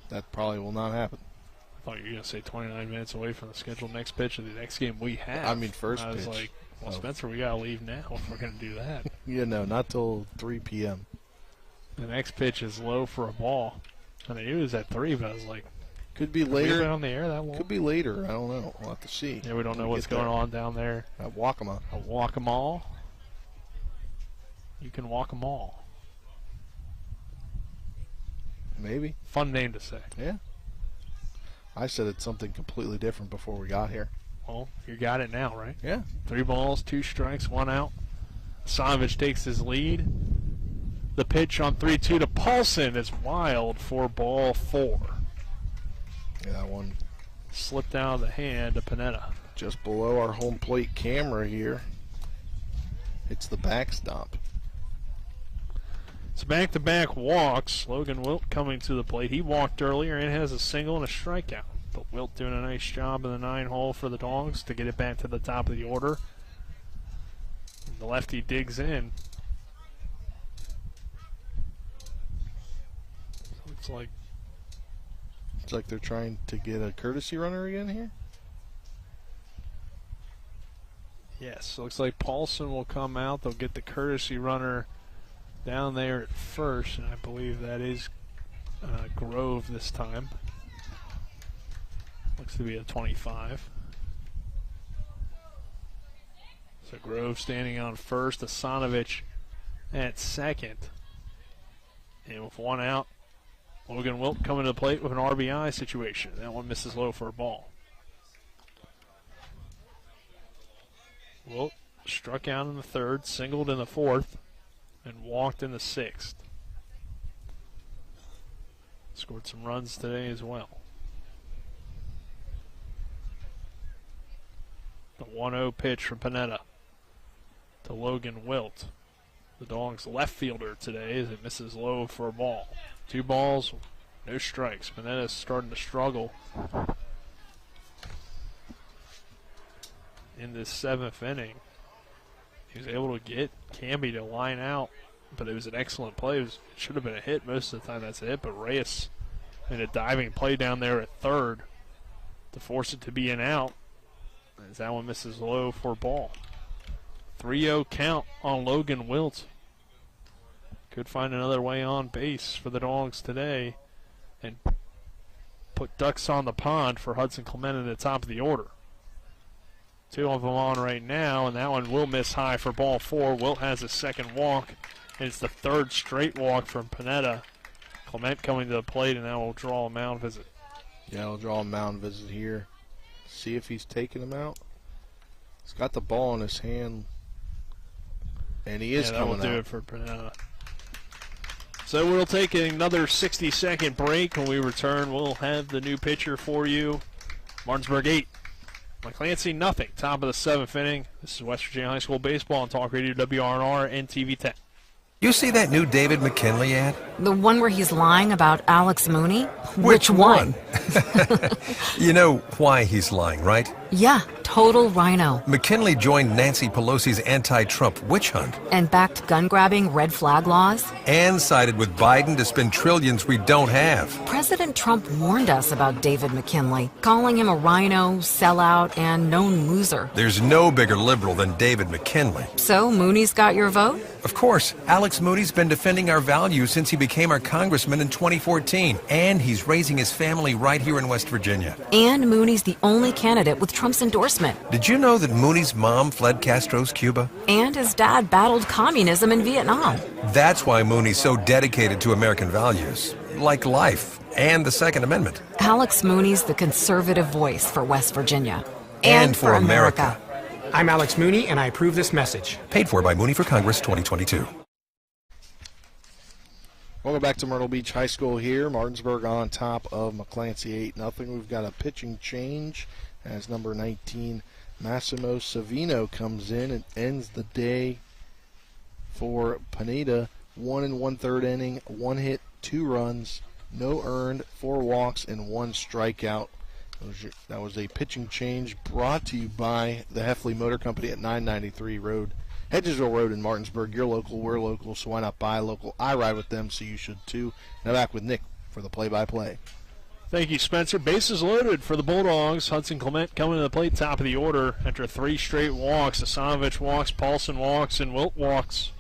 that probably will not happen. I thought you were going to say 29 minutes away from the scheduled next pitch of the next game we have. I mean first pitch. I was like, well, Spencer, we got to leave now if we're going to do that. Yeah, no, not till 3 p.m. The next pitch is low for a ball. And I knew it was at 3, but I was like, could be later. We've been on the air that long? Could be later. I don't know. We'll have to see. Yeah, we don't know what's going on down there. At Waccamaw. At Waccamaw. You can walk them all. Maybe. Fun name to say. Yeah. I said it's something completely different before we got here. Well, you got it now, right? Yeah. 3 balls, 2 strikes, 1 out. Sanovich takes his lead. The pitch on 3-2 to Paulson is wild for ball 4. Yeah, that one slipped out of the hand to Panetta. Just below our home plate camera here. It's the backstop. It's back-to-back walks. Logan Wilt coming to the plate. He walked earlier and has a single and a strikeout. But Wilt doing a nice job in the 9-hole for the Dogs to get it back to the top of the order. And the lefty digs in. So it's like they're trying to get a courtesy runner again here. Yes, looks like Paulson will come out. They'll get the courtesy runner down there at first, and I believe that is Grove this time. Looks to be a 25. So Grove standing on first, Asanovich at second. And with 1 out, Logan Wilt coming to the plate with an RBI situation. That one misses low for a ball. Wilt struck out in the 3rd, singled in the 4th, and walked in the 6th. Scored some runs today as well. The 1-0 pitch from Panetta to Logan Wilt. The Dogs' left fielder today as it misses low for a ball. 2 balls, no strikes. Panetta's starting to struggle in this 7th inning. He was able to get Camby to line out, but it was an excellent play. It should have been a hit most of the time. That's a hit, but Reyes made a diving play down there at 3rd to force it to be an out, as that one misses low for a ball. 3-0 count on Logan Wilt. Could find another way on base for the Dogs today and put ducks on the pond for Hudson Clement at the top of the order. 2 of them on right now, and that one will miss high for ball 4. Wilt has his 2nd walk, and it's the 3rd straight walk from Panetta. Clement coming to the plate, and that will draw a mound visit. Yeah, he'll draw a mound visit here. See if he's taking him out. He's got the ball in his hand, and he is coming out. That will do it for Panetta. So we'll take another 60-second break. When we return, we'll have the new pitcher for you. Martinsburg 8, McClancy nothing. Top of the 7th inning. This is West Virginia High School Baseball on Talk Radio WRNR and TV 10. You see that new David McKinley ad? The one where he's lying about Alex Mooney? Which one? You know why he's lying, right? Yeah, total rhino. McKinley joined Nancy Pelosi's anti-Trump witch hunt. And backed gun-grabbing red flag laws. And sided with Biden to spend trillions we don't have. President Trump warned us about David McKinley, calling him a rhino, sellout, and known loser. There's no bigger liberal than David McKinley. So Mooney's got your vote? Of course. Alex Mooney's been defending our values since he became became our congressman in 2014, and he's raising his family right here in West Virginia. And Mooney's the only candidate with Trump's endorsement. Did you know that Mooney's mom fled Castro's Cuba? And his dad battled communism in Vietnam. That's why Mooney's so dedicated to American values, like life and the Second Amendment. Alex Mooney's the conservative voice for West Virginia. And for America. I'm Alex Mooney, and I approve this message. Paid for by Mooney for Congress 2022. Welcome back to Myrtle Beach High School here. Martinsburg on top of McClancy 8-0. We've got a pitching change as number 19, Massimo Savino, comes in and ends the day for Pineda. 1 1/3 inning, 1 hit, 2 runs, no earned, 4 walks, and 1 strikeout. That was a pitching change brought to you by the Heffley Motor Company at 993 Hedgesville Road in Martinsburg. You're local, we're local, so why not buy local? I ride with them, so you should too. Now back with Nick for the play-by-play. Thank you, Spencer. Bases loaded for the Bulldogs. Hudson Clement coming to the plate, top of the order after 3 straight walks. Asanovich walks, Paulson walks, and Wilt walks.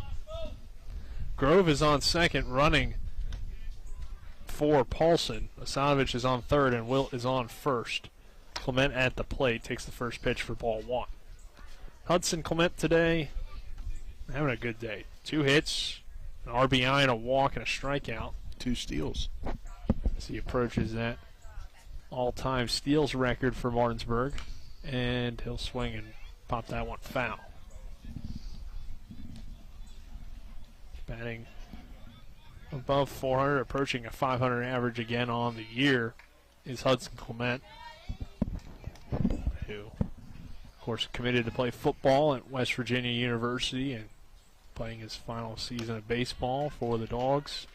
Grove is on second, running for Paulson. Asanovich is on third, and Wilt is on first. Clement at the plate takes the first pitch for ball 1. Hudson Clement today having a good day. 2 hits, an RBI, and a walk, and a strikeout. 2 steals. As he approaches that all-time steals record for Martinsburg, and he'll swing and pop that one foul. Batting above 400, approaching a 500 average again on the year is Hudson Clement, who, of course, committed to play football at West Virginia University and playing his final season of baseball for the Dogs,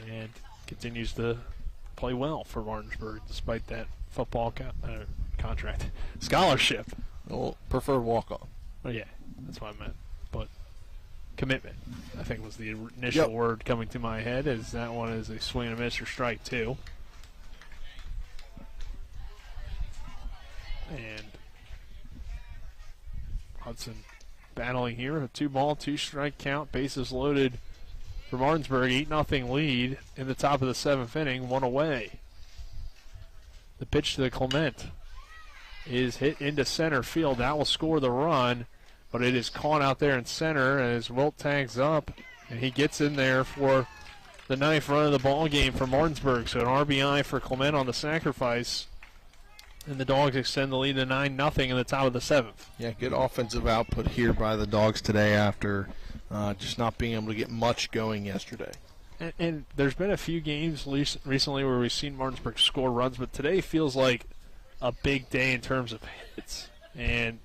and continues to play well for Martinsburg despite that football contract. Scholarship. Well, preferred walk-on. Oh, yeah, that's what I meant. But commitment, I think, was the initial word coming to my head, as that one is a swing and a miss or strike 2. And Hudson battling here, a 2-ball, 2-strike count, bases loaded for Martinsburg, 8-0 lead in the top of the 7th inning, 1 away. The pitch to the Clement is hit into center field. That will score the run, but it is caught out there in center as Wilt tags up, and he gets in there for the 9th run of the ball game for Martinsburg. So an RBI for Clement on the sacrifice, and the Dogs extend the lead to 9-0 in the top of the 7th. Yeah, good offensive output here by the Dogs today after just not being able to get much going yesterday. And there's been a few games recently where we've seen Martinsburg score runs, but today feels like a big day in terms of hits. And,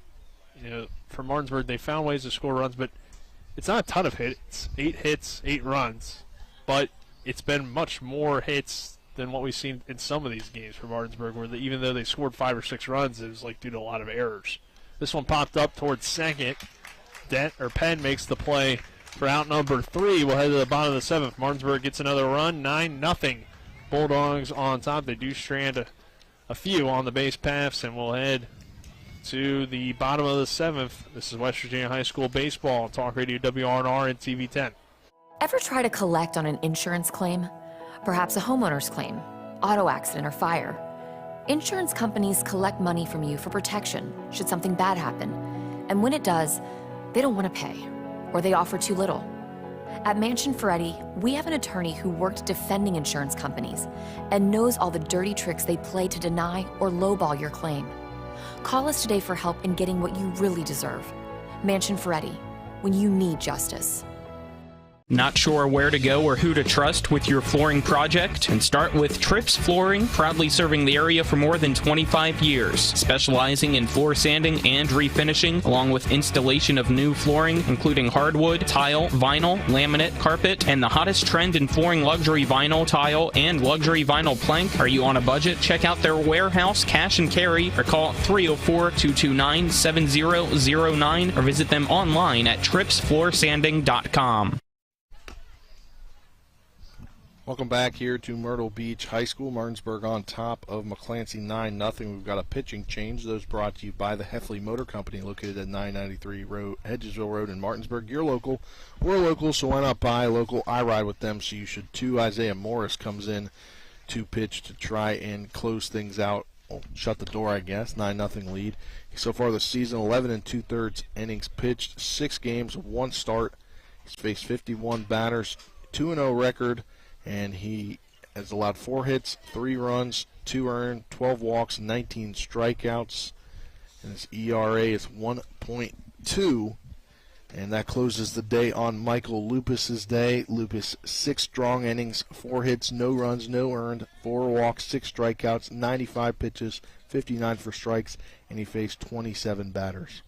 you know, for Martinsburg, they found ways to score runs, but it's not a ton of hits. 8 hits, 8 runs. But it's been much more hits than what we've seen in some of these games for Martinsburg, where even though they scored 5 or 6 runs, it was like due to a lot of errors. This one popped up towards second. Penn makes the play for out number 3. We'll head to the bottom of the 7th. Martinsburg gets another run, 9-0. Bulldogs on top. They do strand a few on the base paths, and we'll head to the bottom of the 7th. This is West Virginia High School baseball on Talk Radio WRNR and TV 10. Ever try to collect on an insurance claim? Perhaps a homeowner's claim, auto accident, or fire. Insurance companies collect money from you for protection should something bad happen. And when it does, they don't want to pay, or they offer too little. At Mansion Ferretti, we have an attorney who worked defending insurance companies and knows all the dirty tricks they play to deny or lowball your claim. Call us today for help in getting what you really deserve. Mansion Ferretti, when you need justice. Not sure where to go or who to trust with your flooring project? And start with Trips Flooring, proudly serving the area for more than 25 years, specializing in floor sanding and refinishing, along with installation of new flooring, including hardwood, tile, vinyl, laminate, carpet, and the hottest trend in flooring, luxury vinyl tile and luxury vinyl plank. Are you on a budget? Check out their warehouse, cash and carry, or call 304-229-7009, or visit them online at tripsfloorsanding.com. Welcome back here to Myrtle Beach High School. Martinsburg on top of McClancy 9-0. We've got a pitching change. Those brought to you by the Heffley Motor Company, located at 993 Hedgesville Road in Martinsburg. You're local. We're local, so why not buy local? I ride with them, so you should too. Isaiah Morris comes in to pitch to try and close things out. Well, shut the door, I guess. 9-0 lead. So far this season, 11 2/3 innings pitched, 6 games, 1 start. He's faced 51 batters, 2-0 record. And he has allowed 4 hits, 3 runs, 2 earned, 12 walks, 19 strikeouts. And his ERA is 1.2. And that closes the day on Michael Lupus's day. Lupus, 6 strong innings, 4 hits, no runs, no earned, 4 walks, 6 strikeouts, 95 pitches, 59 for strikes, and he faced 27 batters.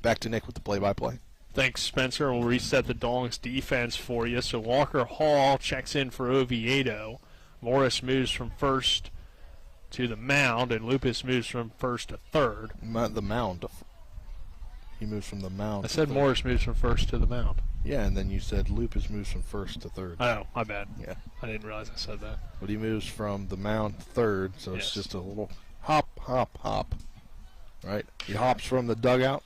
Back to Nick with the play-by-play. Thanks, Spencer. We'll reset the Dongs defense for you. So Walker Hall checks in for Oviedo. Morris moves from first to the mound, and Lupus moves from first to third. The mound. He moves from the mound. I said Morris moves from first to the mound. Yeah, and then you said Lupus moves from first to third. Oh, my bad. Yeah. I didn't realize I said that. But he moves from the mound to third, so it's just a little hop, hop, hop. Right? He hops from the dugout.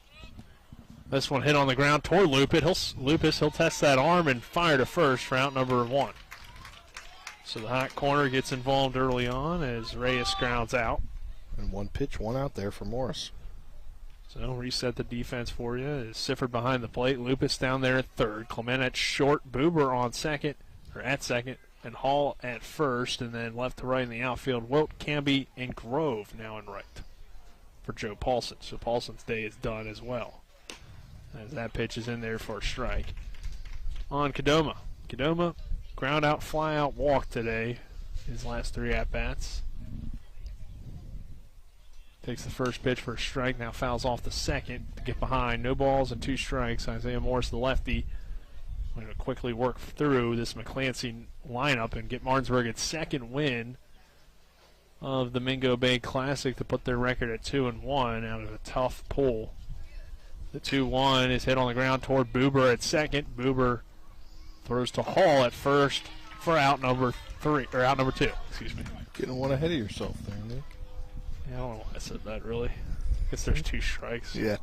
This one hit on the ground toward Lupus. He'll test that arm and fire to first for out number 1. So the hot corner gets involved early on as Reyes grounds out. And 1 pitch, 1 out there for Morris. So reset the defense for you. Is Sifford behind the plate. Lupus down there at third. Clement at short. Buber on second, or at second. And Hall at first. And then left to right in the outfield, Wilt, Camby, and Grove now in right for Joe Paulson. So Paulson's day is done as well, as that pitch is in there for a strike. On Kadoma. Kadoma, ground out, fly out, walk today. His last 3 at-bats. Takes the first pitch for a strike, now fouls off the second to get behind. No balls and 2 strikes. Isaiah Morris, the lefty, going to quickly work through this McClancy lineup and get Martinsburg its 2nd win of the Mingo Bay Classic to put their record at 2-1 out of a tough pull. The 2-1 is hit on the ground toward Buber at second. Buber throws to Hall at first for out number 2. Excuse me. Getting one ahead of yourself there, Nick. Yeah, I don't know why I said that, really. I guess there's 2 strikes. Yeah.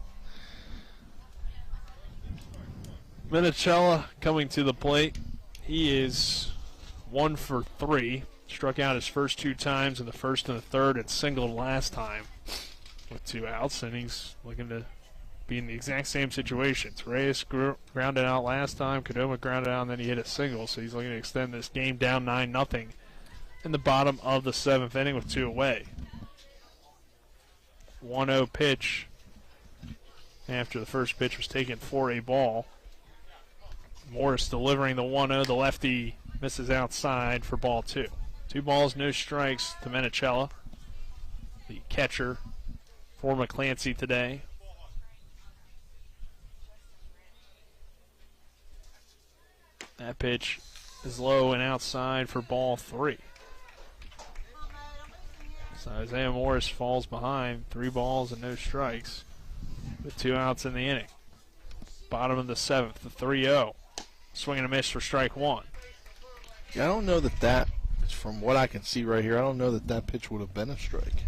Minicella coming to the plate. He is 1 for 3. Struck out his first 2 times in the first and the third, and singled last time with 2 outs, and he's looking to be in the exact same situations. Reyes grounded out last time. Kadoma grounded out, and then he hit a single, so he's looking to extend this game down 9-0 in the bottom of the 7th inning with 2 away. 1-0 pitch after the first pitch was taken for a ball. Morris delivering the 1-0. The lefty misses outside for ball 2. 2 balls, no strikes to Minicella, the catcher for McClancy today. That pitch is low and outside for ball 3. So Isaiah Morris falls behind, 3 balls and no strikes with 2 outs in the inning. Bottom of the 7th, the 3-0. Swing and a miss for strike 1. Yeah, I don't know that from what I can see right here, I don't know that pitch would have been a strike.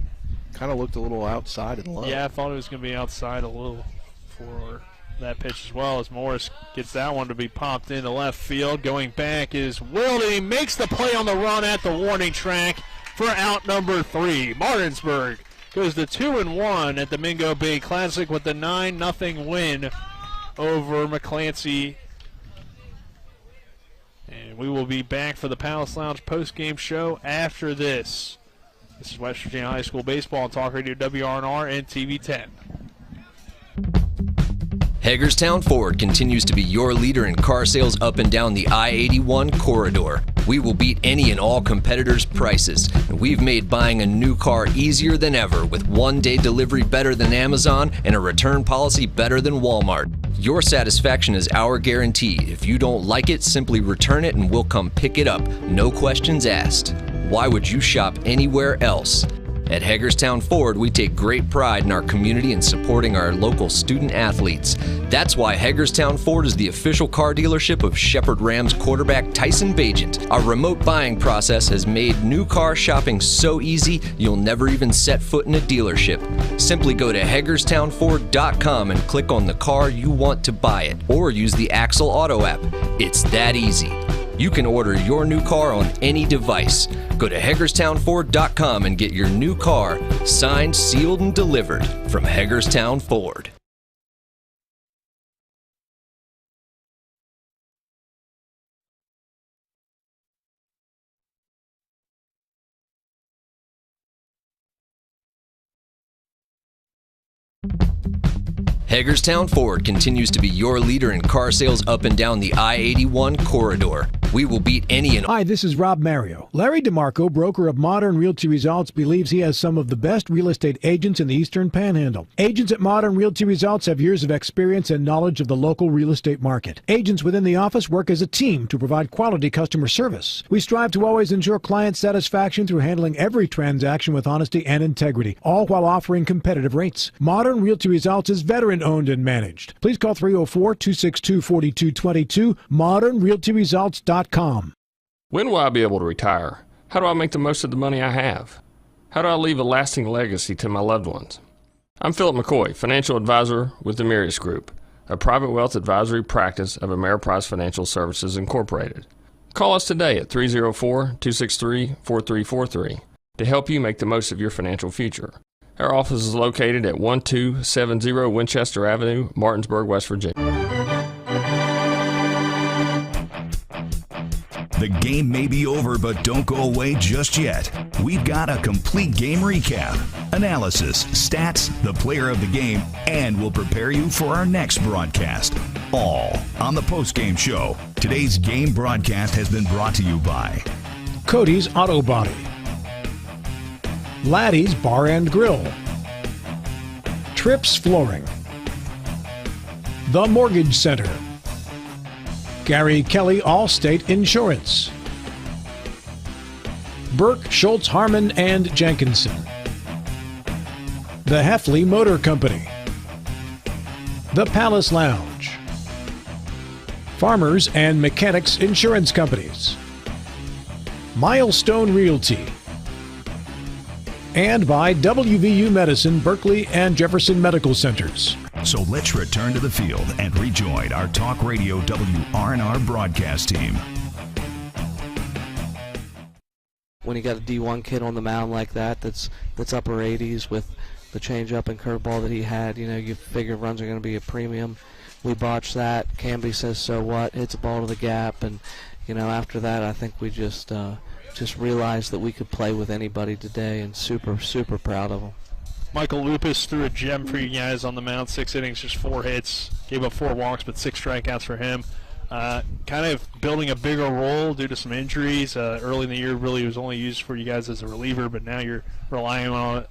Kind of looked a little outside and low. Yeah, I thought it was going to be outside a little for that pitch as well, as Morris gets that one to be popped into left field. Going back is Wilt, and he makes the play on the run at the warning track for out number 3. Martinsburg goes to 2-1 at the Mingo Bay Classic with the 9-0 win over McClancy. And we will be back for the Palace Lounge post-game show after this. This is West Virginia High School Baseball on Talk Radio WRNR and TV 10. Hagerstown Ford continues to be your leader in car sales up and down the I-81 corridor. We will beat any and all competitors' prices, and we've made buying a new car easier than ever with 1-day delivery better than Amazon and a return policy better than Walmart. Your satisfaction is our guarantee. If you don't like it, simply return it and we'll come pick it up. No questions asked. Why would you shop anywhere else? At Hagerstown Ford, we take great pride in our community and supporting our local student athletes. That's why Hagerstown Ford is the official car dealership of Shepherd Rams quarterback Tyson Bagent. Our remote buying process has made new car shopping so easy, you'll never even set foot in a dealership. Simply go to HagerstownFord.com and click on the car you want to buy it, or use the Axle Auto app. It's that easy. You can order your new car on any device. Go to HagerstownFord.com and get your new car signed, sealed, and delivered from Hagerstown Ford. Hagerstown Ford continues to be your leader in car sales up and down the I-81 corridor. We will beat any and Hi, this is Rob Mario. Larry DeMarco, broker of Modern Realty Results, believes he has some of the best real estate agents in the Eastern Panhandle. Agents at Modern Realty Results have years of experience and knowledge of the local real estate market. Agents within the office work as a team to provide quality customer service. We strive to always ensure client satisfaction through handling every transaction with honesty and integrity, all while offering competitive rates. Modern Realty Results is veteran-owned and managed. Please call 304-262-4222, modernrealtyresults.com. When will I be able to retire? How do I make the most of the money I have? How do I leave a lasting legacy to my loved ones? I'm Philip McCoy, financial advisor with the Mirius Group, a private wealth advisory practice of Ameriprise Financial Services Incorporated. Call us today at 304-263-4343 to help you make the most of your financial future. Our office is located at 1270 Winchester Avenue, Martinsburg, West Virginia. The game may be over, but don't go away just yet. We've got a complete game recap, analysis, stats, the player of the game, and we'll prepare you for our next broadcast. All on the postgame show. Today's game broadcast has been brought to you by Cody's Auto Body, Laddie's Bar and Grill, Trips Flooring, The Mortgage Center, Gary Kelly Allstate Insurance, Burke, Schultz, Harmon, and Jenkinson, the Heffley Motor Company, the Palace Lounge, Farmers and Mechanics Insurance Companies, Milestone Realty, and by WVU Medicine, Berkeley, and Jefferson Medical Centers. So let's return to the field and rejoin our Talk Radio WRNR broadcast team. When you got a D1 kid on the mound like that, that's upper 80s with the changeup and curveball that he had, you know, you figure runs are going to be a premium. We botched that. Camby says, so what? Hits a ball to the gap, and you know, after that, I think we just realized that we could play with anybody today, and super proud of them. Michael Lupus threw a gem for you guys on the mound. 6 innings, just 4 hits. Gave up 4 walks, but 6 strikeouts for him. Kind of building a bigger role due to some injuries. Early in the year, really was only used for you guys as a reliever, but now you're relying on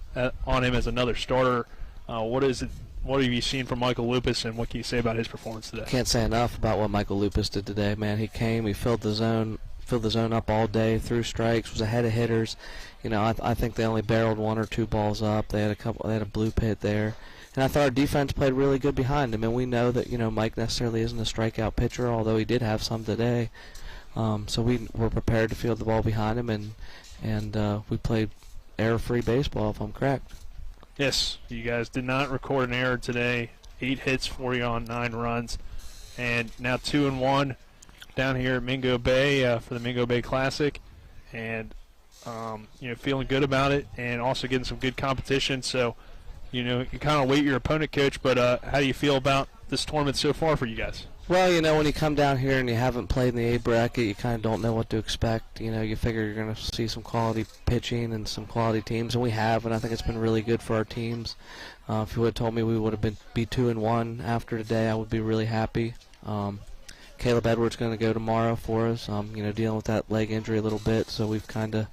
him as another starter. What have you seen from Michael Lupus, and what can you say about his performance today? Can't say enough about what Michael Lupus did today, man. He came, he filled the zone up all day, threw strikes, was ahead of hitters. You know, I think they only barreled 1 or 2 balls up. They had a blue pit there. And I thought our defense played really good behind him. And we know that, you know, Mike necessarily isn't a strikeout pitcher, although he did have some today. So we were prepared to field the ball behind him, and we played error-free baseball, if I'm correct. Yes, you guys did not record an error today. 8 hits, 40 on 9 runs, and now 2-1 down here at Mingo Bay for the Mingo Bay Classic, and you know, feeling good about it, and also getting some good competition. So, you know, you kind of weight your opponent, coach. But how do you feel about this tournament so far for you guys? Well, you know, when you come down here and you haven't played in the A bracket, you kind of don't know what to expect. You know, you figure you're going to see some quality pitching and some quality teams, and we have, and I think it's been really good for our teams. If you would have told me we would have be 2-1 after today, I would be really happy. Caleb Edwards going to go tomorrow for us. You know, dealing with that leg injury a little bit, so we've kind of,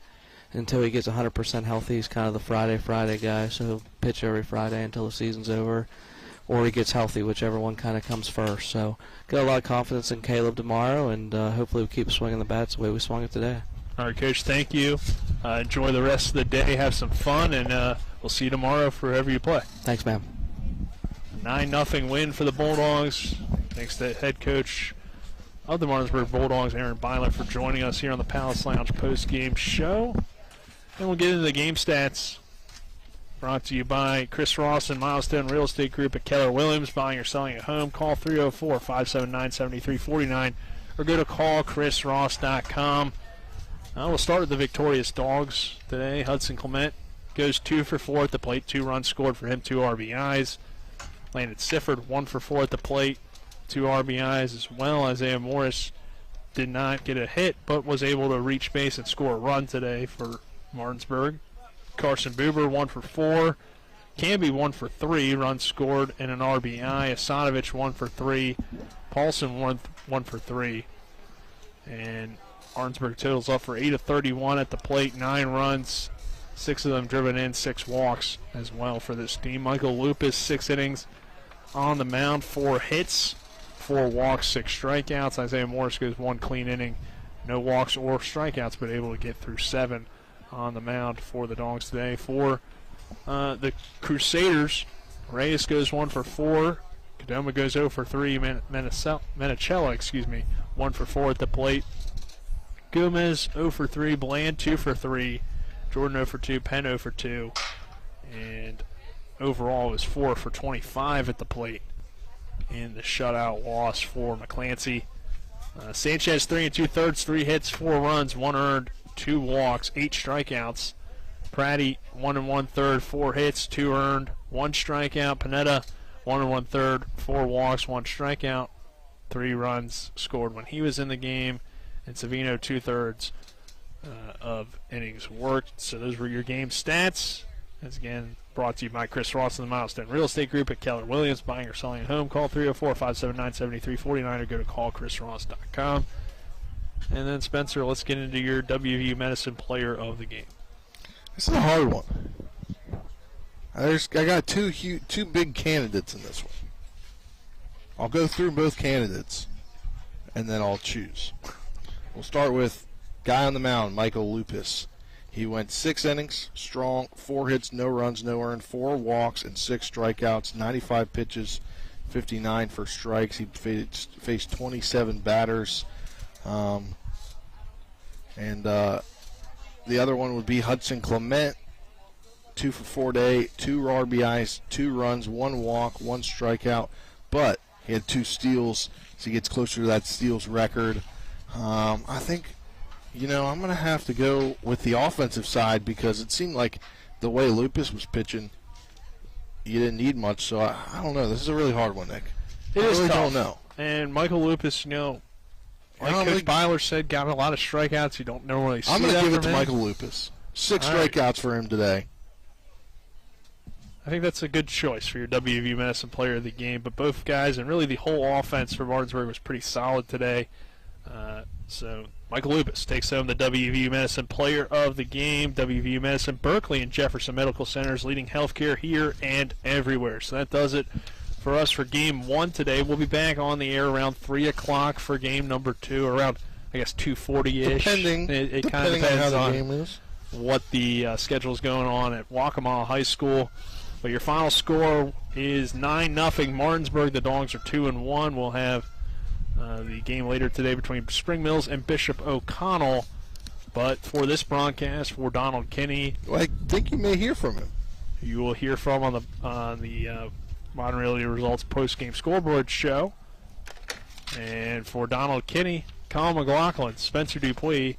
until he gets 100% healthy, he's kind of the Friday guy, so he'll pitch every Friday until the season's over, or he gets healthy, whichever one kind of comes first. So got a lot of confidence in Caleb tomorrow, and hopefully we keep swinging the bats the way we swung it today. All right, Coach, thank you. Enjoy the rest of the day. Have some fun, and we'll see you tomorrow for wherever you play. Thanks, man. 9-0 win for the Bulldogs. Thanks to head coach of the Martinsburg Bulldogs, Aaron Byler, for joining us here on the Palace Lounge post-game show. And we'll get into the game stats. Brought to you by Chris Ross and Milestone Real Estate Group at Keller Williams. Buying or selling a home, call 304-579-7349 or go to callchrisross.com. We'll start with the victorious Dogs today. Hudson Clement goes 2 for 4 at the plate. 2 runs scored for him, 2 RBIs. Landon Sifford 1 for 4 at the plate, 2 RBIs as well. Isaiah Morris did not get a hit, but was able to reach base and score a run today for Martinsburg. Carson Buber 1 for 4. Camby 1 for 3, runs scored and an RBI. Asanovich 1 for 3. Paulson 1 for 3. And Martinsburg totals up for 8 of 31 at the plate, 9 runs, 6 of them driven in, 6 walks as well for this team. Michael Lupus, 6 innings on the mound, 4 hits, 4 walks, 6 strikeouts. Isaiah Morris goes 1 clean inning, no walks or strikeouts, but able to get through 7 on the mound for the Dogs today. For the Crusaders, Reyes goes 1 for 4. Kadoma goes 0 for 3. Menicella, 1 for 4 at the plate. Gomez 0 for 3. Bland 2 for 3. Jordan 0 for 2. Penn 0 for 2. And overall it was 4 for 25 at the plate in the shutout loss for McClancy. Sanchez 3 2/3, 3 hits, 4 runs, 1 earned, 2 walks, 8 strikeouts. Pratty 1 1/3, 4 hits, 2 earned, 1 strikeout. Panetta 1 1/3, 4 walks, 1 strikeout, 3 runs scored when he was in the game. And Savino 2/3 of innings worked. So those were your game stats. As again, brought to you by Chris Ross and the Milestone Real Estate Group at Keller Williams. Buying or selling a home, call 304-579-7349 or go to callchrisross.com. And then, Spencer, let's get into your WVU Medicine Player of the Game. This is a hard one. I got two big candidates in this one. I'll go through both candidates, and then I'll choose. We'll start with guy on the mound, Michael Lupus. He went 6 innings, strong, 4 hits, no runs, no earned, 4 walks, and 6 strikeouts, 95 pitches, 59 for strikes. He faced 27 batters. And the other one would be Hudson Clement, 2 for 4 day, 2 RBIs, 2 runs, 1 walk, 1 strikeout. But he had 2 steals, so he gets closer to that steals record. I think, I'm going to have to go with the offensive side because it seemed like the way Lupus was pitching, you didn't need much. So I don't know. This is a really hard one, Nick. I really don't know. And Michael Lupus, like Coach Byler said, got a lot of strikeouts. You don't normally see that. I'm going to give it to Michael Lupus. 6 strikeouts for him today. I think that's a good choice for your WVU Medicine Player of the Game. But both guys and really the whole offense for Martinsburg was pretty solid today. So Michael Lupus takes home the WVU Medicine Player of the Game. WVU Medicine, Berkeley, and Jefferson Medical Centers leading healthcare here and everywhere. So that does it for us for Game 1 today. We'll be back on the air around 3 o'clock for Game number 2, around, 2:40-ish. Depending kind of depends on how the on game is. what the schedule is going on at Waccamaw High School. But your final score is 9-0 Martinsburg. The Dogs are 2-1. We'll have the game later today between Spring Mills and Bishop O'Connell. But for this broadcast, for Donald Kinney, I think you may hear from him. You will hear from on the Modern Reality Results post-game scoreboard show. And for Donald Kinney, Colin McLaughlin, Spencer Dupuis,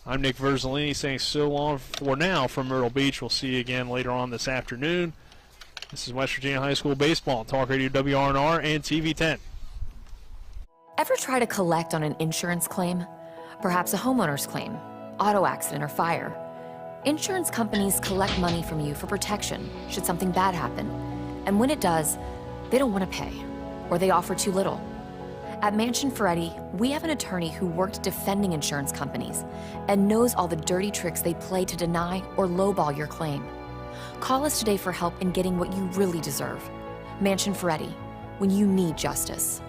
I'm Nick Verzolini saying so long for now from Myrtle Beach. We'll see you again later on this afternoon. This is West Virginia High School Baseball on Talk Radio WRNR and TV 10. Ever try to collect on an insurance claim? Perhaps a homeowner's claim, auto accident, or fire. Insurance companies collect money from you for protection should something bad happen. And when it does, they don't want to pay, or they offer too little. At Mansion Ferretti, we have an attorney who worked defending insurance companies and knows all the dirty tricks they play to deny or lowball your claim. Call us today for help in getting what you really deserve. Mansion Ferretti, when you need justice.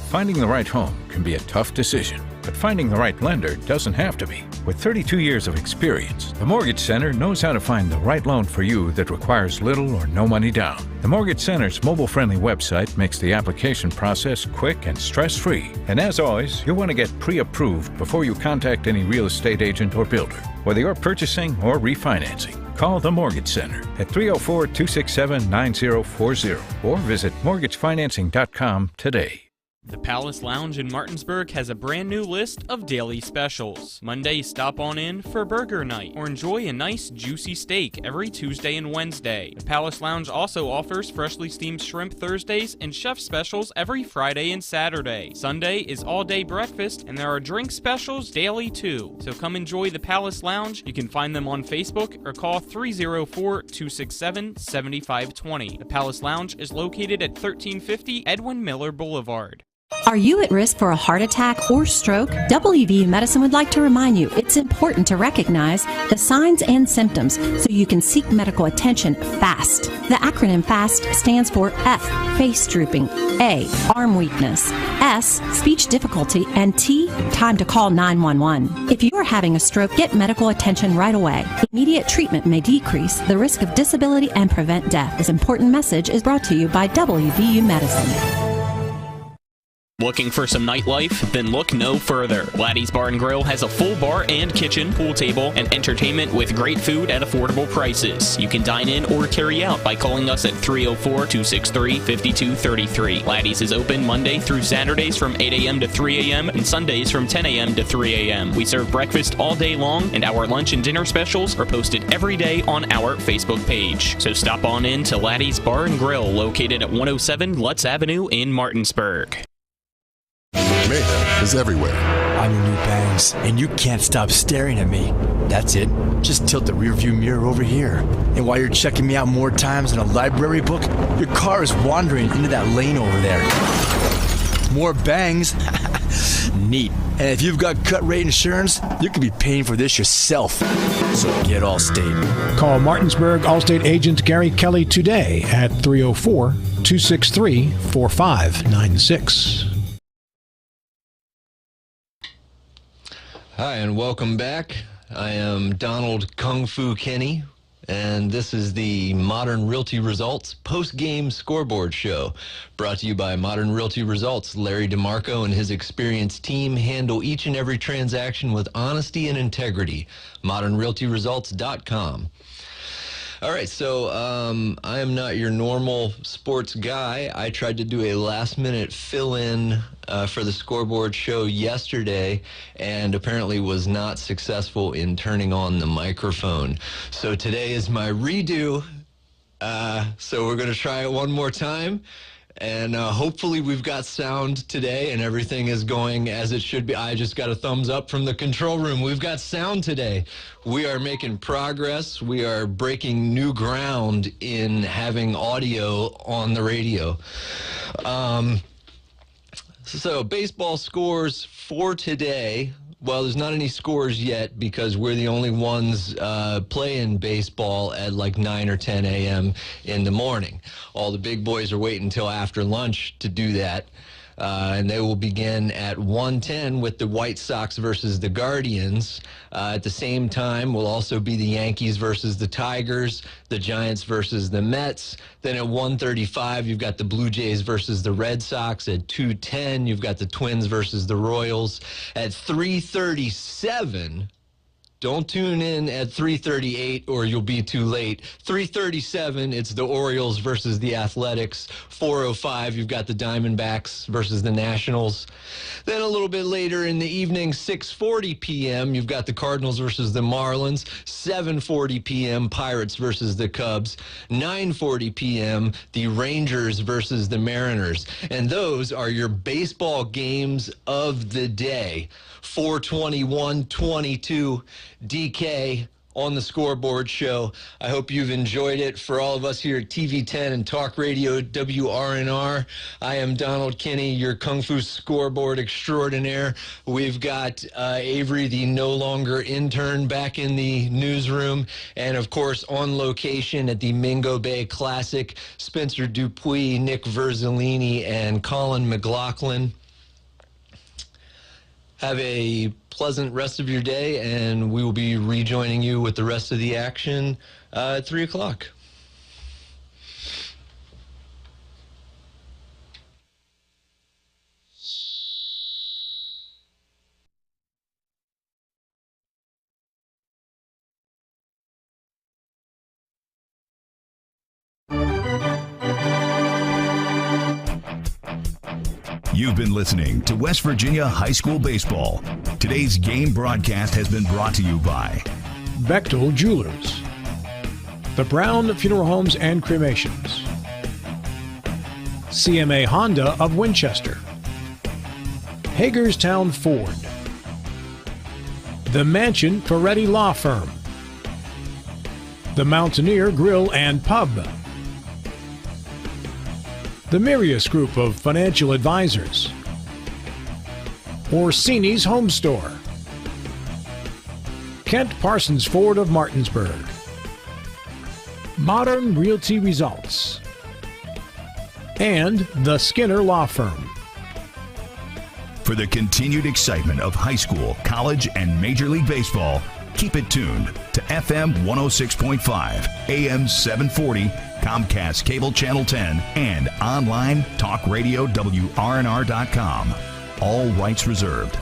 Finding the right home can be a tough decision. But finding the right lender doesn't have to be. With 32 years of experience, the Mortgage Center knows how to find the right loan for you that requires little or no money down. The Mortgage Center's mobile-friendly website makes the application process quick and stress-free. And as always, you'll want to get pre-approved before you contact any real estate agent or builder. Whether you're purchasing or refinancing, call the Mortgage Center at 304-267-9040 or visit mortgagefinancing.com today. The Palace Lounge in Martinsburg has a brand new list of daily specials. Monday, stop on in for burger night or enjoy a nice juicy steak every Tuesday and Wednesday. The Palace Lounge also offers freshly steamed shrimp Thursdays and chef specials every Friday and Saturday. Sunday is all-day breakfast and there are drink specials daily too. So come enjoy the Palace Lounge. You can find them on Facebook or call 304-267-7520. The Palace Lounge is located at 1350 Edwin Miller Boulevard. Are you at risk for a heart attack or stroke? WVU Medicine would like to remind you it's important to recognize the signs and symptoms so you can seek medical attention fast. The acronym FAST stands for F, face drooping, A, arm weakness, S, speech difficulty, and T, time to call 911. If you are having a stroke, get medical attention right away. Immediate treatment may decrease the risk of disability and prevent death. This important message is brought to you by WVU Medicine. Looking for some nightlife? Then look no further. Laddie's Bar and Grill has a full bar and kitchen, pool table, and entertainment with great food at affordable prices. You can dine in or carry out by calling us at 304-263-5233. Laddie's is open Monday through Saturdays from 8 a.m. to 3 a.m. and Sundays from 10 a.m. to 3 a.m. We serve breakfast all day long, and our lunch and dinner specials are posted every day on our Facebook page. So stop on in to Laddie's Bar and Grill, located at 107 Lutz Avenue in Martinsburg. Mayhem is everywhere. I'm your new bangs, and you can't stop staring at me. That's it. Just tilt the rearview mirror over here. And while you're checking me out more times than a library book, your car is wandering into that lane over there. More bangs? Neat. And if you've got cut rate insurance, you could be paying for this yourself. So get Allstate. Call Martinsburg Allstate agent Gary Kelly today at 304-263-4596. Hi, and welcome back. I am Donald Kung Fu Kenny, and this is the Modern Realty Results post-game scoreboard show, brought to you by Modern Realty Results. Larry DeMarco and his experienced team handle each and every transaction with honesty and integrity. ModernRealtyResults.com. All right, so I am not your normal sports guy. I tried to do a last-minute fill-in for the scoreboard show yesterday and apparently was not successful in turning on the microphone. So today is my redo. So we're going to try it one more time. And hopefully we've got sound today and everything is going as it should be. I just got a thumbs up from the control room. We've got sound today. We are making progress. We are breaking new ground in having audio on the radio. So baseball scores for today. Well, there's not any scores yet because we're the only ones playing baseball at like 9 or 10 a.m. in the morning. All the big boys are waiting until after lunch to do that. And they will begin at 1:10 with the White Sox versus the Guardians. At the same time will also be the Yankees versus the Tigers, the Giants versus the Mets. Then at 1:35, you've got the Blue Jays versus the Red Sox. At 2:10, you've got the Twins versus the Royals. At 3:37, don't tune in at 3:38 or you'll be too late. 3:37, it's the Orioles versus the Athletics. 4:05, you've got the Diamondbacks versus the Nationals. Then a little bit later in the evening, 6:40 p.m., you've got the Cardinals versus the Marlins. 7:40 p.m., Pirates versus the Cubs. 9:40 p.m., the Rangers versus the Mariners. And those are your baseball games of the day. 421-22 DK on the Scoreboard show. I hope you've enjoyed it. For all of us here at TV10 and Talk Radio WRNR, I am Donald Kinney, your Kung Fu Scoreboard extraordinaire. We've got Avery, the no longer intern, back in the newsroom. And, of course, on location at the Mingo Bay Classic, Spencer Dupuis, Nick Verzolini, and Colin McLaughlin. Have a pleasant rest of your day, and we will be rejoining you with the rest of the action at 3 o'clock. You've been listening to West Virginia High School Baseball. Today's game broadcast has been brought to you by Bechtel Jewelers, the Brown Funeral Homes and Cremations, CMA Honda of Winchester, Hagerstown Ford, the Mansion Ferretti Law Firm, the Mountaineer Grill and Pub, the Mirius Group of Financial Advisors, Orsini's Home Store, Kent Parsons Ford of Martinsburg, Modern Realty Results, and the Skinner Law Firm. For the continued excitement of high school, college, and Major League Baseball, keep it tuned to FM 106.5, AM 740, Comcast Cable Channel 10, and online talk radio WRNR.com. All rights reserved.